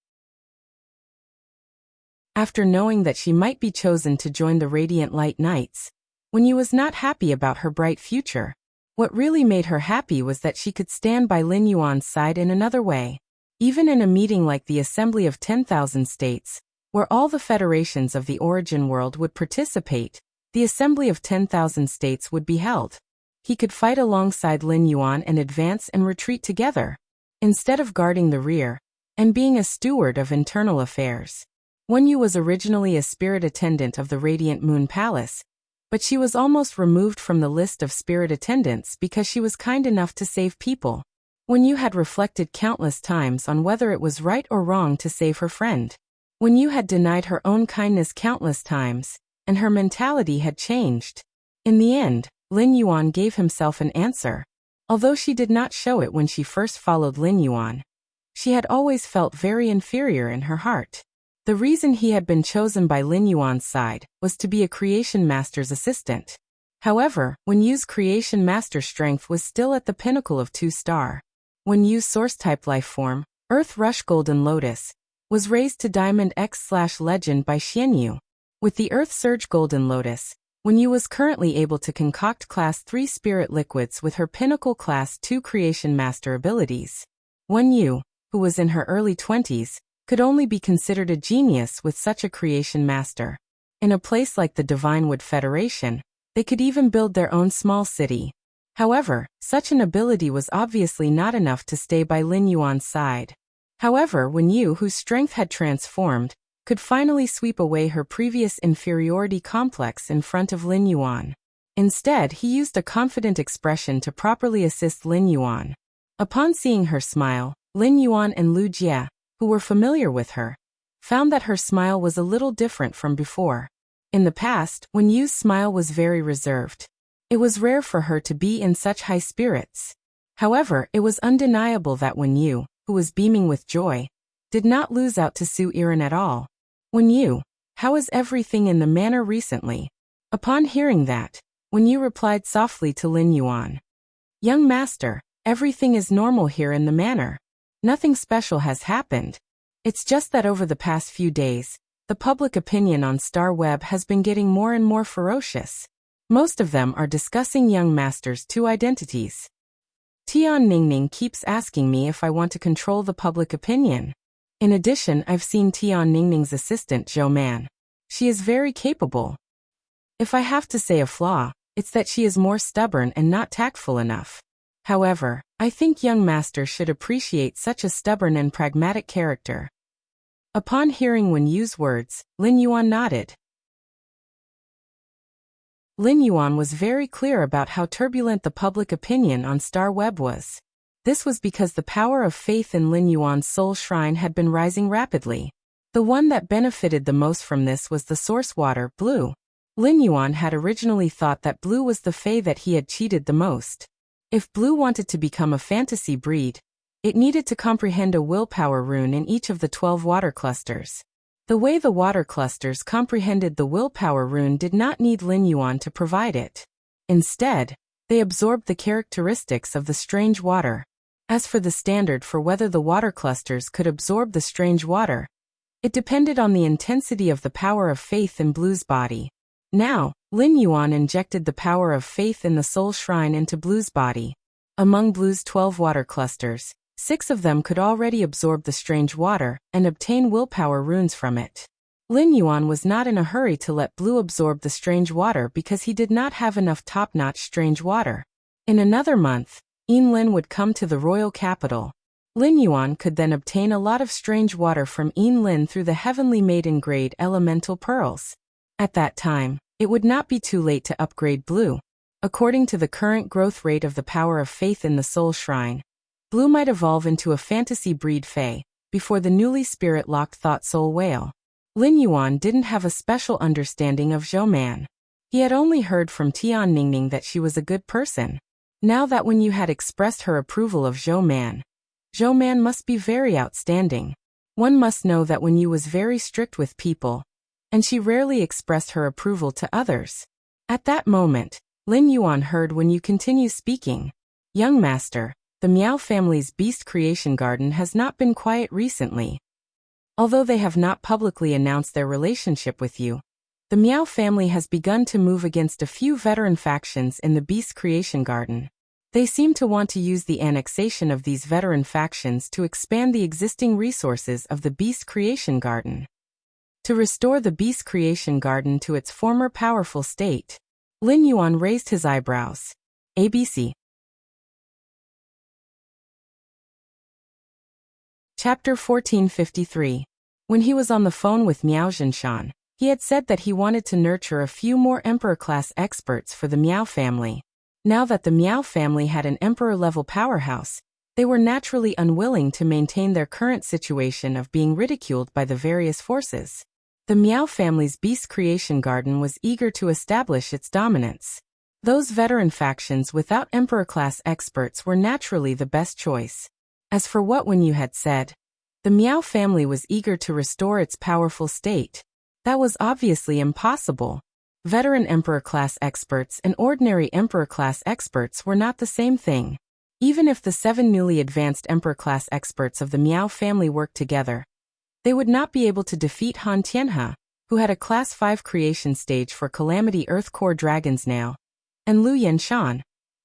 After knowing that she might be chosen to join the Radiant Light Knights, Wen Yu was not happy about her bright future. What really made her happy was that she could stand by Lin Yuan's side in another way. Even in a meeting like the Assembly of 10,000 States, where all the federations of the origin world would participate, the Assembly of 10,000 States would be held. He could fight alongside Lin Yuan and advance and retreat together, instead of guarding the rear and being a steward of internal affairs. Wen Yu was originally a spirit attendant of the Radiant Moon Palace, but she was almost removed from the list of spirit attendants because she was kind enough to save people. Wen Yu had reflected countless times on whether it was right or wrong to save her friend. Wen Yu had denied her own kindness countless times, and her mentality had changed. In the end, Lin Yuan gave himself an answer. Although she did not show it when she first followed Lin Yuan, she had always felt very inferior in her heart. The reason he had been chosen by Lin Yuan's side was to be a Creation Master's assistant. However, Wen Yu's Creation Master strength was still at the pinnacle of 2-star. Wen Yu's source-type life form, Earth Rush Golden Lotus, was raised to Diamond X/Legend by Xian Yu. With the Earth Surge Golden Lotus, Wen Yu was currently able to concoct Class 3 spirit liquids with her pinnacle Class 2 Creation Master abilities. Wen Yu, who was in her early 20s, could only be considered a genius with such a Creation Master. In a place like the Divine Wood Federation, they could even build their own small city. However, such an ability was obviously not enough to stay by Lin Yuan's side. However, Wen Yu, whose strength had transformed, could finally sweep away her previous inferiority complex in front of Lin Yuan. Instead, he used a confident expression to properly assist Lin Yuan. Upon seeing her smile, Lin Yuan and Lu Jie, who were familiar with her, found that her smile was a little different from before. In the past, Wen Yu's smile was very reserved. It was rare for her to be in such high spirits. However, it was undeniable that Wen Yu, who was beaming with joy, did not lose out to Su Iran at all. "Wen Yu, how is everything in the manor recently?" Upon hearing that, Wen Yu replied softly to Lin Yuan. "Young master, everything is normal here in the manor. Nothing special has happened. It's just that over the past few days, the public opinion on Star Web has been getting more and more ferocious. Most of them are discussing young master's 2 identities. Tian Ningning keeps asking me if I want to control the public opinion. In addition, I've seen Tian Ningning's assistant Zhou Man. She is very capable. If I have to say a flaw, it's that she is more stubborn and not tactful enough. However, I think young master should appreciate such a stubborn and pragmatic character. Upon hearing Wen Yu's words, Lin Yuan nodded. Lin Yuan was very clear about how turbulent the public opinion on Star Web was. This was because the power of faith in Lin Yuan's soul shrine had been rising rapidly. The one that benefited the most from this was the source water, Blue. Lin Yuan had originally thought that Blue was the fae that he had cheated the most. If Blue wanted to become a fantasy breed, it needed to comprehend a willpower rune in each of the 12 water clusters. The way the water clusters comprehended the willpower rune did not need Lin Yuan to provide it. Instead, they absorbed the characteristics of the strange water. As for the standard for whether the water clusters could absorb the strange water, it depended on the intensity of the power of faith in Blue's body. Now, Lin Yuan injected the power of faith in the soul shrine into Blue's body. Among Blue's 12 water clusters, 6 of them could already absorb the strange water and obtain willpower runes from it. Lin Yuan was not in a hurry to let Blue absorb the strange water because he did not have enough top-notch strange water. In another month, Lin would come to the royal capital. Lin Yuan could then obtain a lot of strange water from Lin through the heavenly maiden grade elemental pearls. At that time, it would not be too late to upgrade Blue. According to the current growth rate of the power of faith in the soul shrine, Blue might evolve into a fantasy breed fae before the newly spirit-locked thought soul whale. Lin Yuan didn't have a special understanding of Zhou Man. He had only heard from Tian Ningning that she was a good person. Now that Wen Yu had expressed her approval of Zhou Man must be very outstanding. One must know that Wen Yu was very strict with people, and she rarely expressed her approval to others. At that moment, Lin Yuan heard Wen Yu continue speaking. Young master, the Miao family's beast creation garden has not been quiet recently. Although they have not publicly announced their relationship with you, the Miao family has begun to move against a few veteran factions in the Beast Creation Garden. They seem to want to use the annexation of these veteran factions to expand the existing resources of the Beast Creation Garden. To restore the Beast Creation Garden to its former powerful state, Lin Yuan raised his eyebrows. ABC. Chapter 1453. When he was on the phone with Miao Zhinshan, he had said that he wanted to nurture a few more Emperor-class experts for the Miao family. Now that the Miao family had an Emperor-level powerhouse, they were naturally unwilling to maintain their current situation of being ridiculed by the various forces. The Miao family's Beast Creation Garden was eager to establish its dominance. Those veteran factions without Emperor-class experts were naturally the best choice. As for what Wen Yu had said, the Miao family was eager to restore its powerful state. That was obviously impossible. Veteran Emperor-class experts and ordinary Emperor-class experts were not the same thing. Even if the 7 newly advanced Emperor-class experts of the Miao family worked together, they would not be able to defeat Han Tianhe, who had a Class 5 creation stage for Calamity Earth Core Dragon's Nail, and Lu Yenshan,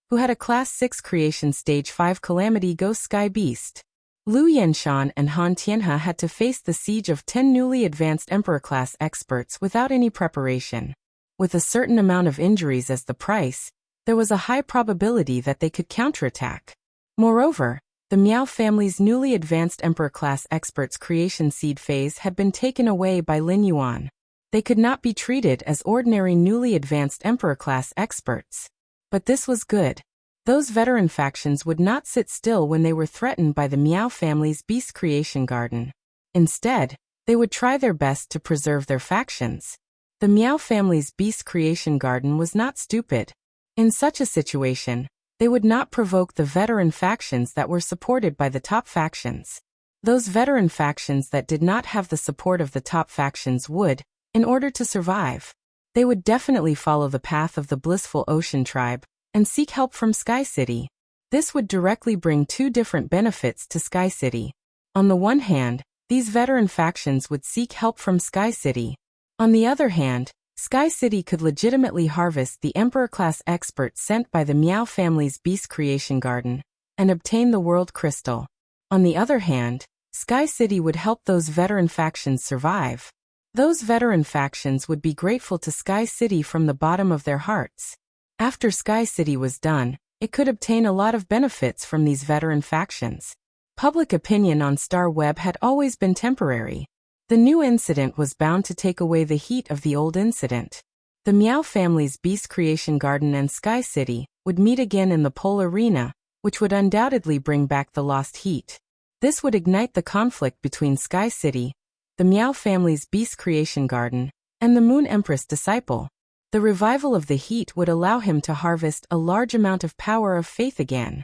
who had a Class 6 creation stage 5 Calamity Ghost Sky Beast. Lu Yenshan and Han Tianhe had to face the siege of 10 newly advanced Emperor-class experts without any preparation. With a certain amount of injuries as the price, there was a high probability that they could counterattack. Moreover, the Miao family's newly advanced Emperor-class experts' creation seed phase had been taken away by Lin Yuan. They could not be treated as ordinary newly advanced Emperor-class experts. But this was good. Those veteran factions would not sit still when they were threatened by the Miao family's Beast Creation Garden. Instead, they would try their best to preserve their factions. The Miao family's Beast Creation Garden was not stupid. In such a situation, they would not provoke the veteran factions that were supported by the top factions. Those veteran factions that did not have the support of the top factions would, in order to survive, they would definitely follow the path of the Blissful Ocean Tribe and seek help from Sky City. This would directly bring 2 different benefits to Sky City. On the one hand, these veteran factions would seek help from Sky City. On the other hand, Sky City could legitimately harvest the Emperor-class experts sent by the Miao family's Beast Creation Garden and obtain the World Crystal. On the other hand, Sky City would help those veteran factions survive. Those veteran factions would be grateful to Sky City from the bottom of their hearts. After Sky City was done, it could obtain a lot of benefits from these veteran factions. Public opinion on Star Web had always been temporary. The new incident was bound to take away the heat of the old incident. The Meow family's Beast Creation Garden and Sky City would meet again in the Pole Arena, which would undoubtedly bring back the lost heat. This would ignite the conflict between Sky City, the Meow family's Beast Creation Garden, and the Moon Empress disciple. The revival of the heat would allow him to harvest a large amount of power of faith again.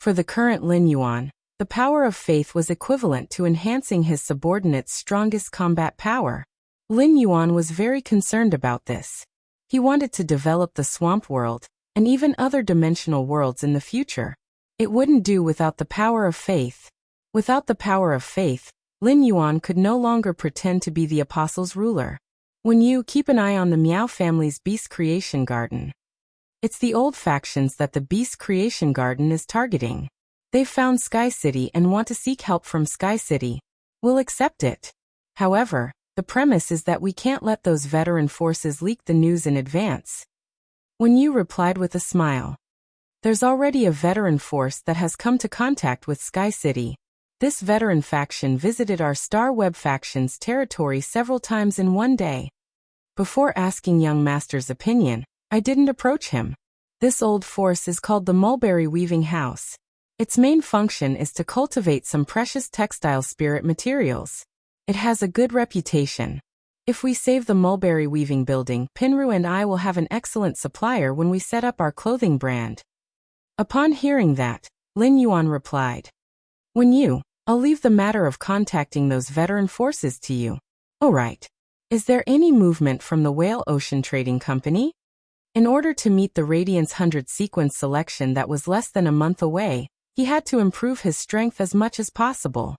For the current Lin Yuan, the power of faith was equivalent to enhancing his subordinate's strongest combat power. Lin Yuan was very concerned about this. He wanted to develop the swamp world, and even other dimensional worlds in the future. It wouldn't do without the power of faith. Without the power of faith, Lin Yuan could no longer pretend to be the apostle's ruler. When you keep an eye on the Meow family's Beast Creation Garden, it's the old factions that the Beast Creation Garden is targeting. They've found Sky City and want to seek help from Sky City. We'll accept it. However, the premise is that we can't let those veteran forces leak the news in advance. When you replied with a smile, there's already a veteran force that has come to contact with Sky City. This veteran faction visited our Star Web faction's territory several times in one day. Before asking young master's opinion, I didn't approach him. This old force is called the Mulberry Weaving House. Its main function is to cultivate some precious textile spirit materials. It has a good reputation. If we save the Mulberry Weaving building, Pinru and I will have an excellent supplier when we set up our clothing brand. Upon hearing that, Lin Yuan replied, I'll leave the matter of contacting those veteran forces to you. Oh right. Is there any movement from the Whale Ocean Trading Company? In order to meet the Radiance 100 sequence selection that was less than a month away, he had to improve his strength as much as possible.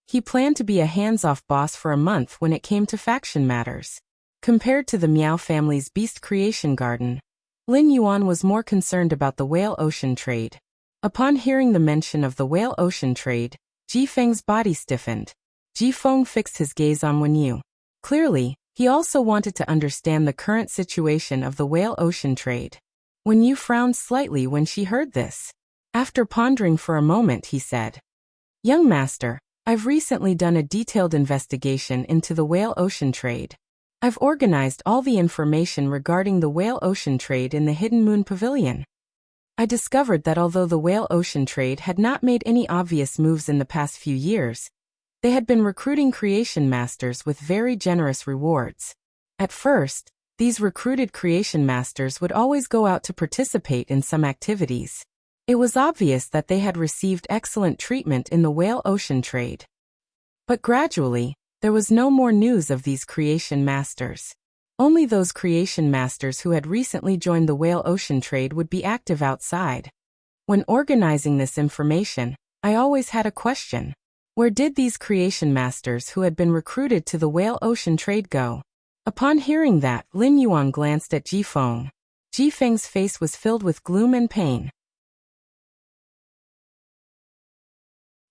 He planned to be a hands-off boss for a month when it came to faction matters. Compared to the Meow family's Beast Creation Garden, Lin Yuan was more concerned about the Whale Ocean trade. Upon hearing the mention of the Whale Ocean trade, Ji Feng's body stiffened. Ji Feng fixed his gaze on Wen Yu. Clearly, he also wanted to understand the current situation of the Whale Ocean trade. Wen Yu frowned slightly when she heard this. After pondering for a moment, he said, Young master, I've recently done a detailed investigation into the Whale Ocean trade. I've organized all the information regarding the Whale Ocean trade in the Hidden Moon Pavilion. I discovered that although the Whale Ocean trade had not made any obvious moves in the past few years, they had been recruiting creation masters with very generous rewards. At first, these recruited creation masters would always go out to participate in some activities. It was obvious that they had received excellent treatment in the Whale Ocean trade. But gradually, there was no more news of these creation masters. Only those creation masters who had recently joined the Whale Ocean trade would be active outside. When organizing this information, I always had a question. Where did these creation masters who had been recruited to the Whale Ocean trade go? Upon hearing that, Lin Yuan glanced at Ji Feng. Ji Feng's face was filled with gloom and pain.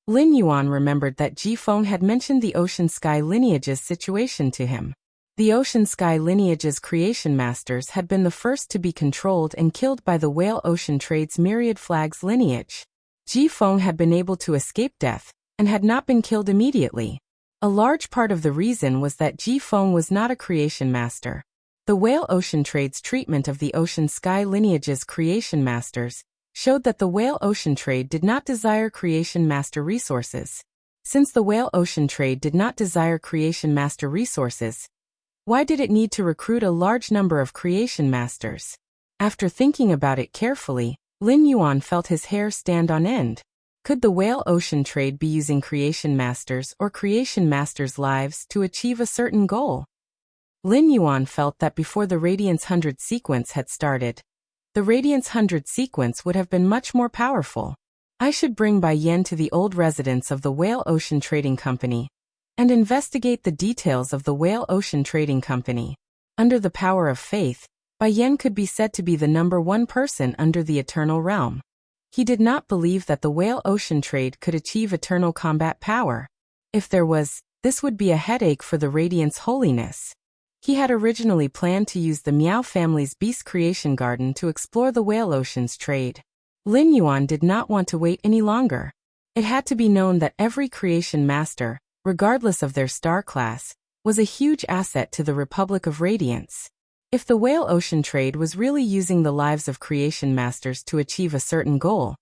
Lin Yuan remembered that Ji Feng had mentioned the Ocean Sky Lineage's situation to him. The Ocean Sky Lineage's creation masters had been the first to be controlled and killed by the Whale Ocean Trade's Myriad Flags lineage. Ji Feng had been able to escape death, and had not been killed immediately. A large part of the reason was that Ji Feng was not a creation master. The Whale Ocean Trade's treatment of the Ocean Sky Lineage's creation masters showed that the Whale Ocean Trade did not desire creation master resources. Since the Whale Ocean Trade did not desire creation master resources, why did it need to recruit a large number of creation masters? After thinking about it carefully, Lin Yuan felt his hair stand on end. Could the Whale Ocean Trade be using creation masters or creation masters' lives to achieve a certain goal? Lin Yuan felt that before the Radiance 100 sequence had started, the Radiance 100 sequence would have been much more powerful. I should bring Bai Yan to the old residence of the Whale Ocean Trading Company and investigate the details of the Whale Ocean Trading Company. Under the power of faith, Bai Yan could be said to be the #1 person under the Eternal Realm. He did not believe that the whale ocean trade could achieve eternal combat power. If there was, this would be a headache for the Radiant's holiness. He had originally planned to use the Miao family's beast creation garden to explore the whale ocean's trade. Lin Yuan did not want to wait any longer. It had to be known that every creation master, regardless of their star class, was a huge asset to the Republic of Radiance. If the whale ocean trade was really using the lives of creation masters to achieve a certain goal,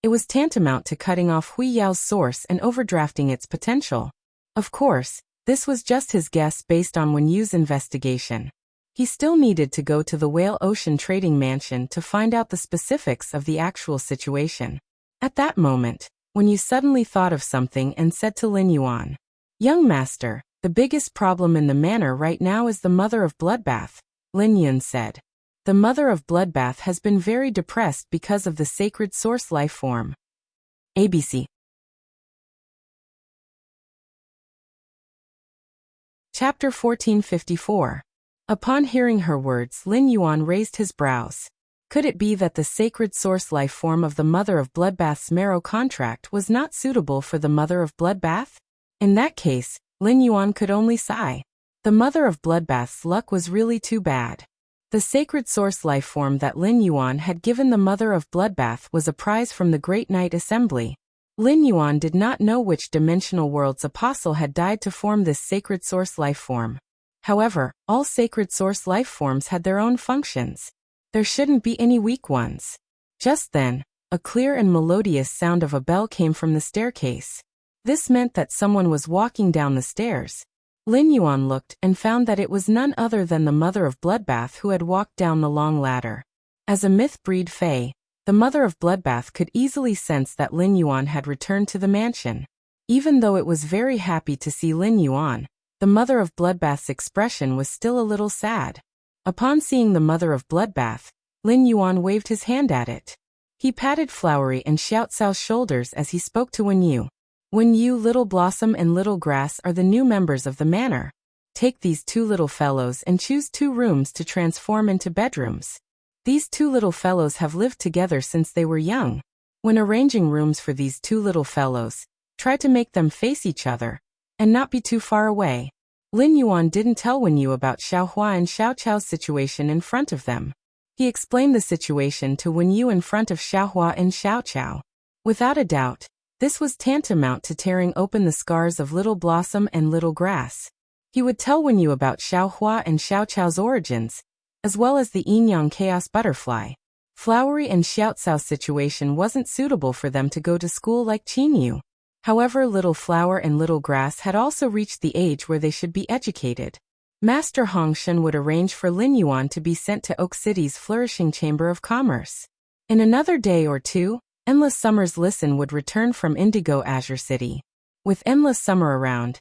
it was tantamount to cutting off Huiyao's source and overdrafting its potential. Of course, this was just his guess based on Wen Yu's investigation. He still needed to go to the whale ocean trading mansion to find out the specifics of the actual situation. At that moment, Wen Yu suddenly thought of something and said to Lin Yuan, "Young master, the biggest problem in the manor right now is the mother of bloodbath," Lin Yun said. "The mother of bloodbath has been very depressed because of the sacred source life form." ABC. Chapter 1454. Upon hearing her words, Lin Yuan raised his brows. Could it be that the sacred source life form of the mother of bloodbath's marrow contract was not suitable for the mother of bloodbath? In that case, Lin Yuan could only sigh. The mother of bloodbath's luck was really too bad. The sacred source life form that Lin Yuan had given the mother of bloodbath was a prize from the Great Knight Assembly. Lin Yuan did not know which dimensional world's apostle had died to form this sacred source life form. However, all sacred source life forms had their own functions. There shouldn't be any weak ones. Just then, a clear and melodious sound of a bell came from the staircase. This meant that someone was walking down the stairs. Lin Yuan looked and found that it was none other than the mother of bloodbath who had walked down the long ladder. As a myth-breed fae, the mother of bloodbath could easily sense that Lin Yuan had returned to the mansion. Even though it was very happy to see Lin Yuan, the mother of bloodbath's expression was still a little sad. Upon seeing the mother of bloodbath, Lin Yuan waved his hand at it. He patted Flowery and Xiao Cao's shoulders as he spoke to Wen Yu. "Wen Yu, Little Blossom and Little Grass are the new members of the manor. Take these two little fellows and choose 2 rooms to transform into bedrooms. These 2 little fellows have lived together since they were young. When arranging rooms for these 2 little fellows, try to make them face each other, and not be too far away." Lin Yuan didn't tell Wen Yu about Xiaohua and Xiao Cao's situation in front of them. He explained the situation to Wen Yu in front of Xiaohua and Xiao Cao. Without a doubt, this was tantamount to tearing open the scars of Little Blossom and Little Grass. He would tell Wen Yu about Xiaohua and Xiao Cao's origins, as well as the Yin-Yang Chaos Butterfly. Flowery and Xiao Cao's situation wasn't suitable for them to go to school like Qin Yu. However, Little Flower and Little Grass had also reached the age where they should be educated. Master Hong Shen would arrange for Lin Yuan to be sent to Oak City's flourishing Chamber of Commerce. In another day or two, Endless Summer's Listen would return from Indigo Azure City. With Endless Summer around,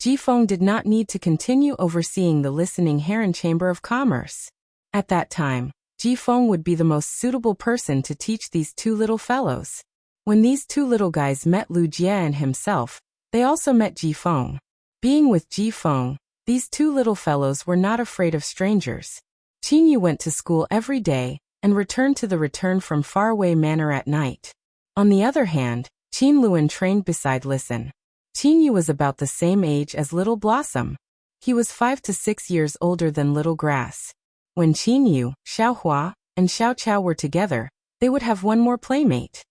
Ji Feng did not need to continue overseeing the Listening Heron Chamber of Commerce. At that time, Ji Feng would be the most suitable person to teach these 2 little fellows. When these 2 little guys met Lu Jie and himself, they also met Ji Feng. Being with Ji Feng, these 2 little fellows were not afraid of strangers. Qin Yu went to school every day and returned to the return from faraway manor at night. On the other hand, Qin Luan trained beside Listen. Qin Yu was about the same age as Little Blossom. He was 5 to 6 years older than Little Grass. When Qin Yu, Xiaohua, and Xiao Cao were together, they would have one more playmate.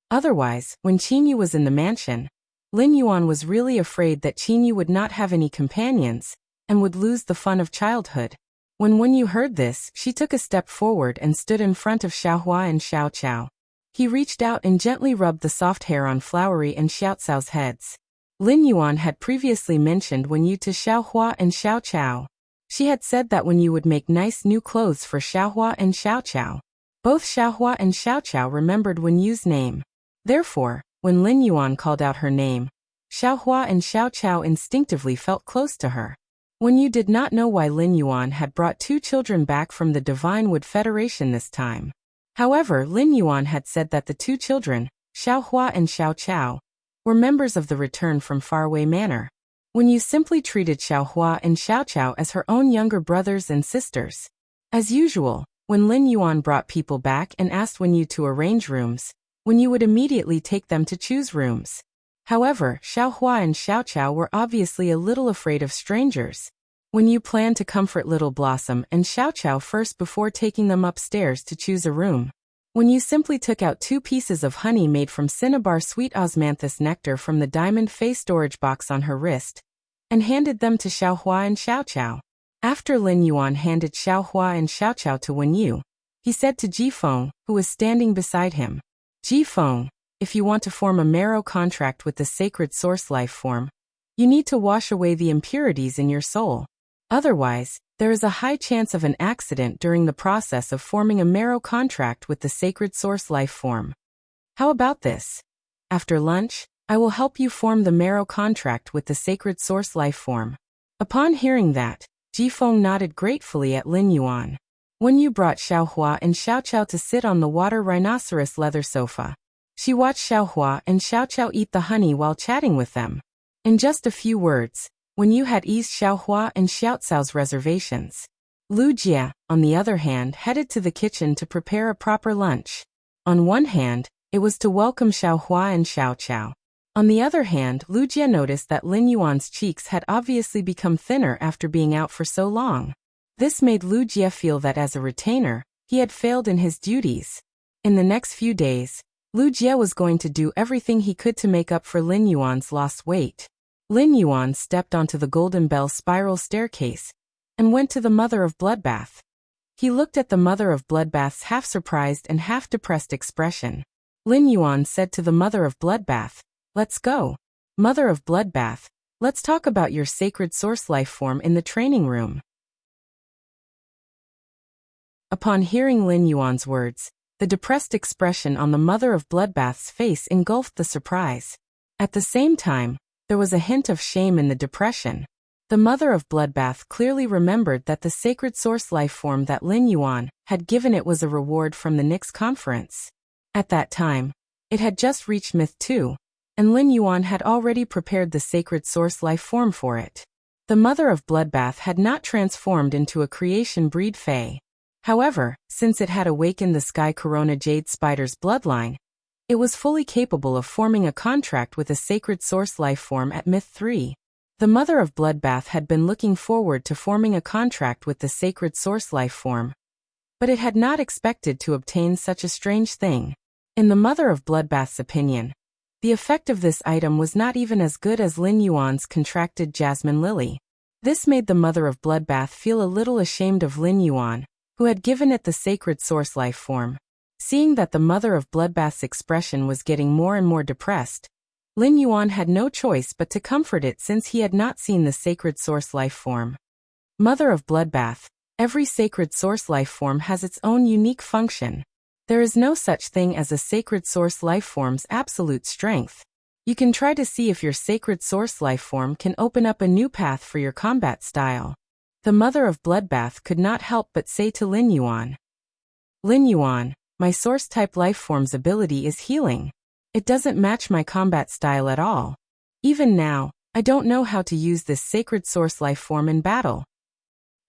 Otherwise, when Qin Yu was in the mansion, Lin Yuan was really afraid that Qin Yu would not have any companions, and would lose the fun of childhood. When Wen Yu heard this, she took a step forward and stood in front of Xiaohua and Xiao Cao. He reached out and gently rubbed the soft hair on Flowery and Xiao Cao's heads. Lin Yuan had previously mentioned Wen Yu to Xiaohua and Xiao Cao. She had said that Wen Yu would make nice new clothes for Xiaohua and Xiao Cao. Both Xiaohua and Xiao Cao remembered Wen Yu's name. Therefore, when Lin Yuan called out her name, Xiaohua and Xiao Cao instinctively felt close to her. Wen Yu did not know why Lin Yuan had brought 2 children back from the Divine Wood Federation this time. However, Lin Yuan had said that the 2 children, Xiaohua and Xiao Cao, were members of the Return from Faraway Manor. Wen Yu simply treated Xiaohua and Xiao Cao as her own younger brothers and sisters. As usual, When Lin Yuan brought people back and asked Wen Yu to arrange rooms, Wen Yu would immediately take them to choose rooms. However, Xiao Hua and Xiao Chao were obviously a little afraid of strangers. Wen Yu planned to comfort Little Blossom and Xiao Chao first before taking them upstairs to choose a room. Wen Yu simply took out 2 pieces of honey made from cinnabar sweet osmanthus nectar from the diamond face storage box on her wrist, and handed them to Xiao Hua and Xiao Chao. After Lin Yuan handed Xiao Hua and Xiao Chao to Wen Yu, he said to Ji Feng, who was standing beside him, Ji Feng, if you want to form a marrow contract with the sacred source life form, you need to wash away the impurities in your soul. Otherwise, there is a high chance of an accident during the process of forming a marrow contract with the sacred source life form. How about this? After lunch, I will help you form the marrow contract with the sacred source life form. Upon hearing that, Ji Feng nodded gratefully at Lin Yuan. Wen Yu brought Xiao Hua and Xiao Chao to sit on the water rhinoceros leather sofa. She watched Xiao Hua and Xiao Chao eat the honey while chatting with them. In just a few words, Wen Yu had eased Xiao Hua and Xiao Cao's reservations. Lu Jie, on the other hand, headed to the kitchen to prepare a proper lunch. On one hand, it was to welcome Xiao Hua and Xiao Chao. On the other hand, Lu Jie noticed that Lin Yuan's cheeks had obviously become thinner after being out for so long. This made Lu Jie feel that as a retainer, he had failed in his duties. In the next few days, Lu Jie was going to do everything he could to make up for Lin Yuan's lost weight. Lin Yuan stepped onto the Golden Bell spiral staircase and went to the Mother of Bloodbath. He looked at the Mother of Bloodbath's half-surprised and half-depressed expression. Lin Yuan said to the Mother of Bloodbath, "Let's go. Mother of Bloodbath, let's talk about your sacred source life form in the training room." Upon hearing Lin Yuan's words, the depressed expression on the Mother of Bloodbath's face engulfed the surprise. At the same time, there was a hint of shame in the depression. The Mother of Bloodbath clearly remembered that the sacred source life form that Lin Yuan had given it was a reward from the Nyx conference. At that time, it had just reached Myth 2, and Lin Yuan had already prepared the sacred source life form for it. The Mother of Bloodbath had not transformed into a creation breed Fae. However, since it had awakened the Sky Corona Jade Spider's bloodline, it was fully capable of forming a contract with a sacred source life form at Myth 3. The Mother of Bloodbath had been looking forward to forming a contract with the sacred source life form, but it had not expected to obtain such a strange thing. In the Mother of Bloodbath's opinion, the effect of this item was not even as good as Lin Yuan's contracted Jasmine Lily. This made the Mother of Bloodbath feel a little ashamed of Lin Yuan, who had given it the sacred source life form. Seeing that the Mother of Bloodbath's expression was getting more and more depressed, Lin Yuan had no choice but to comfort it since he had not seen the sacred source life form. Mother of Bloodbath, every sacred source life form has its own unique function. There is no such thing as a sacred source life form's absolute strength. You can try to see if your sacred source life form can open up a new path for your combat style. The Mother of Bloodbath could not help but say to Lin Yuan, "Lin Yuan, my source-type life form's ability is healing. It doesn't match my combat style at all. Even now, I don't know how to use this sacred source life form in battle."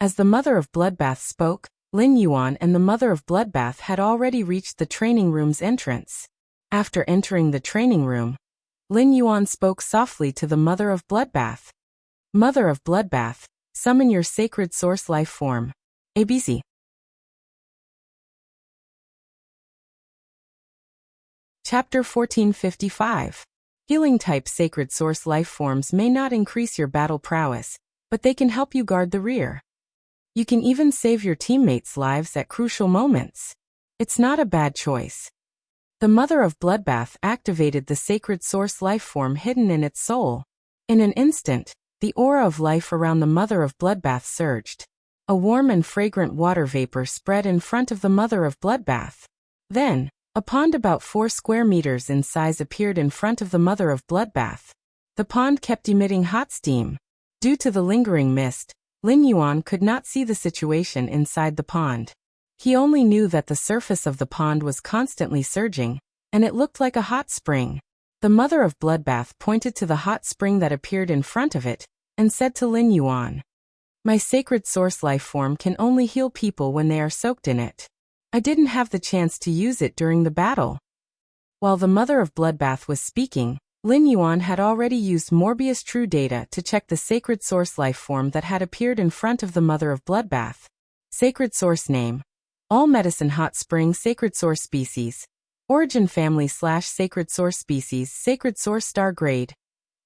As the Mother of Bloodbath spoke, Lin Yuan and the Mother of Bloodbath had already reached the training room's entrance. After entering the training room, Lin Yuan spoke softly to the Mother of Bloodbath. "Mother of Bloodbath, summon your sacred source life form. ABC." Chapter 1455. Healing-type sacred source life forms may not increase your battle prowess, but they can help you guard the rear. You can even save your teammates' lives at crucial moments. It's not a bad choice. The Mother of Bloodbath activated the sacred source life form hidden in its soul. In an instant, the aura of life around the Mother of Bloodbath surged. A warm and fragrant water vapor spread in front of the Mother of Bloodbath. Then, a pond about 4 square meters in size appeared in front of the Mother of Bloodbath. The pond kept emitting hot steam. Due to the lingering mist, Lin Yuan could not see the situation inside the pond. He only knew that the surface of the pond was constantly surging, and it looked like a hot spring. The Mother of Bloodbath pointed to the hot spring that appeared in front of it, and said to Lin Yuan, "My sacred source life form can only heal people when they are soaked in it. I didn't have the chance to use it during the battle." While the mother of Bloodbath was speaking, Lin Yuan had already used Morbius True Data to check the sacred source lifeform that had appeared in front of the mother of Bloodbath. Sacred source name: All Medicine Hot Spring Sacred Source Species. Origin Family / Sacred Source Species. Sacred Source Star Grade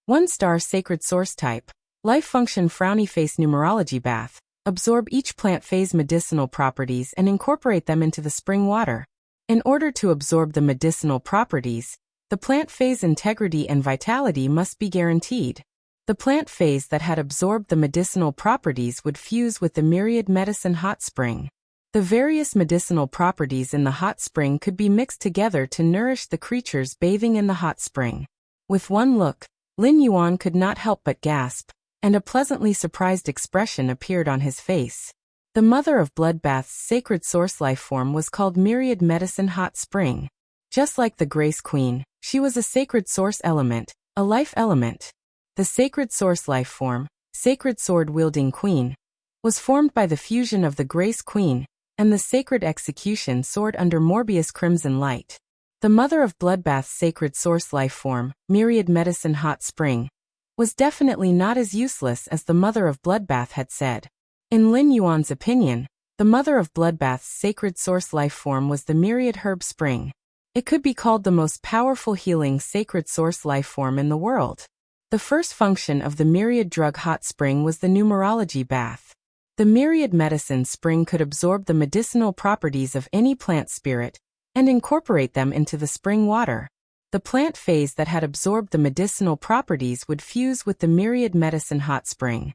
1 star. Sacred Source Type: Life Function Frowny Face. Numerology Bath: Absorb each plant phase medicinal properties and incorporate them into the spring water. In order to absorb the medicinal properties, the plant phase integrity and vitality must be guaranteed. The plant phase that had absorbed the medicinal properties would fuse with the myriad medicine hot spring. The various medicinal properties in the hot spring could be mixed together to nourish the creatures bathing in the hot spring. With one look, Lin Yuan could not help but gasp, and a pleasantly surprised expression appeared on his face. The mother of Bloodbath's sacred source lifeform was called Myriad Medicine Hot Spring. Just like the Grace Queen, she was a sacred source element, a life element. The sacred source lifeform, Sacred Sword-Wielding Queen, was formed by the fusion of the Grace Queen and the Sacred Execution Sword under Morbius Crimson Light. The mother of Bloodbath's sacred source lifeform, Myriad Medicine Hot Spring, was definitely not as useless as the mother of Bloodbath had said. In Lin Yuan's opinion, the mother of Bloodbath's sacred source lifeform was the Myriad Herb Spring. It could be called the most powerful healing sacred source lifeform in the world. The first function of the Myriad Drug Hot Spring was the numerology bath. The Myriad Medicine Spring could absorb the medicinal properties of any plant spirit and incorporate them into the spring water. The plant phase that had absorbed the medicinal properties would fuse with the Myriad Medicine Hot Spring.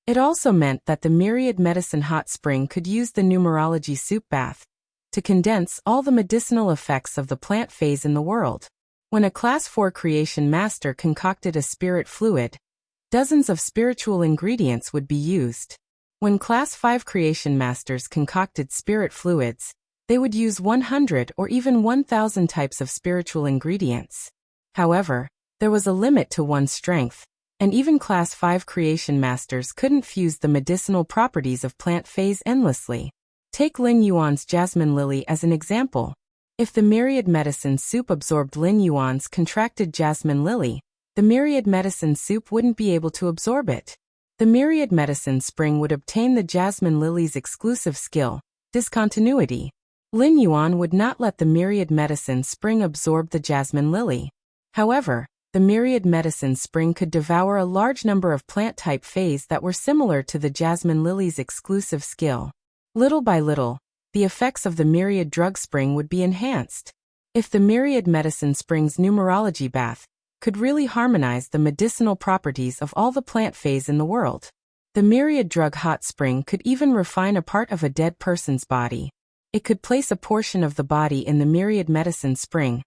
It also meant that the Myriad Medicine Hot Spring could use the numerology soup bath to condense all the medicinal effects of the plant phase in the world. When a Class 4 creation master concocted a spirit fluid, dozens of spiritual ingredients would be used. When Class 5 creation masters concocted spirit fluids, they would use 100 or even 1,000 types of spiritual ingredients. However, there was a limit to one's strength, and even Class 5 creation masters couldn't fuse the medicinal properties of plant phase endlessly. Take Lin Yuan's Jasmine Lily as an example. If the Myriad Medicine Soup absorbed Lin Yuan's contracted Jasmine Lily, the Myriad Medicine Soup wouldn't be able to absorb it. The Myriad Medicine Spring would obtain the Jasmine Lily's exclusive skill, discontinuity. Lin Yuan would not let the Myriad Medicine Spring absorb the Jasmine Lily. However, the Myriad Medicine Spring could devour a large number of plant-type phase that were similar to the Jasmine Lily's exclusive skill. Little by little, the effects of the Myriad Drug Spring would be enhanced. If the Myriad Medicine Spring's numerology bath could really harmonize the medicinal properties of all the plant phase in the world, the Myriad Drug Hot Spring could even refine a part of a dead person's body. It could place a portion of the body in the Myriad Medicine Spring,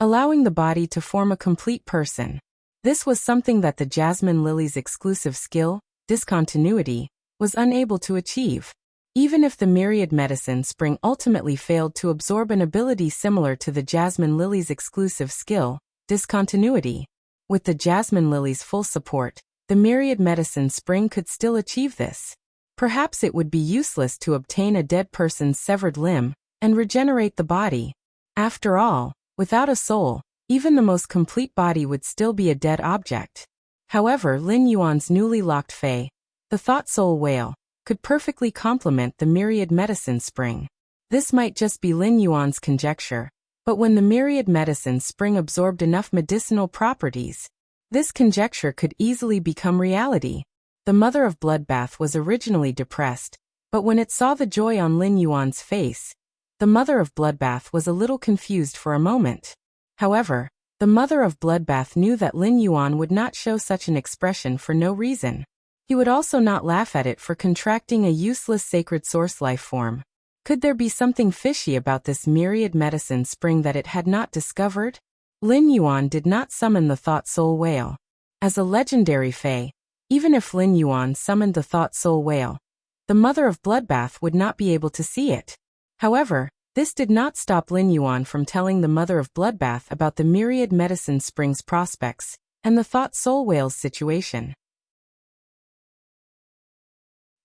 allowing the body to form a complete person. This was something that the Jasmine Lily's exclusive skill, discontinuity, was unable to achieve. Even if the Myriad Medicine Spring ultimately failed to absorb an ability similar to the Jasmine Lily's exclusive skill, discontinuity, with the Jasmine Lily's full support, the Myriad Medicine Spring could still achieve this. Perhaps it would be useless to obtain a dead person's severed limb and regenerate the body. After all, without a soul, even the most complete body would still be a dead object. However, Lin Yuan's newly locked Fae, the Thought Soul Whale, could perfectly complement the Myriad Medicine Spring. This might just be Lin Yuan's conjecture, but when the Myriad Medicine Spring absorbed enough medicinal properties, this conjecture could easily become reality. The mother of Bloodbath was originally depressed, but when it saw the joy on Lin Yuan's face, the mother of Bloodbath was a little confused for a moment. However, the mother of Bloodbath knew that Lin Yuan would not show such an expression for no reason. He would also not laugh at it for contracting a useless sacred source life form. Could there be something fishy about this Myriad Medicine Spring that it had not discovered? Lin Yuan did not summon the Thought Soul Whale. As a legendary Fae, even if Lin Yuan summoned the Thought Soul Whale, the mother of Bloodbath would not be able to see it. However, this did not stop Lin Yuan from telling the mother of Bloodbath about the Myriad Medicine Spring's prospects and the Thought Soul Whale's situation.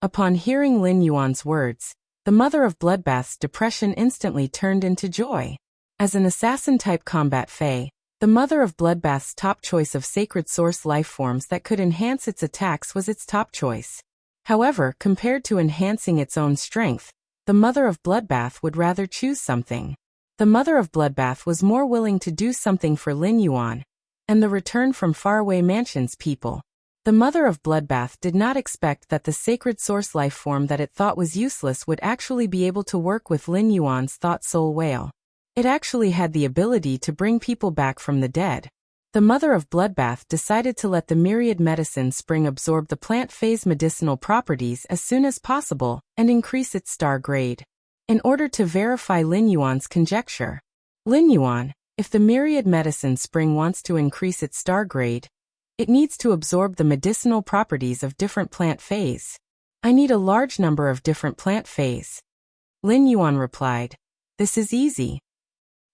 Upon hearing Lin Yuan's words, the mother of bloodbath's depression instantly turned into joy. As an assassin-type combat fae, the mother of bloodbath's top choice of sacred source life forms that could enhance its attacks was its top choice. However, compared to enhancing its own strength, the mother of bloodbath would rather choose something. The mother of bloodbath was more willing to do something for Lin Yuan and the return from faraway mansions people. The mother of bloodbath did not expect that the sacred source life form that it thought was useless would actually be able to work with Lin Yuan's thought soul whale. It actually had the ability to bring people back from the dead. The mother of bloodbath decided to let the myriad medicine spring absorb the plant phase medicinal properties as soon as possible and increase its star grade. In order to verify Lin Yuan's conjecture, Lin Yuan, if the myriad medicine spring wants to increase its star grade, it needs to absorb the medicinal properties of different plant phase. I need a large number of different plant phase. Lin Yuan replied, "This is easy."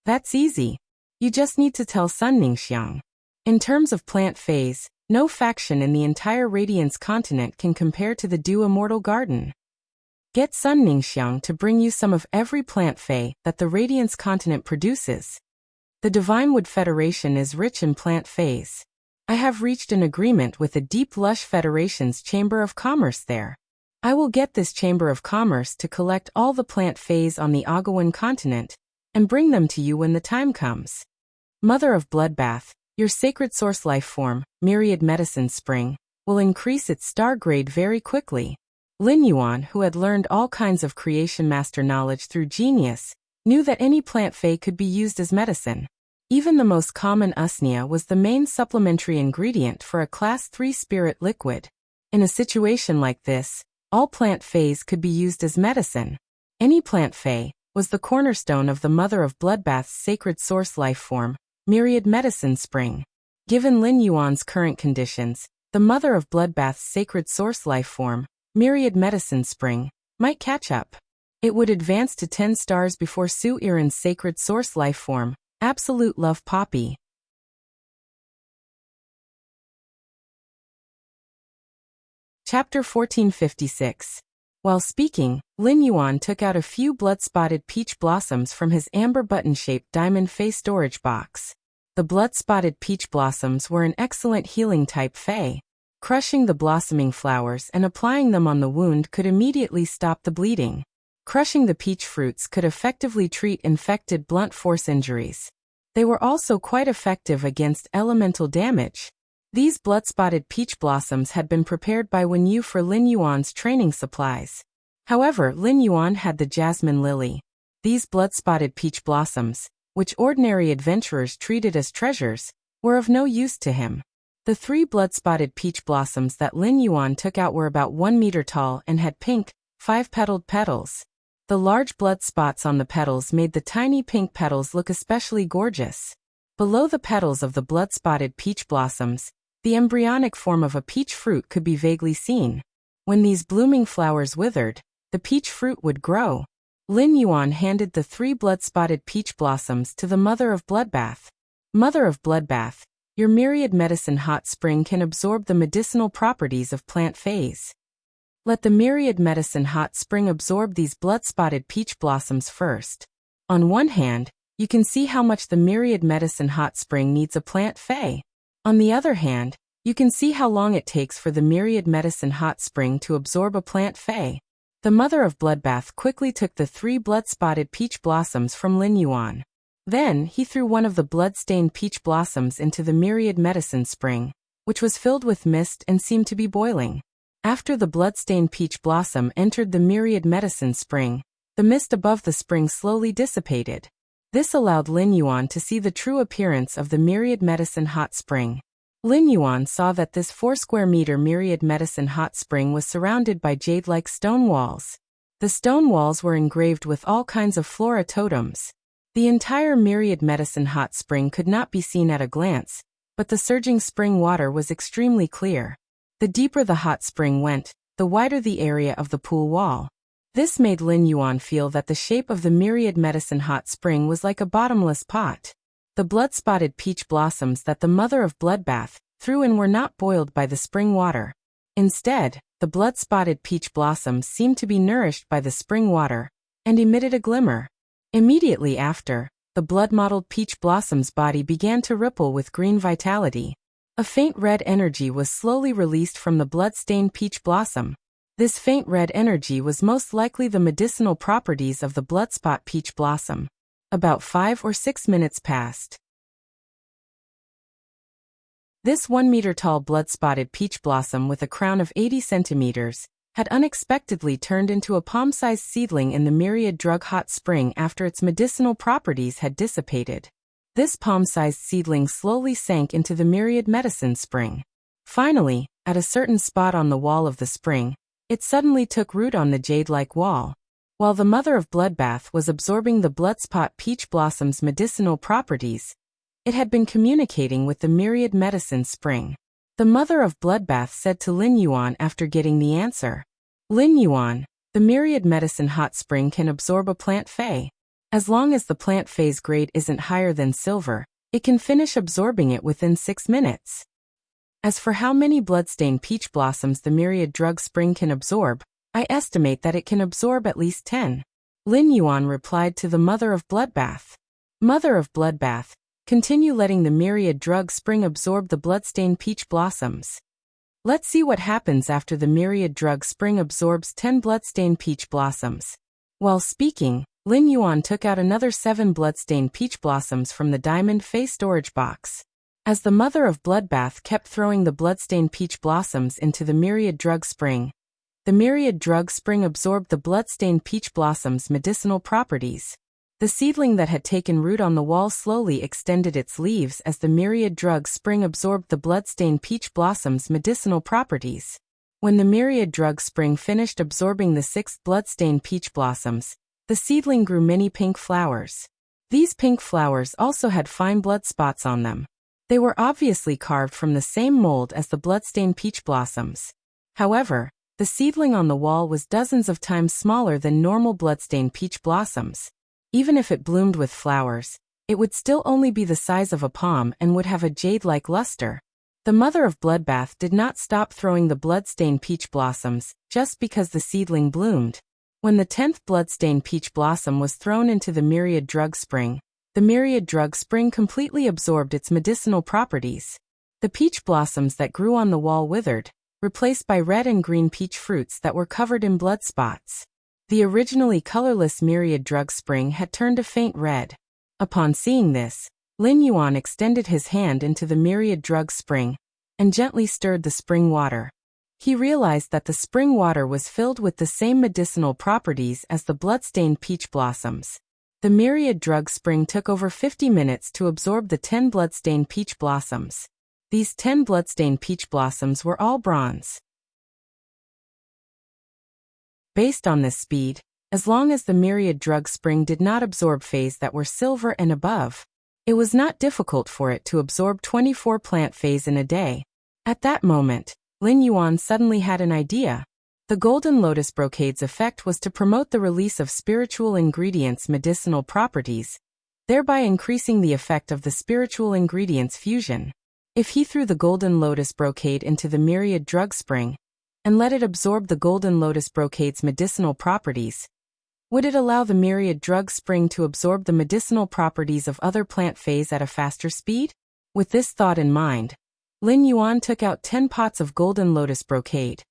"That's easy. You just need to tell Sun Ningxiang." In terms of plant phase, no faction in the entire Radiance continent can compare to the Dew Immortal Garden. Get Sun Ningxiang to bring you some of every plant phase that the Radiance continent produces. The Divine Wood Federation is rich in plant phase. I have reached an agreement with the Deep Lush Federation's Chamber of Commerce there. I will get this Chamber of Commerce to collect all the plant phase on the Agawan continent and bring them to you when the time comes. Mother of Bloodbath, your sacred source life form, Myriad Medicine Spring, will increase its star grade very quickly. Lin Yuan, who had learned all kinds of creation master knowledge through genius, knew that any plant phase could be used as medicine. Even the most common usnea was the main supplementary ingredient for a Class 3 spirit liquid. In a situation like this, all plant phase could be used as medicine. Any plant phase was the cornerstone of the mother of bloodbath's sacred source life form, Myriad Medicine Spring. Given Lin Yuan's current conditions, the mother of bloodbath's sacred source life form, Myriad Medicine Spring, might catch up. It would advance to 10 stars before Su Iran's sacred source life form, Absolute Love Poppy. Chapter 1456. While speaking, Lin Yuan took out a few blood-spotted peach blossoms from his amber button-shaped diamond face storage box. The blood-spotted peach blossoms were an excellent healing type fae. Crushing the blossoming flowers and applying them on the wound could immediately stop the bleeding. Crushing the peach fruits could effectively treat infected blunt force injuries. They were also quite effective against elemental damage. These blood-spotted peach blossoms had been prepared by Wen Yu for Lin Yuan's training supplies. However, Lin Yuan had the jasmine lily. These blood-spotted peach blossoms, which ordinary adventurers treated as treasures, were of no use to him. The 3 blood-spotted peach blossoms that Lin Yuan took out were about 1 meter tall and had pink, 5-petaled petals. The large blood spots on the petals made the tiny pink petals look especially gorgeous. Below the petals of the blood-spotted peach blossoms, the embryonic form of a peach fruit could be vaguely seen. When these blooming flowers withered, the peach fruit would grow. Lin Yuan handed the 3 blood-spotted peach blossoms to the mother of bloodbath. Mother of bloodbath, your myriad medicine hot spring can absorb the medicinal properties of plant phase. Let the myriad medicine hot spring absorb these blood-spotted peach blossoms first. On one hand, you can see how much the myriad medicine hot spring needs a plant phase. On the other hand, you can see how long it takes for the myriad medicine hot spring to absorb a plant phase. The mother of bloodbath quickly took the 3 blood-spotted peach blossoms from Lin Yuan. Then, he threw one of the blood-stained peach blossoms into the myriad medicine spring, which was filled with mist and seemed to be boiling. After the blood-stained peach blossom entered the myriad medicine spring, the mist above the spring slowly dissipated. This allowed Lin Yuan to see the true appearance of the myriad medicine hot spring. Lin Yuan saw that this 4 square meter myriad medicine hot spring was surrounded by jade-like stone walls. The stone walls were engraved with all kinds of flora totems. The entire myriad medicine hot spring could not be seen at a glance, but the surging spring water was extremely clear. The deeper the hot spring went, the wider the area of the pool wall. This made Lin Yuan feel that the shape of the myriad medicine hot spring was like a bottomless pot. The blood-spotted peach blossoms that the mother of bloodbath threw in were not boiled by the spring water. Instead, the blood-spotted peach blossoms seemed to be nourished by the spring water, and emitted a glimmer. Immediately after, the blood-mottled peach blossom's body began to ripple with green vitality. A faint red energy was slowly released from the blood-stained peach blossom. This faint red energy was most likely the medicinal properties of the bloodspot peach blossom. About 5 or 6 minutes passed. This 1-meter-tall blood-spotted peach blossom with a crown of 80 centimeters had unexpectedly turned into a palm-sized seedling in the myriad drug hot spring after its medicinal properties had dissipated. This palm-sized seedling slowly sank into the myriad medicine spring. Finally, at a certain spot on the wall of the spring, it suddenly took root on the jade-like wall. While the mother of bloodbath was absorbing the bloodspot peach blossom's medicinal properties, it had been communicating with the myriad medicine spring. The mother of bloodbath said to Lin Yuan after getting the answer, "Lin Yuan, the myriad medicine hot spring can absorb a plant fey. As long as the plant fey's grade isn't higher than silver, it can finish absorbing it within 6 minutes. As for how many bloodstained peach blossoms the myriad drug spring can absorb, I estimate that it can absorb at least 10. Lin Yuan replied to the mother of bloodbath. Mother of bloodbath, continue letting the myriad drug spring absorb the bloodstained peach blossoms. Let's see what happens after the myriad drug spring absorbs 10 bloodstained peach blossoms. While speaking, Lin Yuan took out another 7 bloodstained peach blossoms from the diamond fey storage box. As the mother of bloodbath kept throwing the bloodstained peach blossoms into the myriad drug spring, the myriad drug spring absorbed the bloodstained peach blossom's medicinal properties. The seedling that had taken root on the wall slowly extended its leaves as the myriad drug spring absorbed the bloodstained peach blossom's medicinal properties. When the myriad drug spring finished absorbing the 6 bloodstained peach blossoms, the seedling grew many pink flowers. These pink flowers also had fine blood spots on them. They were obviously carved from the same mold as the bloodstained peach blossoms. However, the seedling on the wall was dozens of times smaller than normal bloodstained peach blossoms. Even if it bloomed with flowers, it would still only be the size of a palm and would have a jade-like luster. The mother of bloodbath did not stop throwing the bloodstained peach blossoms just because the seedling bloomed. When the 10th bloodstained peach blossom was thrown into the myriad drug spring, the myriad drug spring completely absorbed its medicinal properties. The peach blossoms that grew on the wall withered, replaced by red and green peach fruits that were covered in blood spots. The originally colorless myriad drug spring had turned a faint red. Upon seeing this, Lin Yuan extended his hand into the myriad drug spring and gently stirred the spring water. He realized that the spring water was filled with the same medicinal properties as the bloodstained peach blossoms. The myriad drug spring took over 50 minutes to absorb the 10 bloodstained peach blossoms. These 10 bloodstained peach blossoms were all bronze. Based on this speed, as long as the myriad drug spring did not absorb feys that were silver and above, it was not difficult for it to absorb 24 plant feys in a day. At that moment, Lin Yuan suddenly had an idea. The golden lotus brocade's effect was to promote the release of spiritual ingredients' medicinal properties, thereby increasing the effect of the spiritual ingredients fusion. If he threw the golden lotus brocade into the myriad drug spring and let it absorb the golden lotus brocade's medicinal properties, would it allow the myriad drug spring to absorb the medicinal properties of other plant feys at a faster speed? With this thought in mind, Lin Yuan took out 10 pots of golden lotus brocade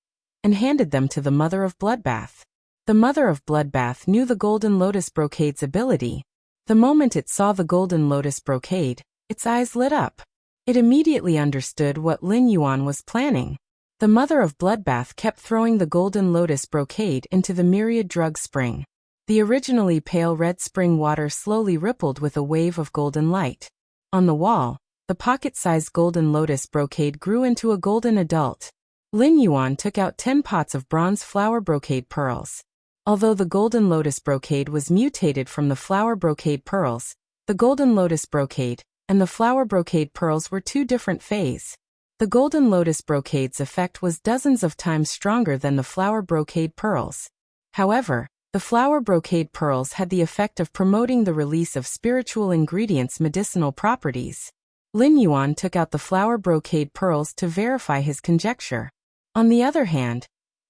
and handed them to the mother of bloodbath. The mother of bloodbath knew the golden lotus brocade's ability. The moment it saw the golden lotus brocade, its eyes lit up. It immediately understood what Lin Yuan was planning. The mother of bloodbath kept throwing the golden lotus brocade into the myriad drug spring. The originally pale red spring water slowly rippled with a wave of golden light. On the wall, the pocket-sized golden lotus brocade grew into a golden adult. Lin Yuan took out 10 pots of bronze flower brocade pearls. Although the golden lotus brocade was mutated from the flower brocade pearls, the golden lotus brocade and the flower brocade pearls were 2 different feys. The golden lotus brocade's effect was dozens of times stronger than the flower brocade pearls. However, the flower brocade pearls had the effect of promoting the release of spiritual ingredients' medicinal properties. Lin Yuan took out the flower brocade pearls to verify his conjecture. On the other hand,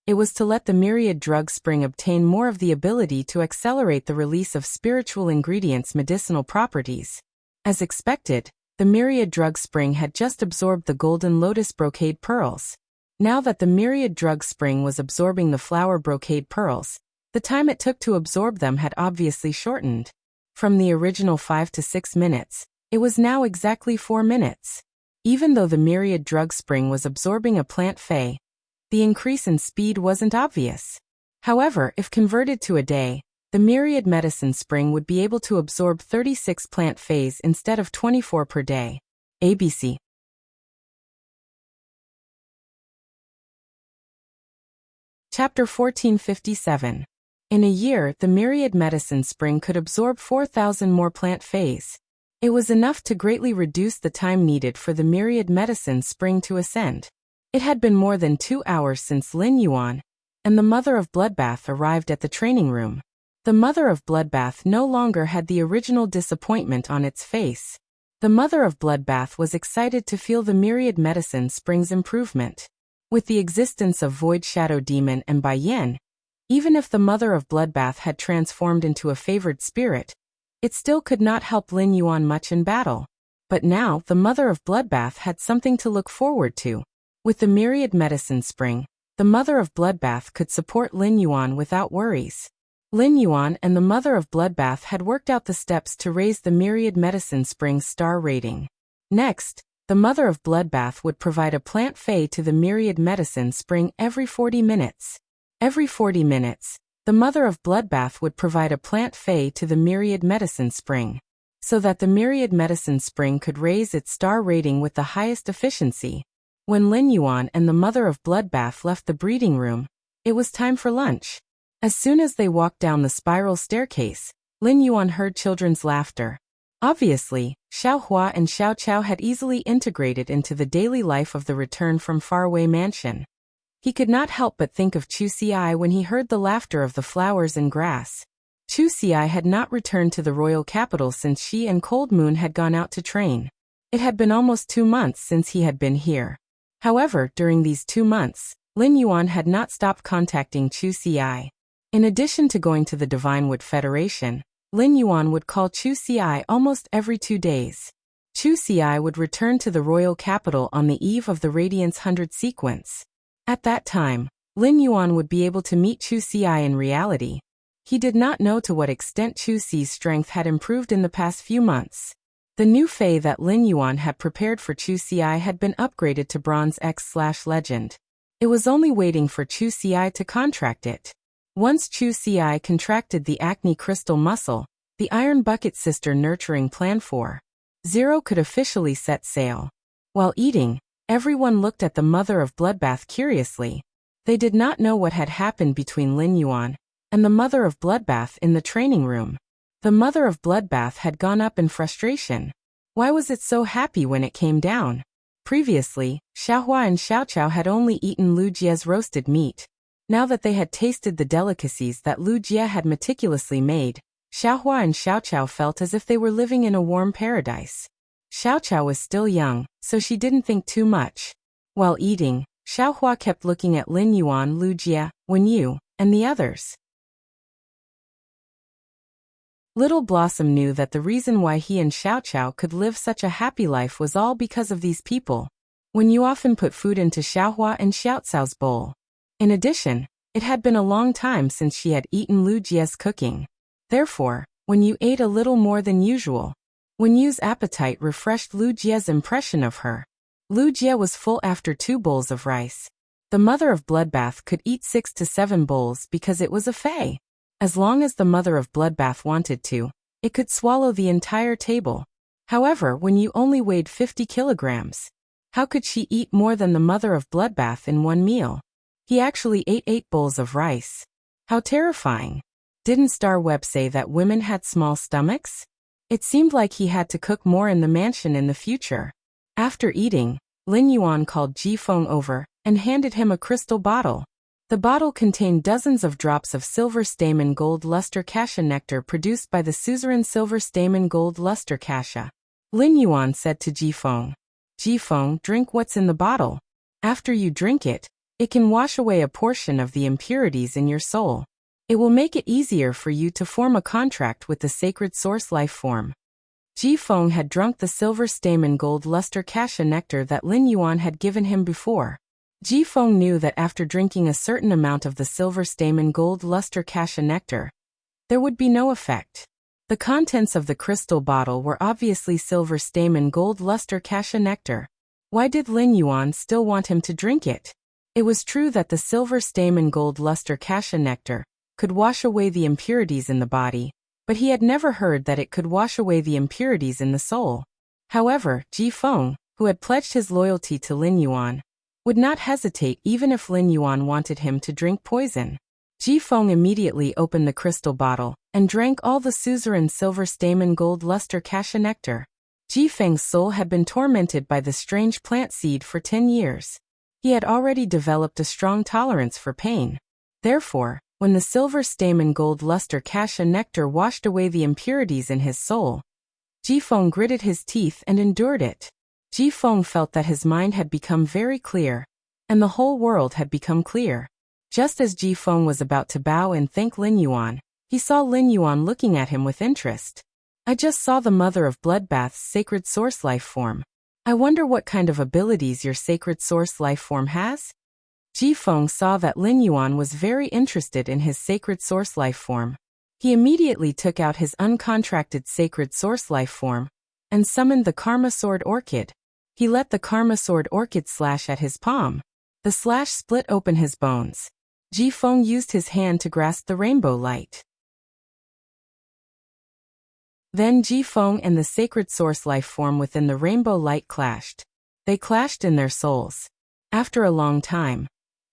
It was to let the myriad drug spring obtain more of the ability to accelerate the release of spiritual ingredients' medicinal properties. As expected, the myriad drug spring had just absorbed the golden lotus brocade pearls. Now that the myriad drug spring was absorbing the flower brocade pearls, the time it took to absorb them had obviously shortened. From the original 5 to 6 minutes, it was now exactly 4 minutes. Even though the myriad drug spring was absorbing a plant fey, the increase in speed wasn't obvious. However, if converted to a day, the myriad medicine spring would be able to absorb 36 plant feys instead of 24 per day. ABC. Chapter 1457. In a year, the myriad medicine spring could absorb 4,000 more plant feys. It was enough to greatly reduce the time needed for the myriad medicine spring to ascend. It had been more than 2 hours since Lin Yuan and the Mother of Bloodbath arrived at the training room. The Mother of Bloodbath no longer had the original disappointment on its face. The Mother of Bloodbath was excited to feel the myriad medicine spring's improvement. With the existence of Void Shadow Demon and Bai Yin, even if the Mother of Bloodbath had transformed into a favored spirit, it still could not help Lin Yuan much in battle. But now the Mother of Bloodbath had something to look forward to. With the myriad medicine spring, the Mother of Bloodbath could support Lin Yuan without worries. Lin Yuan and the Mother of Bloodbath had worked out the steps to raise the myriad medicine spring's star rating. Next, the Mother of Bloodbath would provide a plant fey to the myriad medicine spring every 40 minutes. Every 40 minutes, the Mother of Bloodbath would provide a plant fey to the myriad medicine spring, so that the myriad medicine spring could raise its star rating with the highest efficiency. When Lin Yuan and the Mother of Bloodbath left the breeding room, it was time for lunch. As soon as they walked down the spiral staircase, Lin Yuan heard children's laughter. Obviously, Xiao Hua and Xiao Chao had easily integrated into the daily life of the return from faraway mansion. He could not help but think of Chu Xi when he heard the laughter of the flowers and grass. Chu Xi had not returned to the royal capital since she and Cold Moon had gone out to train. It had been almost 2 months since he had been here. However, during these 2 months, Lin Yuan had not stopped contacting Chu Xi. In addition to going to the Divinewood Federation, Lin Yuan would call Chu Xi almost every 2 days. Chu Xi would return to the royal capital on the eve of the Radiance 100 sequence. At that time, Lin Yuan would be able to meet Chu Xi in reality. He did not know to what extent Chu Xi's strength had improved in the past few months. The new fey that Lin Yuan had prepared for Chu Xi had been upgraded to Bronze X/Legend. It was only waiting for Chu Xi to contract it. Once Chu Xi contracted the acne crystal muscle, the Iron Bucket Sister nurturing plan 4.0 could officially set sail. While eating, everyone looked at the Mother of Bloodbath curiously. They did not know what had happened between Lin Yuan and the Mother of Bloodbath in the training room. The Mother of Bloodbath had gone up in frustration. Why was it so happy when it came down? Previously, Xiaohua and Xiaochao had only eaten Lu Jie's roasted meat. Now that they had tasted the delicacies that Lu Jie had meticulously made, Xiaohua and Xiaochao felt as if they were living in a warm paradise. Xiaochao was still young, so she didn't think too much. While eating, Xiaohua kept looking at Lin Yuan, Lu Jie, Wenyu, and the others. Little Blossom knew that the reason why he and Xiaochao could live such a happy life was all because of these people. Wenyu often put food into Xiaohua and Xiaocao's bowl. In addition, it had been a long time since she had eaten Lu Jie's cooking. Therefore, Wenyu ate a little more than usual. Wenyu's appetite refreshed Lu Jie's impression of her. Lu Jie was full after 2 bowls of rice. The Mother of Bloodbath could eat 6 to 7 bowls because it was a fey. As long as the Mother of Bloodbath wanted to, it could swallow the entire table. However, Wenyu only weighed 50 kilograms. How could she eat more than the Mother of Bloodbath in one meal? He actually ate 8 bowls of rice. How terrifying. Didn't Star Web say that women had small stomachs? It seemed like he had to cook more in the mansion in the future. After eating, Lin Yuan called Ji Feng over and handed him a crystal bottle. The bottle contained dozens of drops of silver stamen gold luster cassia nectar produced by the suzerain silver stamen gold luster cassia. Lin Yuan said to Ji Feng, "Ji Feng, drink what's in the bottle. After you drink it, It can wash away a portion of the impurities in your soul. It will make it easier for you to form a contract with the sacred source life form. Ji Feng had drunk the silver stamen gold luster cassia nectar that Lin Yuan had given him before. Ji Feng knew that after drinking a certain amount of the silver stamen gold luster cassia nectar, there would be no effect. The contents of the crystal bottle were obviously silver stamen gold luster cassia nectar. Why did Lin Yuan still want him to drink it? It was true that the silver stamen gold luster cassia nectar could wash away the impurities in the body, but he had never heard that it could wash away the impurities in the soul. However, Ji Feng, who had pledged his loyalty to Lin Yuan, would not hesitate even if Lin Yuan wanted him to drink poison. Ji Feng immediately opened the crystal bottle and drank all the suzerain silver stamen gold luster cassia nectar. Ji Feng's soul had been tormented by the strange plant seed for 10 years. He had already developed a strong tolerance for pain. Therefore, when the silver stamen gold luster cassia nectar washed away the impurities in his soul, Ji Feng gritted his teeth and endured it. Ji Feng felt that his mind had become very clear, and the whole world had become clear. Just as Ji Feng was about to bow and thank Lin Yuan, he saw Lin Yuan looking at him with interest. I just saw the mother of bloodbath's sacred source life form. I wonder what kind of abilities your sacred source life form has? Ji Feng saw that Lin Yuan was very interested in his sacred source life form. He immediately took out his uncontracted sacred source life form and summoned the Karma Sword Orchid. He let the Karma Sword Orchid slash at his palm. The slash split open his bones. Ji Feng used his hand to grasp the rainbow light. Then Ji Feng and the sacred source life form within the rainbow light clashed. They clashed in their souls. After a long time,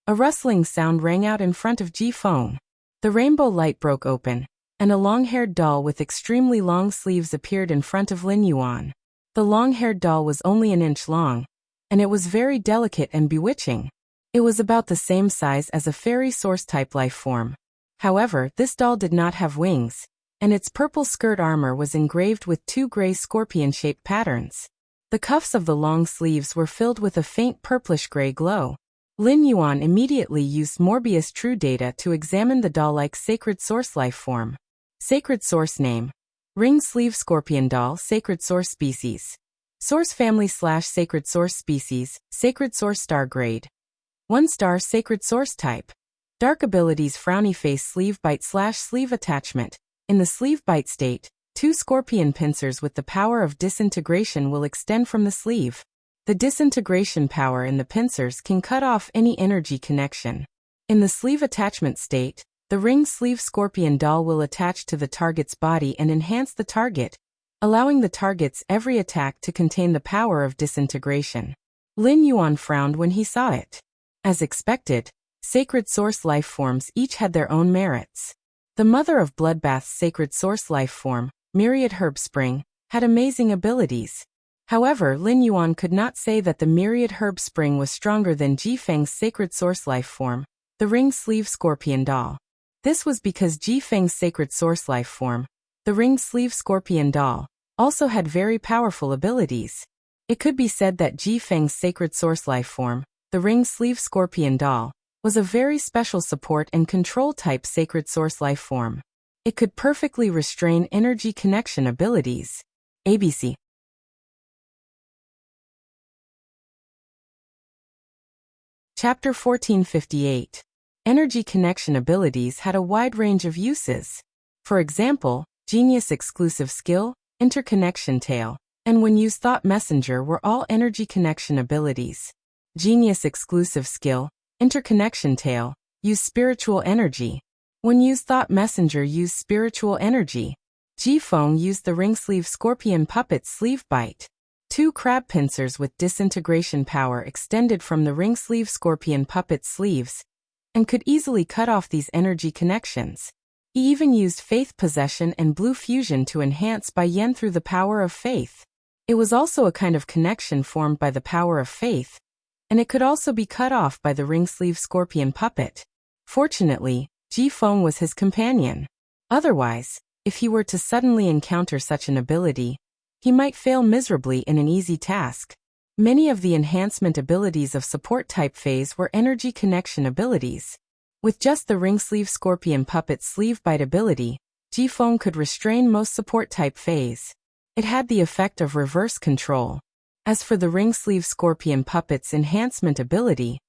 a rustling sound rang out in front of Ji Feng. The rainbow light broke open, and a long-haired doll with extremely long sleeves appeared in front of Lin Yuan. The long-haired doll was only an inch long, and it was very delicate and bewitching. It was about the same size as a fairy source-type life form. However, this doll did not have wings, and its purple skirt armor was engraved with 2 gray scorpion-shaped patterns. The cuffs of the long sleeves were filled with a faint purplish-gray glow. Lin Yuan immediately used Morbius True Data to examine the doll-like sacred source life form. Sacred source name: Ring Sleeve Scorpion Doll. Sacred source species: Source family / sacred source species, sacred source star grade 1 star. Sacred source type: Dark abilities: Frowny face sleeve bite / sleeve attachment. In the sleeve bite state, 2 scorpion pincers with the power of disintegration will extend from the sleeve. The disintegration power in the pincers can cut off any energy connection. In the sleeve attachment state, the ring sleeve scorpion doll will attach to the target's body and enhance the target, allowing the target's every attack to contain the power of disintegration. Lin Yuan frowned when he saw it. As expected, sacred source life forms each had their own merits. The mother of bloodbath's sacred source life form, Myriad Herb Spring, had amazing abilities. However, Lin Yuan could not say that the Myriad Herb Spring was stronger than Ji Feng's sacred source life form, the ring sleeve scorpion doll. This was because Ji Feng's sacred source life form, the ring sleeve scorpion doll, also had very powerful abilities. It could be said that Ji Feng's sacred source life form, the ring sleeve scorpion doll, was a very special support and control type sacred source life form. It could perfectly restrain energy connection abilities. ABC. Chapter 1458. Energy connection abilities had a wide range of uses. For example, Genius Exclusive Skill, Interconnection Tail, and When Used Thought Messenger were all energy connection abilities. Genius Exclusive Skill, Interconnection Tail, use spiritual energy. When used Thought Messenger use spiritual energy. Ji Feng used the ring sleeve scorpion puppet sleeve bite. 2 crab pincers with disintegration power extended from the ring sleeve scorpion puppet sleeves, and could easily cut off these energy connections. He even used faith possession and blue fusion to enhance Bai Yen through the power of faith. It was also a kind of connection formed by the power of faith, and it could also be cut off by the ring sleeve scorpion puppet. Fortunately, Ji Feng was his companion. Otherwise, if he were to suddenly encounter such an ability, he might fail miserably in an easy task. Many of the enhancement abilities of support type phase were energy connection abilities. With just the ring sleeve scorpion puppet sleeve bite ability, Jifeng could restrain most support type phase. It had the effect of reverse control. As for the ring sleeve scorpion puppet's enhancement ability,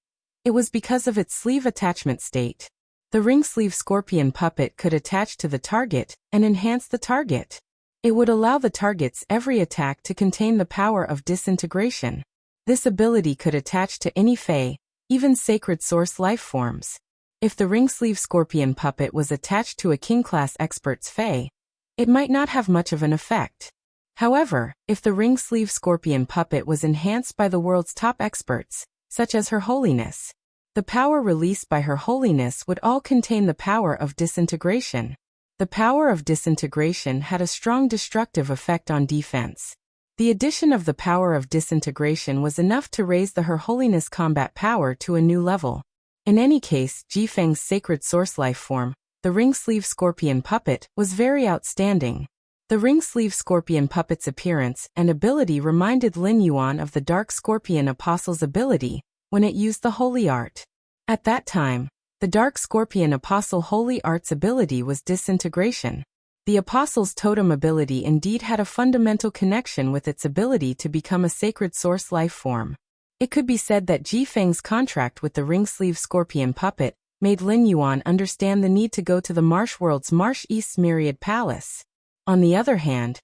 it was because of its sleeve attachment state. The ring sleeve scorpion puppet could attach to the target and enhance the target. It would allow the target's every attack to contain the power of disintegration. This ability could attach to any Fey, even sacred source life forms. If the ring sleeve scorpion puppet was attached to a king-class expert's Fey, it might not have much of an effect. However, if the ring sleeve scorpion puppet was enhanced by the world's top experts, such as Her Holiness, the power released by Her Holiness would all contain the power of disintegration. The power of disintegration had a strong destructive effect on defense. The addition of the power of disintegration was enough to raise the Her Holiness combat power to a new level. In any case, Jifeng's sacred source life form, the ring sleeve scorpion puppet, was very outstanding. The ring sleeve scorpion puppet's appearance and ability reminded Lin Yuan of the Dark Scorpion Apostle's ability when it used the Holy Art. At that time, the Dark Scorpion Apostle Holy Art's ability was disintegration. The Apostle's totem ability indeed had a fundamental connection with its ability to become a sacred source life form. It could be said that Jifeng's contract with the ring sleeve scorpion puppet made Lin Yuan understand the need to go to the Marsh World's Marsh East's Myriad Palace. On the other hand,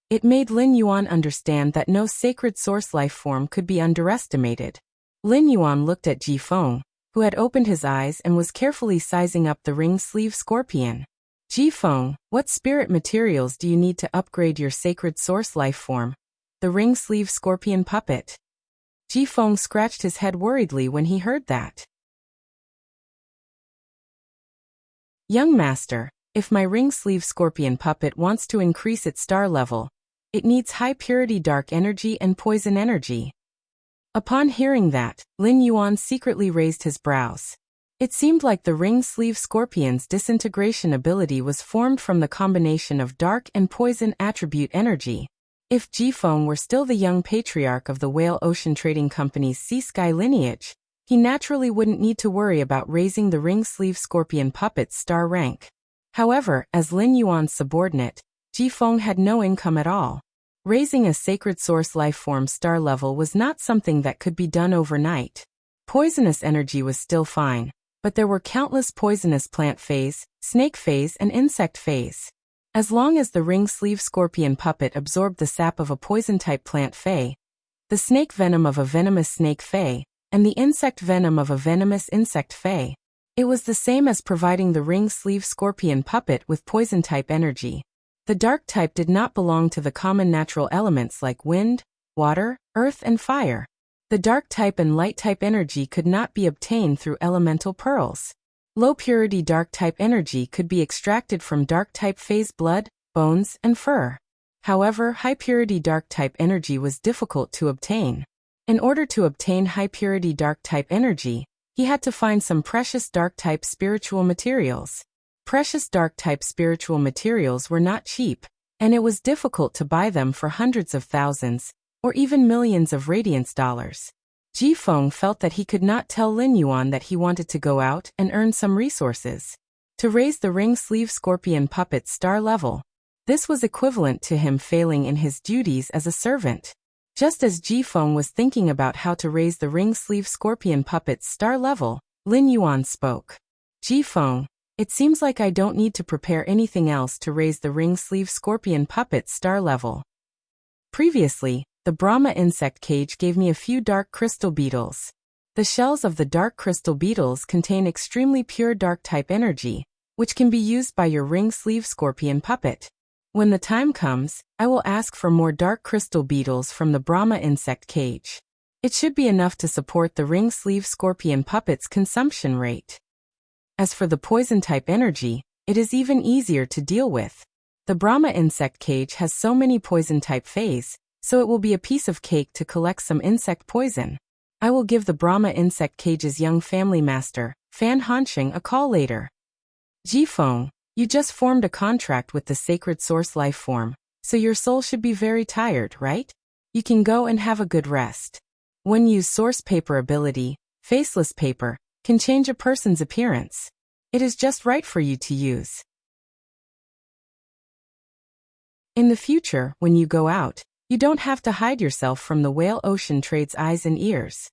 it made Lin Yuan understand that no sacred source life form could be underestimated. Lin Yuan looked at Jifeng, who had opened his eyes and was carefully sizing up the ring sleeve scorpion. Jifeng, what spirit materials do you need to upgrade your sacred source life form? The ring sleeve scorpion puppet. Jifeng scratched his head worriedly when he heard that. Young master, if my ring sleeve scorpion puppet wants to increase its star level, it needs high purity dark energy and poison energy. Upon hearing that, Lin Yuan secretly raised his brows. It seemed like the ring sleeve scorpion's disintegration ability was formed from the combination of dark and poison attribute energy. If Jifeng were still the young patriarch of the Whale Ocean Trading Company's Sea Sky lineage, he naturally wouldn't need to worry about raising the ring sleeve scorpion puppet's star rank. However, as Lin Yuan's subordinate, Jifeng had no income at all. Raising a sacred source life form star level was not something that could be done overnight. Poisonous energy was still fine, but there were countless poisonous plant phase, snake phase and insect phase. As long as the ring sleeve scorpion puppet absorbed the sap of a poison-type plant fey, the snake venom of a venomous snake fey, and the insect venom of a venomous insect fey, it was the same as providing the ring sleeve scorpion puppet with poison-type energy. The dark type did not belong to the common natural elements like wind, water, earth and fire. The dark type and light type energy could not be obtained through elemental pearls. Low purity dark type energy could be extracted from dark type phase blood, bones and fur. However, high purity dark type energy was difficult to obtain. In order to obtain high purity dark type energy, he had to find some precious dark type spiritual materials. Precious dark type spiritual materials were not cheap, and it was difficult to buy them for hundreds of thousands, or even millions of radiance dollars. Jifeng felt that he could not tell Lin Yuan that he wanted to go out and earn some resources to raise the ring sleeve scorpion puppet's star level. This was equivalent to him failing in his duties as a servant. Just as Jifeng was thinking about how to raise the ring sleeve scorpion puppet's star level, Lin Yuan spoke. Jifeng, it seems like I don't need to prepare anything else to raise the ring sleeve scorpion puppet's star level. Previously, the Brahma insect cage gave me a few dark crystal beetles. The shells of the dark crystal beetles contain extremely pure dark type energy, which can be used by your ring sleeve scorpion puppet. When the time comes, I will ask for more dark crystal beetles from the Brahma insect cage. It should be enough to support the ring sleeve scorpion puppet's consumption rate. As for the poison-type energy, it is even easier to deal with. The Brahma insect cage has so many poison-type phase, so it will be a piece of cake to collect some insect poison. I will give the Brahma insect cage's young family master, Fan Hanxing, a call later. Jifeng, you just formed a contract with the sacred source life form, so your soul should be very tired, right? You can go and have a good rest. One use source paper ability, faceless paper, can change a person's appearance. It is just right for you to use. In the future, when you go out, you don't have to hide yourself from the whale ocean trade's eyes and ears.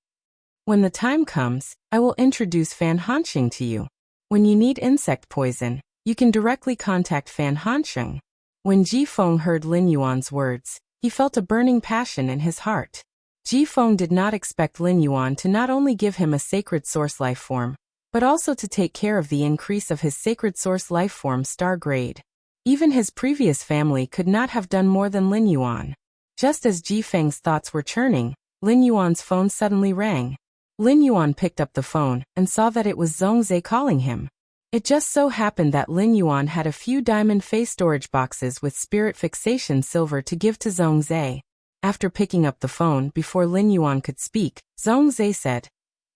When the time comes, I will introduce Fan Hanxing to you. When you need insect poison, you can directly contact Fan Hanxing. When Ji Feng heard Lin Yuan's words, he felt a burning passion in his heart. Ji Feng did not expect Lin Yuan to not only give him a sacred source life form, but also to take care of the increase of his sacred source life form star grade. Even his previous family could not have done more than Lin Yuan. Just as Ji Feng's thoughts were churning, Lin Yuan's phone suddenly rang. Lin Yuan picked up the phone and saw that it was Zhongzhe calling him. It just so happened that Lin Yuan had a few diamond face storage boxes with spirit fixation silver to give to Zhongzhe. After picking up the phone before Lin Yuan could speak, Zhongzhe said,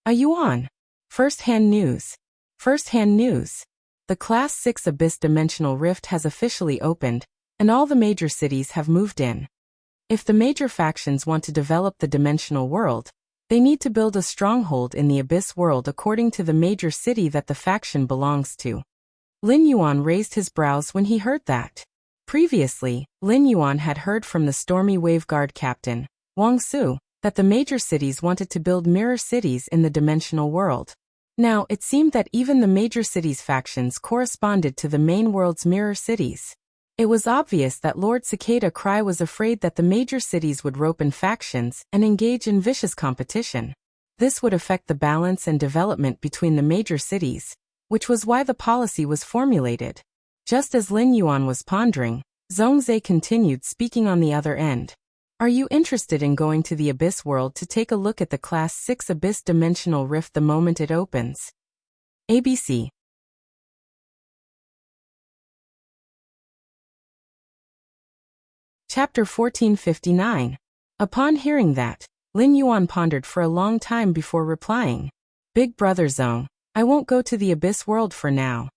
"A Yuan. First-hand news. First-hand news. The Class 6 Abyss Dimensional Rift has officially opened, and all the major cities have moved in. If the major factions want to develop the dimensional world, they need to build a stronghold in the Abyss world according to the major city that the faction belongs to." Lin Yuan raised his brows when he heard that. Previously, Lin Yuan had heard from the Stormy Wave Guard captain, Wang Su, that the major cities wanted to build mirror cities in the dimensional world. Now, it seemed that even the major cities' factions corresponded to the main world's mirror cities. It was obvious that Lord Cicada Cry was afraid that the major cities would rope in factions and engage in vicious competition. This would affect the balance and development between the major cities, which was why the policy was formulated. Just as Lin Yuan was pondering, Zhongzhe continued speaking on the other end. "Are you interested in going to the Abyss world to take a look at the Class 6 Abyss Dimensional Rift the moment it opens?" ABC. Chapter 1459. Upon hearing that, Lin Yuan pondered for a long time before replying. "Big brother Zong, I won't go to the Abyss world for now.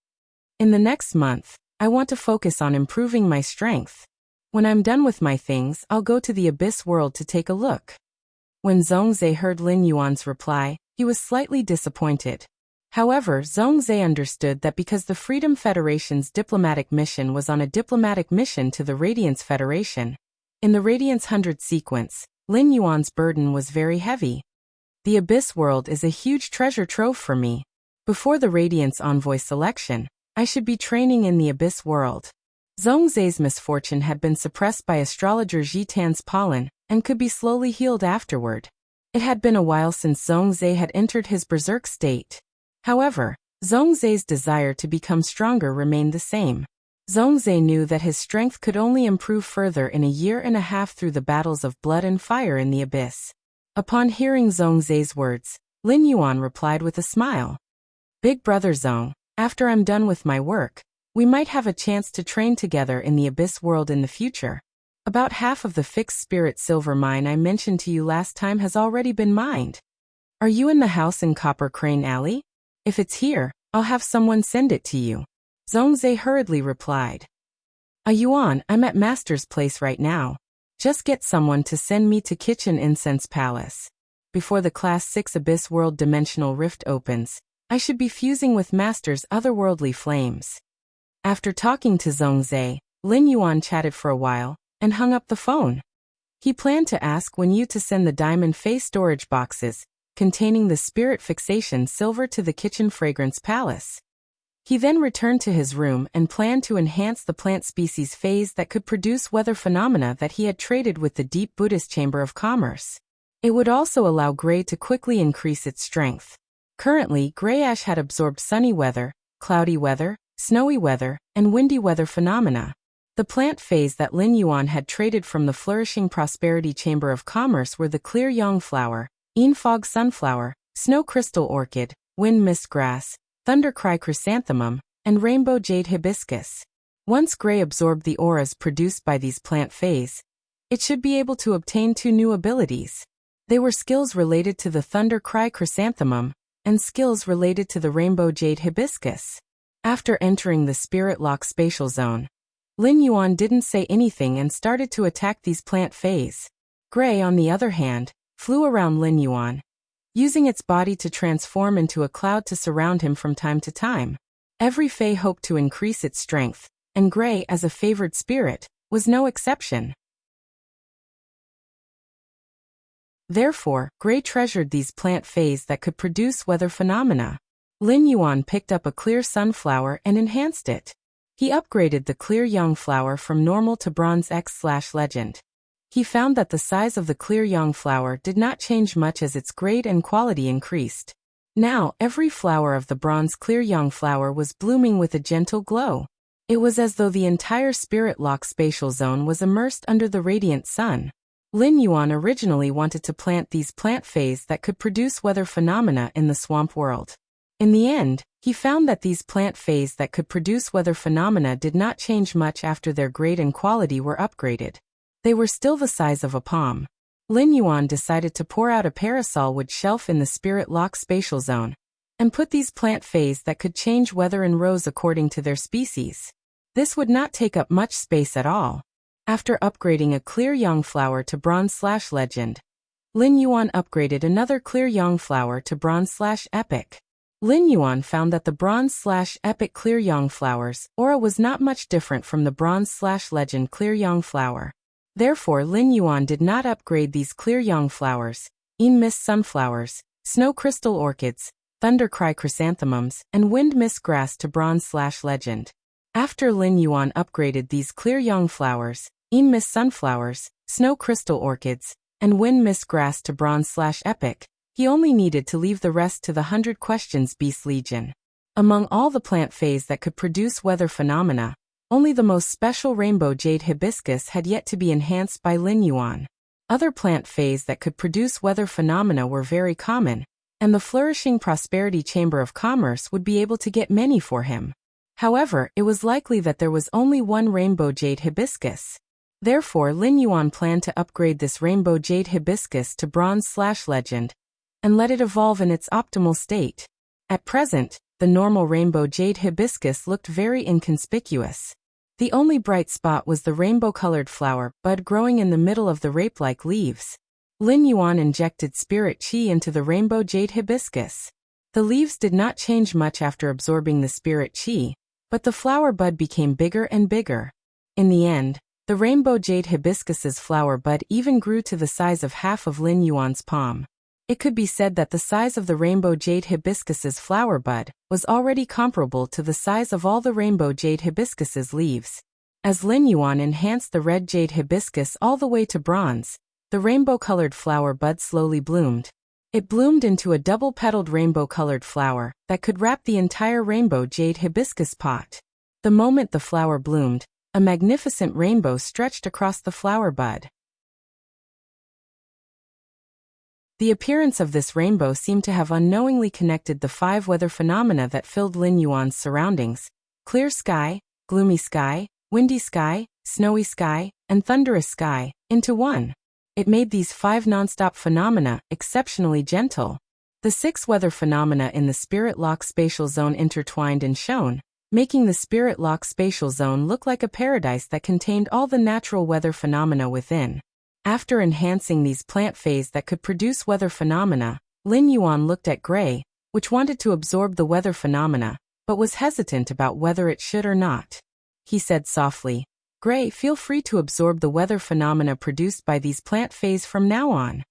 In the next month, I want to focus on improving my strength. When I'm done with my things, I'll go to the Abyss world to take a look." When Zhongzhe heard Lin Yuan's reply, he was slightly disappointed. However, Zhongzhe understood that because the Freedom Federation's diplomatic mission was on a diplomatic mission to the Radiance Federation, in the Radiance 100 sequence, Lin Yuan's burden was very heavy. "The Abyss world is a huge treasure trove for me. Before the Radiance Envoy selection, I should be training in the Abyss world." Zhongzhe's misfortune had been suppressed by astrologer Jitan's pollen and could be slowly healed afterward. It had been a while since Zhongzhe had entered his berserk state. However, Zhongzhe's desire to become stronger remained the same. Zhongzhe knew that his strength could only improve further in a year and a half through the battles of blood and fire in the abyss. Upon hearing Zhongzhe's words, Lin Yuan replied with a smile. "Big brother Zhong, after I'm done with my work, we might have a chance to train together in the abyss world in the future. About half of the fixed spirit silver mine I mentioned to you last time has already been mined. Are you in the house in Copper Crane Alley? If it's here, I'll have someone send it to you." Zhongzhe hurriedly replied. "A Yuan, I'm at Master's place right now. Just get someone to send me to Kitchen Incense Palace. Before the Class 6 Abyss World Dimensional Rift opens, I should be fusing with Master's otherworldly flames." After talking to Zhongzhe, Lin Yuan chatted for a while, and hung up the phone. He planned to ask Wen Yu to send the diamond face storage boxes, containing the spirit fixation silver to the Kitchen Fragrance Palace. He then returned to his room and planned to enhance the plant species phase that could produce weather phenomena that he had traded with the Deep Buddhist Chamber of Commerce. It would also allow Gray to quickly increase its strength. Currently, Gray Ash had absorbed sunny weather, cloudy weather, snowy weather, and windy weather phenomena. The plant phase that Lin Yuan had traded from the Flourishing Prosperity Chamber of Commerce were the Clear Yang Flower, Fog Sunflower, Snow Crystal Orchid, Wind Mist Grass, Thunder Cry Chrysanthemum, and Rainbow Jade Hibiscus. Once Gray absorbed the auras produced by these plant phase, it should be able to obtain 2 new abilities. They were skills related to the Thunder Cry Chrysanthemum, and skills related to the Rainbow Jade Hibiscus. After entering the Spirit Lock spatial zone, Lin Yuan didn't say anything and started to attack these plant phase. Gray, on the other hand, flew around Lin Yuan, using its body to transform into a cloud to surround him from time to time. Every Fae hoped to increase its strength, and Gray, as a favored spirit, was no exception. Therefore, Gray treasured these plant Faes that could produce weather phenomena. Lin Yuan picked up a clear sunflower and enhanced it. He upgraded the clear young flower from normal to bronze X/legend. He found that the size of the clear young flower did not change much as its grade and quality increased. Now, every flower of the bronze clear young flower was blooming with a gentle glow. It was as though the entire spirit lock spatial zone was immersed under the radiant sun. Lin Yuan originally wanted to plant these plant Faes that could produce weather phenomena in the swamp world. In the end, he found that these plant Faes that could produce weather phenomena did not change much after their grade and quality were upgraded. They were still the size of a palm. Lin Yuan decided to pour out a parasol wood shelf in the spirit lock spatial zone, and put these plant Faes that could change weather in rows according to their species. This would not take up much space at all. After upgrading a clear young flower to bronze/legend, Lin Yuan upgraded another clear young flower to bronze/epic. Lin Yuan found that the bronze/epic clear young flower's aura was not much different from the bronze/legend clear young flower. Therefore, Lin Yuan did not upgrade these clear young flowers, mist sunflowers, snow crystal orchids, thundercry chrysanthemums, and wind mist grass to bronze/legend. After Lin Yuan upgraded these clear young flowers, mist sunflowers, snow crystal orchids, and wind mist grass to bronze/epic, he only needed to leave the rest to the 100 Questions Beast Legion. Among all the plant Faes that could produce weather phenomena, only the most special rainbow jade hibiscus had yet to be enhanced by Lin Yuan. Other plant Faes that could produce weather phenomena were very common, and the flourishing prosperity chamber of commerce would be able to get many for him. However, it was likely that there was only one rainbow jade hibiscus. Therefore, Lin Yuan planned to upgrade this rainbow jade hibiscus to bronze/legend, and let it evolve in its optimal state. At present, the normal rainbow jade hibiscus looked very inconspicuous. The only bright spot was the rainbow-colored flower bud growing in the middle of the rape-like leaves. Lin Yuan injected spirit chi into the rainbow jade hibiscus. The leaves did not change much after absorbing the spirit chi, but the flower bud became bigger and bigger. In the end, the rainbow jade hibiscus's flower bud even grew to the size of half of Lin Yuan's palm. It could be said that the size of the rainbow jade hibiscus's flower bud was already comparable to the size of all the rainbow jade hibiscus's leaves. As Lin Yuan enhanced the red jade hibiscus all the way to bronze, the rainbow-colored flower bud slowly bloomed. It bloomed into a double-petaled rainbow-colored flower that could wrap the entire rainbow jade hibiscus pot. The moment the flower bloomed, a magnificent rainbow stretched across the flower bud. The appearance of this rainbow seemed to have unknowingly connected the 5 weather phenomena that filled Lin Yuan's surroundings: clear sky, gloomy sky, windy sky, snowy sky, and thunderous sky, into one. It made these 5 non-stop phenomena exceptionally gentle. The 6 weather phenomena in the Spirit Lock spatial zone intertwined and shone, making the Spirit Lock spatial zone look like a paradise that contained all the natural weather phenomena within. After enhancing these plant Faes that could produce weather phenomena, Lin Yuan looked at Gray, which wanted to absorb the weather phenomena, but was hesitant about whether it should or not. He said softly, "Gray, feel free to absorb the weather phenomena produced by these plant Faes from now on.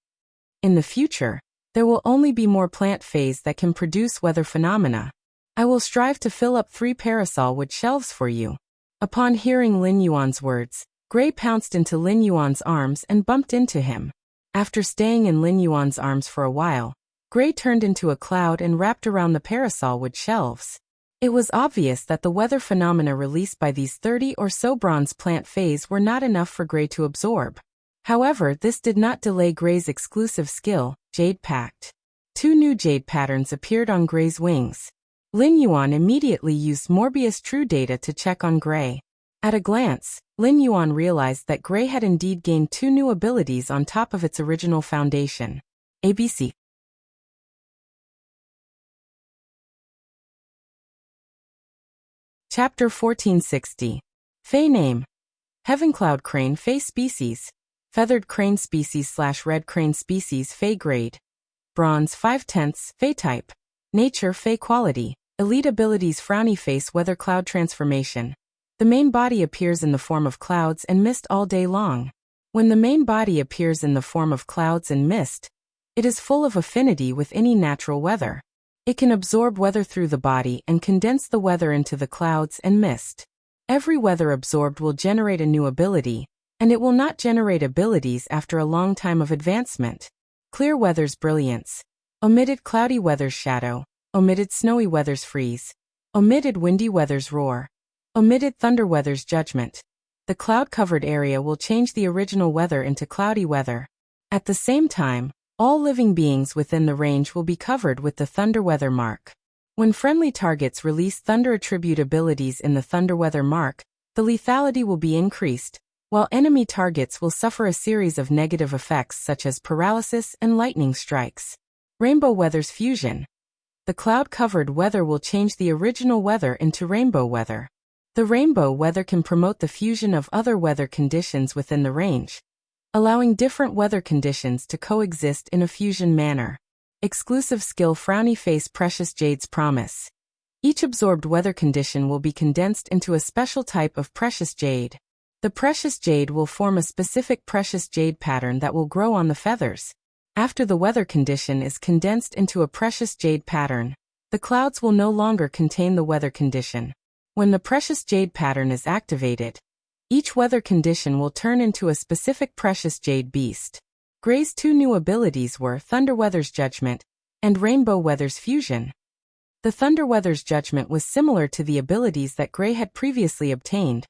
In the future, there will only be more plant Faes that can produce weather phenomena. I will strive to fill up 3 parasol wood shelves for you." Upon hearing Lin Yuan's words, Gray pounced into Lin Yuan's arms and bumped into him. After staying in Lin Yuan's arms for a while, Gray turned into a cloud and wrapped around the parasol wood shelves. It was obvious that the weather phenomena released by these 30 or so bronze plant Faes were not enough for Gray to absorb. However, this did not delay Gray's exclusive skill, Jade Pact. 2 new jade patterns appeared on Gray's wings. Lin Yuan immediately used Morbius True Data to check on Gray. At a glance, Lin Yuan realized that Gray had indeed gained 2 new abilities on top of its original foundation. ABC. Chapter 1460. Fey Name. Heavencloud Crane Fey Species. Feathered crane species/red crane species Fey grade. Bronze 5/10 Fey type. Nature Fey quality. Elite abilities Frowny face weather cloud transformation. The main body appears in the form of clouds and mist all day long. When the main body appears in the form of clouds and mist, it is full of affinity with any natural weather. It can absorb weather through the body and condense the weather into the clouds and mist. Every weather absorbed will generate a new ability, and it will not generate abilities after a long time of advancement. Clear weather's brilliance. Omitted cloudy weather's shadow. Omitted snowy weather's freeze. Omitted windy weather's roar. Omitted thunder weather's judgment. The cloud-covered area will change the original weather into cloudy weather. At the same time, all living beings within the range will be covered with the thunder weather mark. When friendly targets release thunder attribute abilities in the thunder weather mark, the lethality will be increased, while enemy targets will suffer a series of negative effects such as paralysis and lightning strikes. Rainbow weather's fusion. The cloud-covered weather will change the original weather into rainbow weather. The rainbow weather can promote the fusion of other weather conditions within the range, allowing different weather conditions to coexist in a fusion manner. Exclusive skill Frowny face Precious Jade's promise. Each absorbed weather condition will be condensed into a special type of precious jade. The precious jade will form a specific precious jade pattern that will grow on the feathers. After the weather condition is condensed into a precious jade pattern, the clouds will no longer contain the weather condition. When the precious jade pattern is activated, each weather condition will turn into a specific precious jade beast. Gray's two new abilities were Thunder Weather's Judgment and Rainbow Weather's Fusion. The Thunder Weather's Judgment was similar to the abilities that Gray had previously obtained.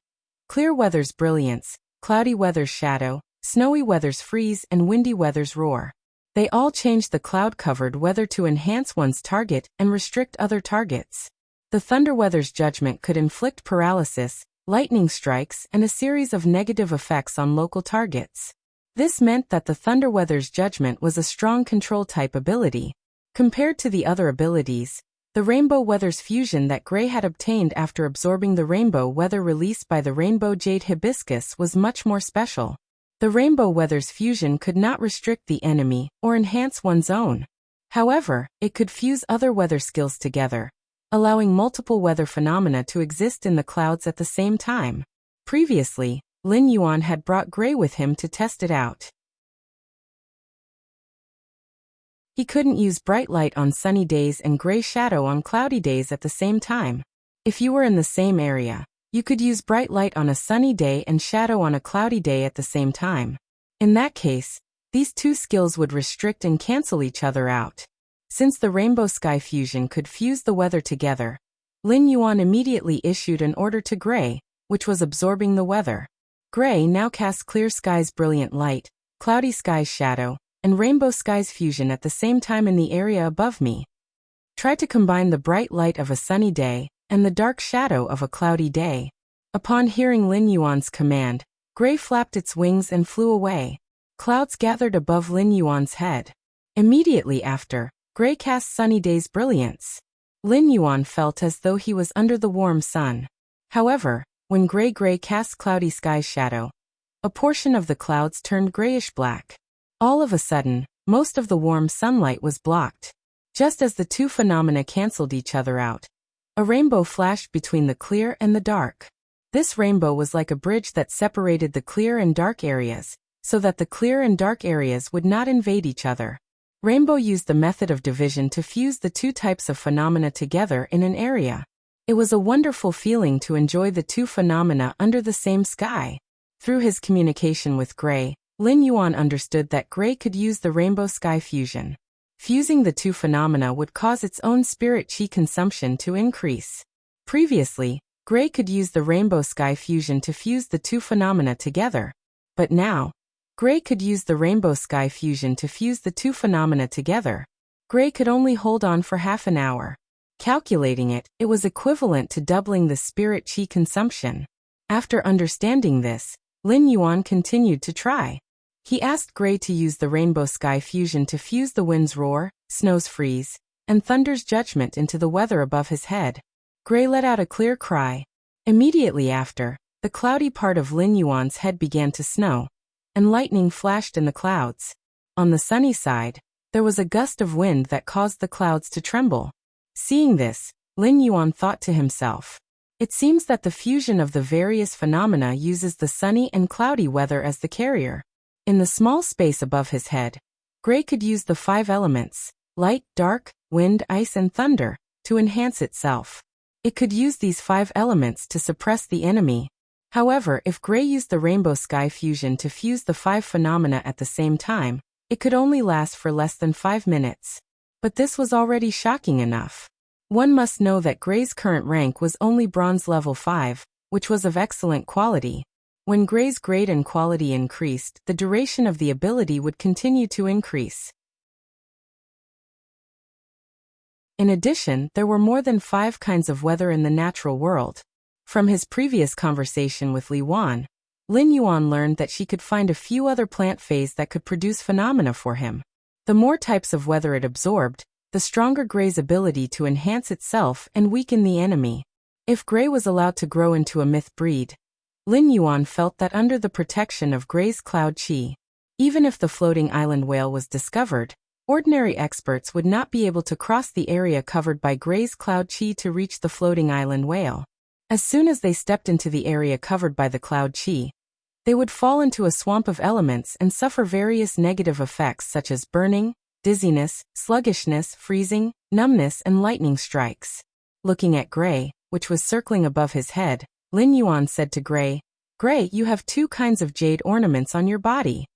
Clear Weather's Brilliance, Cloudy Weather's Shadow, Snowy Weather's Freeze and Windy Weather's Roar. They all changed the cloud-covered weather to enhance one's target and restrict other targets. The Thunder Weather's Judgment could inflict paralysis, lightning strikes, and a series of negative effects on local targets. This meant that the Thunder Weather's Judgment was a strong control-type ability. Compared to the other abilities, the Rainbow Weather's Fusion that Gray had obtained after absorbing the Rainbow Weather released by the Rainbow Jade Hibiscus was much more special. The Rainbow Weather's Fusion could not restrict the enemy or enhance one's own. However, it could fuse other weather skills together, allowing multiple weather phenomena to exist in the clouds at the same time. Previously, Lin Yuan had brought Gray with him to test it out. He couldn't use bright light on sunny days and gray shadow on cloudy days at the same time. If you were in the same area, you could use bright light on a sunny day and shadow on a cloudy day at the same time. In that case, these two skills would restrict and cancel each other out. Since the Rainbow Sky Fusion could fuse the weather together, Lin Yuan immediately issued an order to Gray, which was absorbing the weather. Gray now cast Clear Sky's Brilliant Light, Cloudy Sky's Shadow, and Rainbow Sky's Fusion at the same time in the area above me. Try to combine the bright light of a sunny day and the dark shadow of a cloudy day. Upon hearing Lin Yuan's command, Gray flapped its wings and flew away. Clouds gathered above Lin Yuan's head. Immediately after, Gray cast Sunny Day's Brilliance. Lin Yuan felt as though he was under the warm sun. However, when Gray cast Cloudy Sky's Shadow, a portion of the clouds turned grayish-black. All of a sudden, most of the warm sunlight was blocked. Just as the two phenomena cancelled each other out, a rainbow flashed between the clear and the dark. This rainbow was like a bridge that separated the clear and dark areas, so that the clear and dark areas would not invade each other. Rainbow used the method of division to fuse the two types of phenomena together in an area. It was a wonderful feeling to enjoy the two phenomena under the same sky. Through his communication with Gray, Lin Yuan understood that Gray could use the Rainbow Sky Fusion. Fusing the two phenomena would cause its own spirit chi consumption to increase. Previously, Gray could use the Rainbow Sky Fusion to fuse the two phenomena together. But now, Gray could use the Rainbow Sky Fusion to fuse the two phenomena together. Gray could only hold on for half an hour. Calculating it, it was equivalent to doubling the spirit chi consumption. After understanding this, Lin Yuan continued to try. He asked Gray to use the Rainbow Sky Fusion to fuse the wind's roar, snow's freeze, and thunder's judgment into the weather above his head. Gray let out a clear cry. Immediately after, the cloudy part of Lin Yuan's head began to snow, and lightning flashed in the clouds. On the sunny side, there was a gust of wind that caused the clouds to tremble. Seeing this, Lin Yuan thought to himself, "It seems that the fusion of the various phenomena uses the sunny and cloudy weather as the carrier." In the small space above his head, Gray could use the 5 elements, light, dark, wind, ice and thunder, to enhance itself. It could use these 5 elements to suppress the enemy. However, if Gray used the rainbow sky fusion to fuse the 5 phenomena at the same time, it could only last for less than 5 minutes. But this was already shocking enough. One must know that Gray's current rank was only bronze level 5, which was of excellent quality. When Gray's grade and quality increased, the duration of the ability would continue to increase. In addition, there were more than 5 kinds of weather in the natural world. From his previous conversation with Li Wan, Lin Yuan learned that she could find a few other plant phase that could produce phenomena for him. The more types of weather it absorbed, the stronger Gray's ability to enhance itself and weaken the enemy. If Gray was allowed to grow into a myth breed, Lin Yuan felt that under the protection of Gray's cloud chi, even if the floating island whale was discovered, ordinary experts would not be able to cross the area covered by Gray's cloud chi to reach the floating island whale. As soon as they stepped into the area covered by the cloud chi, they would fall into a swamp of elements and suffer various negative effects such as burning, dizziness, sluggishness, freezing, numbness and lightning strikes. Looking at Gray, which was circling above his head, Lin Yuan said to Gray, "Gray, you have 2 kinds of jade ornaments on your body.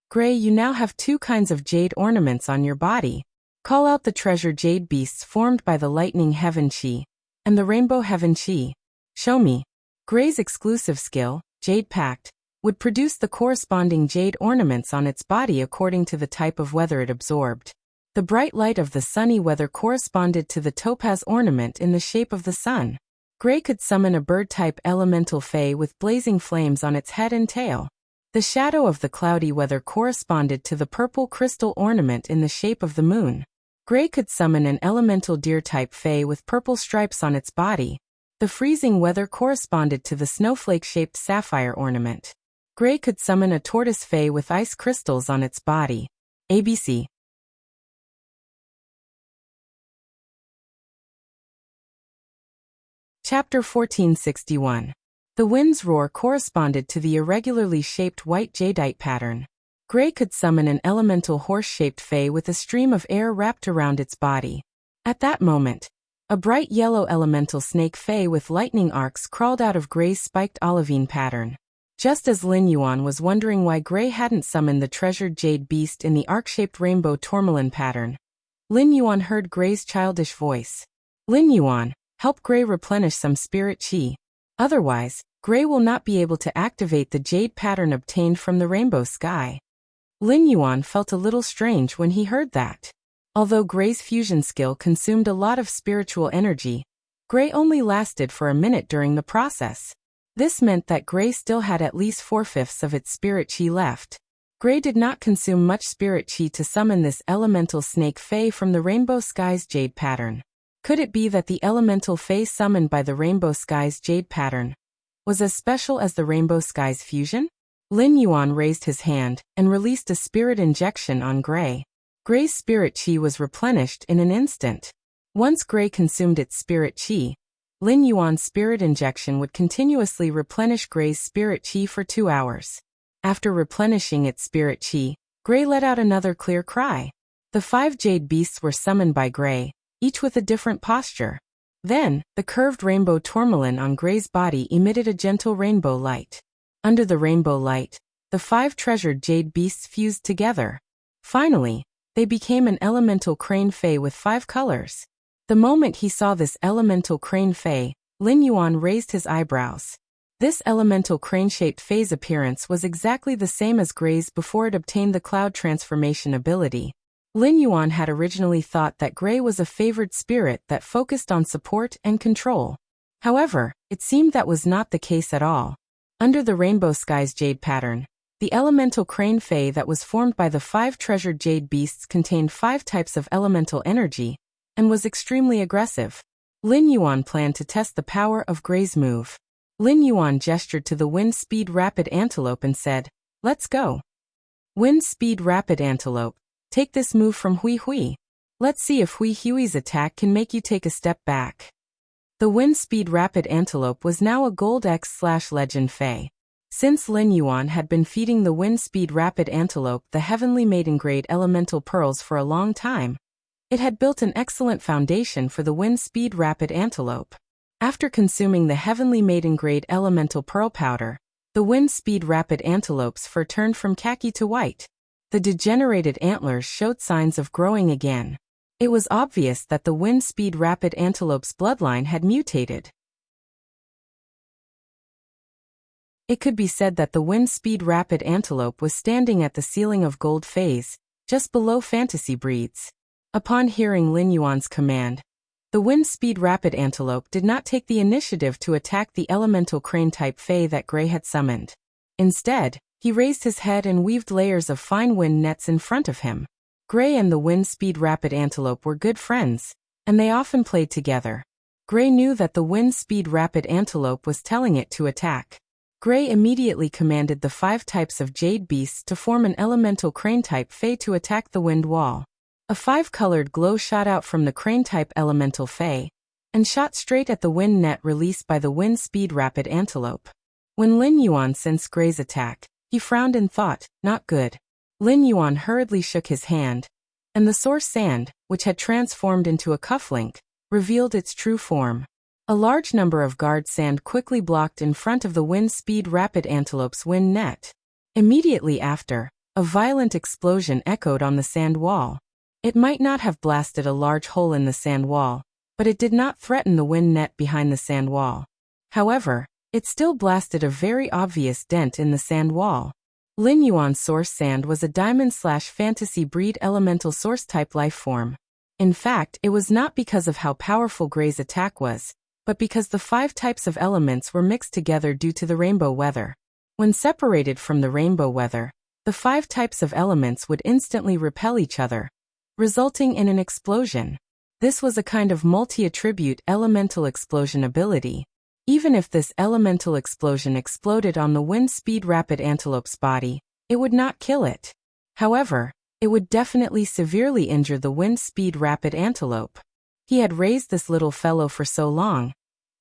Gray, you now have 2 kinds of jade ornaments on your body. Call out the treasure jade beasts formed by the lightning heaven chi and the rainbow heaven chi. Show me." Gray's exclusive skill, Jade Pact, would produce the corresponding jade ornaments on its body according to the type of weather it absorbed. The bright light of the sunny weather corresponded to the topaz ornament in the shape of the sun. Gray could summon a bird-type elemental fae with blazing flames on its head and tail. The shadow of the cloudy weather corresponded to the purple crystal ornament in the shape of the moon. Gray could summon an elemental deer-type fae with purple stripes on its body. The freezing weather corresponded to the snowflake-shaped sapphire ornament. Gray could summon a tortoise fae with ice crystals on its body. ABC. Chapter 1461. The wind's roar corresponded to the irregularly shaped white jadeite pattern. Gray could summon an elemental horse-shaped fae with a stream of air wrapped around its body. At that moment, a bright yellow elemental snake fae with lightning arcs crawled out of Gray's spiked olivine pattern. Just as Lin Yuan was wondering why Gray hadn't summoned the treasured jade beast in the arc-shaped rainbow tourmaline pattern, Lin Yuan heard Gray's childish voice. "Lin Yuan, help Gray replenish some spirit chi. Otherwise, Gray will not be able to activate the jade pattern obtained from the rainbow sky." Lin Yuan felt a little strange when he heard that. Although Gray's fusion skill consumed a lot of spiritual energy, Gray only lasted for a minute during the process. This meant that Gray still had at least 4/5 of its spirit chi left. Gray did not consume much spirit chi to summon this elemental snake fae from the rainbow sky's jade pattern. Could it be that the elemental fae summoned by the rainbow sky's jade pattern was as special as the rainbow sky's fusion? Lin Yuan raised his hand and released a spirit injection on Gray. Gray's spirit chi was replenished in an instant. Once Gray consumed its spirit chi, Lin Yuan's spirit injection would continuously replenish Gray's spirit chi for 2 hours. After replenishing its spirit chi, Gray let out another clear cry. The 5 jade beasts were summoned by Gray, each with a different posture. Then, the curved rainbow tourmaline on Gray's body emitted a gentle rainbow light. Under the rainbow light, the 5 treasured jade beasts fused together. Finally, they became an elemental crane fae with 5 colors. The moment he saw this elemental crane fae, Lin Yuan raised his eyebrows. This elemental crane-shaped fae's appearance was exactly the same as Gray's before it obtained the cloud transformation ability. Lin Yuan had originally thought that Gray was a favored spirit that focused on support and control. However, it seemed that was not the case at all. Under the rainbow sky's jade pattern, the elemental crane fae that was formed by the 5 treasured jade beasts contained 5 types of elemental energy, and was extremely aggressive. Lin Yuan planned to test the power of Gray's move. Lin Yuan gestured to the wind-speed rapid antelope and said, Let's go. Wind speed rapid antelope. Take this move from Hui Hui. Let's see if Hui Hui's attack can make you take a step back. The wind speed rapid antelope was now a gold X/legend Fae. Since Lin Yuan had been feeding the wind speed rapid antelope the heavenly maiden grade elemental pearls for a long time, it had built an excellent foundation for the wind speed rapid antelope. After consuming the heavenly maiden grade elemental pearl powder, the wind speed rapid antelope's fur turned from khaki to white. The degenerated antlers showed signs of growing again. It was obvious that the wind speed rapid antelope's bloodline had mutated. It could be said that the wind speed rapid antelope was standing at the ceiling of gold phase, just below fantasy breeds. Upon hearing Lin Yuan's command, the wind speed rapid antelope did not take the initiative to attack the elemental crane-type Fae that Gray had summoned. Instead, he raised his head and weaved layers of fine wind nets in front of him. Gray and the wind speed rapid antelope were good friends, and they often played together. Gray knew that the wind speed rapid antelope was telling it to attack. Gray immediately commanded the 5 types of jade beasts to form an elemental crane-type Fae to attack the wind wall. A 5-colored glow shot out from the crane-type elemental Fae, and shot straight at the wind net released by the wind speed rapid antelope. When Lin Yuan sensed Gray's attack, he frowned and thought, not good. Lin Yuan hurriedly shook his hand, and the source sand, which had transformed into a cufflink, revealed its true form. A large number of guard sand quickly blocked in front of the wind speed rapid antelope's wind net. Immediately after, a violent explosion echoed on the sand wall. It might not have blasted a large hole in the sand wall, but it did not threaten the wind net behind the sand wall. However, it still blasted a very obvious dent in the sand wall. Lin Yuan's source sand was a diamond/fantasy breed elemental source type life form. In fact, it was not because of how powerful Gray's attack was, but because the 5 types of elements were mixed together due to the rainbow weather. When separated from the rainbow weather, the 5 types of elements would instantly repel each other, resulting in an explosion. This was a kind of multi-attribute elemental explosion ability. Even if this elemental explosion exploded on the wind speed rapid antelope's body, it would not kill it. However, it would definitely severely injure the wind speed rapid antelope. He had raised this little fellow for so long,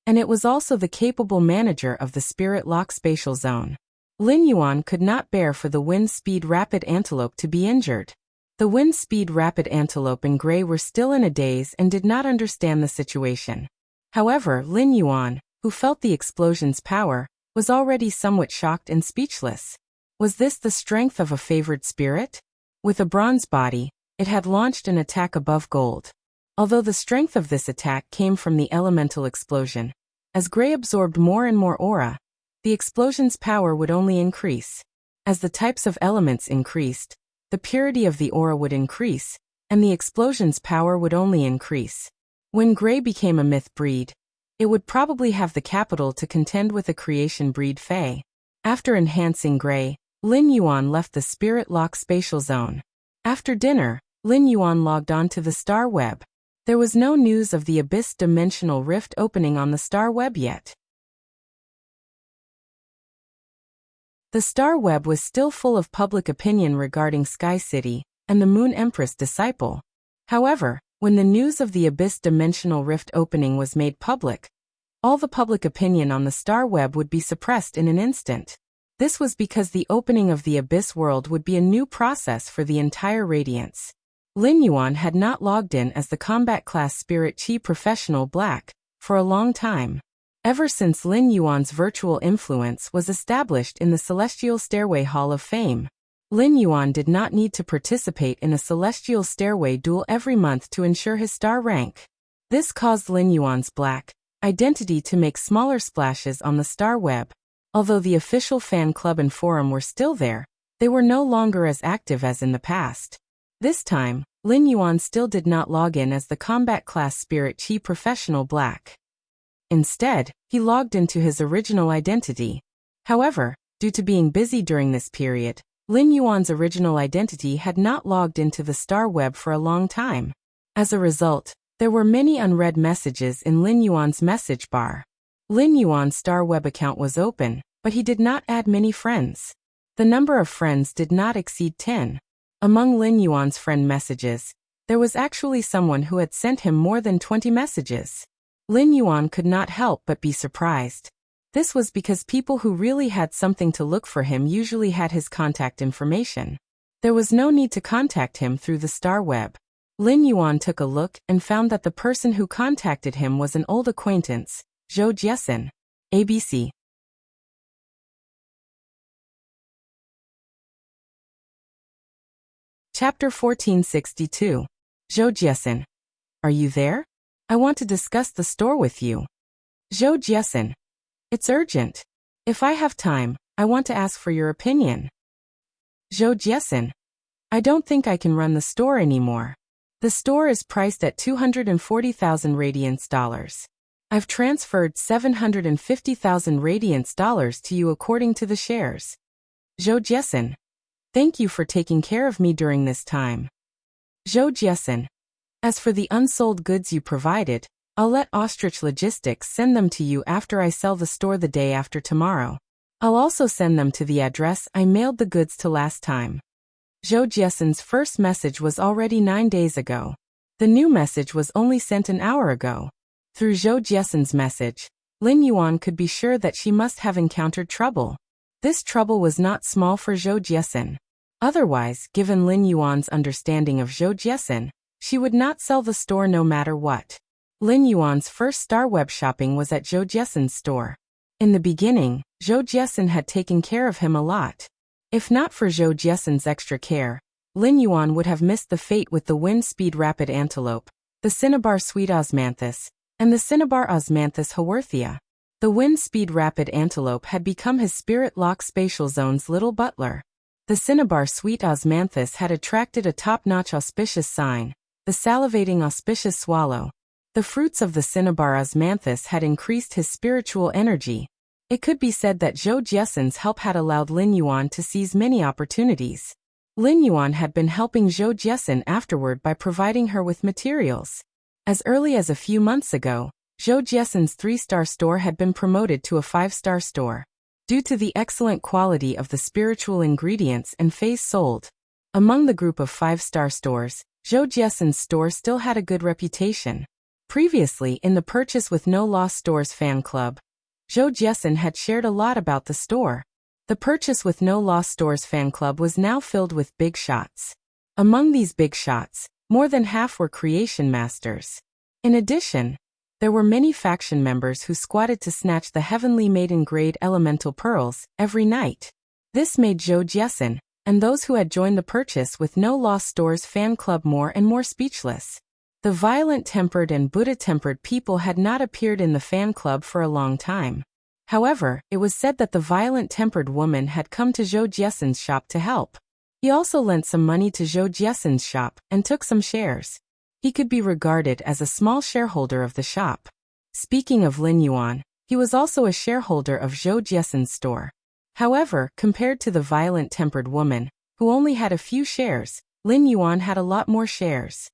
and it was also the capable manager of the Spirit Lock Spatial Zone. Lin Yuan could not bear for the wind speed rapid antelope to be injured. The wind speed rapid antelope and Gray were still in a daze and did not understand the situation. However, Lin Yuan, who felt the explosion's power, was already somewhat shocked and speechless. Was this the strength of a favored spirit? With a bronze body, it had launched an attack above gold. Although the strength of this attack came from the elemental explosion, as Gray absorbed more and more aura, the explosion's power would only increase. As the types of elements increased, the purity of the aura would increase, and the explosion's power would only increase. When Gray became a myth breed, it would probably have the capital to contend with a creation breed Fae. After enhancing Gray, Lin Yuan left the Spirit Lock Spatial Zone. After dinner, Lin Yuan logged on to the Star Web. There was no news of the Abyss Dimensional Rift opening on the Star Web yet. The Star Web was still full of public opinion regarding Sky City and the Moon Empress disciple. However, when the news of the Abyss Dimensional Rift opening was made public, all the public opinion on the Star Web would be suppressed in an instant. This was because the opening of the Abyss world would be a new process for the entire Radiance. Lin Yuan had not logged in as the Combat Class Spirit Chi Professional Black for a long time. Ever since Lin Yuan's virtual influence was established in the Celestial Stairway Hall of Fame, Lin Yuan did not need to participate in a Celestial Stairway duel every month to ensure his star rank. This caused Lin Yuan's black identity to make smaller splashes on the Star Web. Although the official fan club and forum were still there, they were no longer as active as in the past. This time, Lin Yuan still did not log in as the Combat Class Spirit Chi Professional Black. Instead, he logged into his original identity. However, due to being busy during this period, Lin Yuan's original identity had not logged into the Star Web for a long time. As a result, there were many unread messages in Lin Yuan's message bar. Lin Yuan's Star Web account was open, but he did not add many friends. The number of friends did not exceed 10. Among Lin Yuan's friend messages, there was actually someone who had sent him more than 20 messages. Lin Yuan could not help but be surprised. This was because people who really had something to look for him usually had his contact information. There was no need to contact him through the star web. Lin Yuan took a look and found that the person who contacted him was an old acquaintance, Zhou Jiesin. ABC. Chapter 1462. Zhou Jiesin. Are you there? I want to discuss the store with you. Zhou Jiesin. It's urgent. If I have time, I want to ask for your opinion. Zhou Jiesin. I don't think I can run the store anymore. The store is priced at 240,000 radiance dollars. I've transferred 750,000 radiance dollars to you according to the shares. Zhou Jiesin. Thank you for taking care of me during this time. Zhou Jiesin. As for the unsold goods you provided, I'll let Ostrich Logistics send them to you after I sell the store the day after tomorrow. I'll also send them to the address I mailed the goods to last time. Zhou Jiesin's first message was already 9 days ago. The new message was only sent an hour ago. Through Zhou Jiesin's message, Lin Yuan could be sure that she must have encountered trouble. This trouble was not small for Zhou Jiesin. Otherwise, given Lin Yuan's understanding of Zhou Jiesin, she would not sell the store no matter what. Lin Yuan's first star web shopping was at Zhou Jiesin's store. In the beginning, Zhou Jiesin had taken care of him a lot. If not for Zhou Jiesin's extra care, Lin Yuan would have missed the fate with the wind speed rapid antelope, the cinnabar sweet osmanthus, and the cinnabar osmanthus haworthia. The wind speed rapid antelope had become his spirit lock spatial zone's little butler. The cinnabar sweet osmanthus had attracted a top-notch auspicious sign, the salivating auspicious swallow. The fruits of the cinnabar osmanthus had increased his spiritual energy. It could be said that Zhou Jiesin's help had allowed Lin Yuan to seize many opportunities. Lin Yuan had been helping Zhou Jiesin afterward by providing her with materials. As early as a few months ago, Zhou Jiesin's 3-star store had been promoted to a 5-star store. Due to the excellent quality of the spiritual ingredients and phase sold. Among the group of 5-star stores, Zhou Jiesin's store still had a good reputation. Previously in the Purchase with No Loss Stores fan club, Zhou Jiesin had shared a lot about the store. The Purchase with No Loss Stores fan club was now filled with big shots. Among these big shots, more than half were creation masters. In addition, there were many faction members who squatted to snatch the heavenly maiden grade elemental pearls every night. This made Zhou Jiesin, and those who had joined the Purchase with No Loss Stores fan club more and more speechless. The violent-tempered and Buddha-tempered people had not appeared in the fan club for a long time. However, it was said that the violent-tempered woman had come to Zhou Jiesin's shop to help. He also lent some money to Zhou Jiesin's shop and took some shares. He could be regarded as a small shareholder of the shop. Speaking of Lin Yuan, he was also a shareholder of Zhou Jiesin's store. However, compared to the violent-tempered woman, who only had a few shares, Lin Yuan had a lot more shares.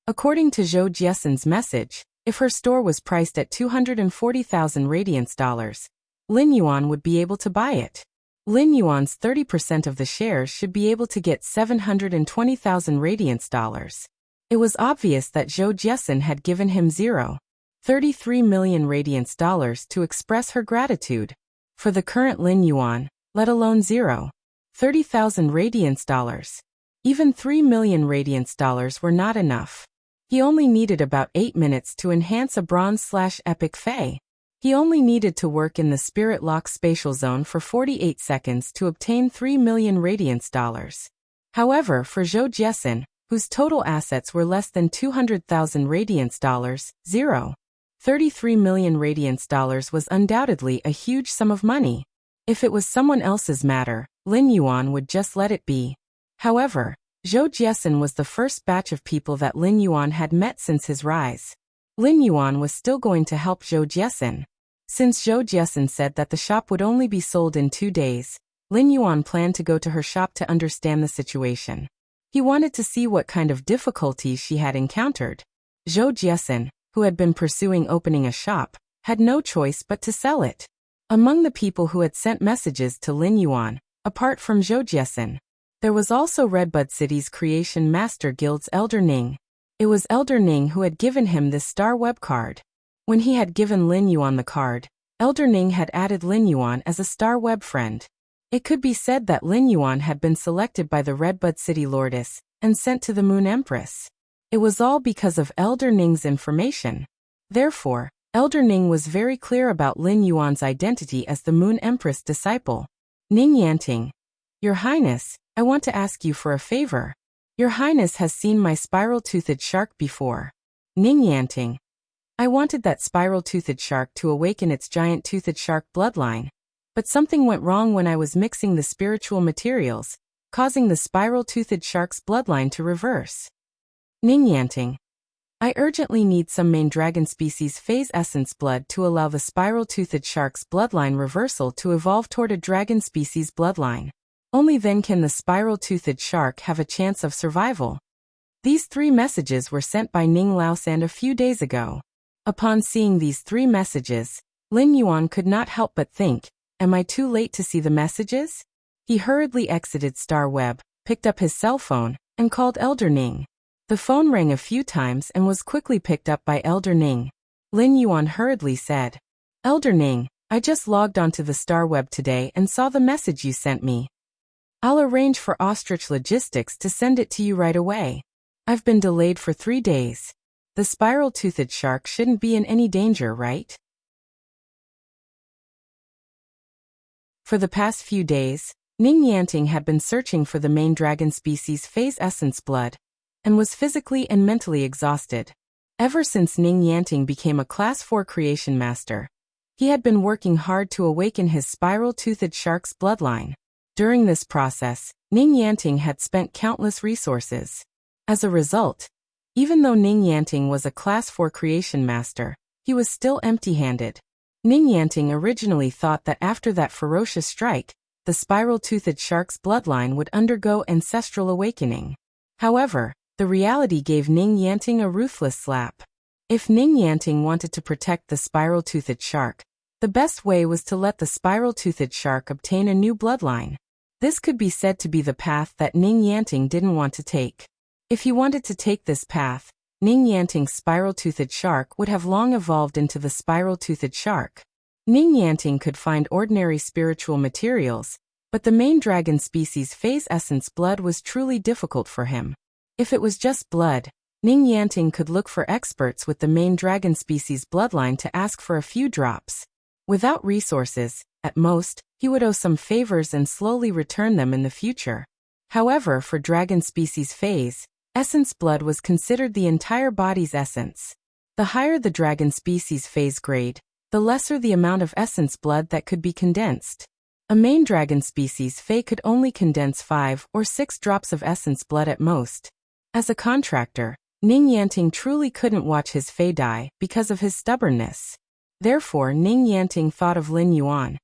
According to Zhou Jiesin's message, if her store was priced at 240,000 radiance dollars, Lin Yuan would be able to buy it. Lin Yuan's 30% of the shares should be able to get 720,000 radiance dollars. It was obvious that Zhou Jiesin had given him 0.33 million radiance dollars to express her gratitude. For the current Lin Yuan, let alone 0.30 radiance dollars. Even 3 million radiance dollars were not enough. He only needed about 8 minutes to enhance a bronze/epic Fae. He only needed to work in the Spirit Lock Spatial Zone for 48 seconds to obtain 3 million radiance dollars. However, for Zhou Jiesin, whose total assets were less than 200,000 radiance dollars, 0.33 million radiance dollars was undoubtedly a huge sum of money. If it was someone else's matter, Lin Yuan would just let it be. However, Zhou Jiesin was the first batch of people that Lin Yuan had met since his rise. Lin Yuan was still going to help Zhou Jiesin. Since Zhou Jiesin said that the shop would only be sold in 2 days, Lin Yuan planned to go to her shop to understand the situation. He wanted to see what kind of difficulties she had encountered. Zhou Jiesin, who had been pursuing opening a shop, had no choice but to sell it. Among the people who had sent messages to Lin Yuan, apart from Zhou Jiesin, there was also Redbud City's Creation Master Guild's Elder Ning. It was Elder Ning who had given him this star web card. When he had given Lin Yuan the card, Elder Ning had added Lin Yuan as a star web friend. It could be said that Lin Yuan had been selected by the Redbud City Lordess and sent to the Moon Empress. It was all because of Elder Ning's information. Therefore, Elder Ning was very clear about Lin Yuan's identity as the Moon Empress disciple. Ning Yanting. Your Highness, I want to ask you for a favor. Your Highness has seen my spiral-toothed shark before. Ning Yanting. I wanted that spiral-toothed shark to awaken its giant-toothed shark bloodline. But something went wrong when I was mixing the spiritual materials, causing the spiral-toothed shark's bloodline to reverse. Ning Yanting. I urgently need some main dragon species phase essence blood to allow the spiral-toothed shark's bloodline reversal to evolve toward a dragon species bloodline. Only then can the spiral-toothed shark have a chance of survival. These 3 messages were sent by Ning Laosand a few days ago. Upon seeing these 3 messages, Lin Yuan could not help but think, am I too late to see the messages? He hurriedly exited Star Web, picked up his cell phone, and called Elder Ning. The phone rang a few times and was quickly picked up by Elder Ning. Lin Yuan hurriedly said, Elder Ning, I just logged onto the Star Web today and saw the message you sent me. I'll arrange for Ostrich Logistics to send it to you right away. I've been delayed for 3 days. The spiral-toothed shark shouldn't be in any danger, right? For the past few days, Ning Yanting had been searching for the main dragon species phase essence blood, and was physically and mentally exhausted. Ever since Ning Yanting became a Class 4 creation master, he had been working hard to awaken his spiral-toothed shark's bloodline. During this process, Ning Yanting had spent countless resources. As a result, even though Ning Yanting was a Class 4 creation master, he was still empty-handed. Ning Yanting originally thought that after that ferocious strike, the spiral-toothed shark's bloodline would undergo ancestral awakening. However, the reality gave Ning Yanting a ruthless slap. If Ning Yanting wanted to protect the spiral-toothed shark, the best way was to let the spiral-toothed shark obtain a new bloodline. This could be said to be the path that Ning Yanting didn't want to take. If he wanted to take this path, Ning Yanting's spiral-toothed shark would have long evolved into the spiral-toothed shark. Ning Yanting could find ordinary spiritual materials, but the main dragon species phase essence blood was truly difficult for him. If it was just blood, Ning Yanting could look for experts with the main dragon species bloodline to ask for a few drops. Without resources, at most, he would owe some favors and slowly return them in the future. However, for dragon species phase, essence blood was considered the entire body's essence. The higher the dragon species phase grade, the lesser the amount of essence blood that could be condensed. A main dragon species Fey could only condense 5 or 6 drops of essence blood at most. As a contractor, Ning Yanting truly couldn't watch his Fey die because of his stubbornness. Therefore, Ning Yanting thought of Lin Yuan.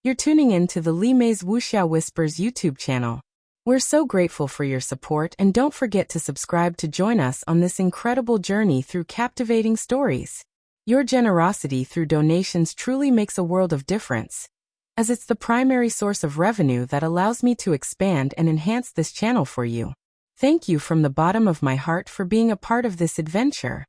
You're tuning in to the Li Mei's Wuxia Whispers YouTube channel. We're so grateful for your support, and don't forget to subscribe to join us on this incredible journey through captivating stories. Your generosity through donations truly makes a world of difference, as it's the primary source of revenue that allows me to expand and enhance this channel for you. Thank you from the bottom of my heart for being a part of this adventure.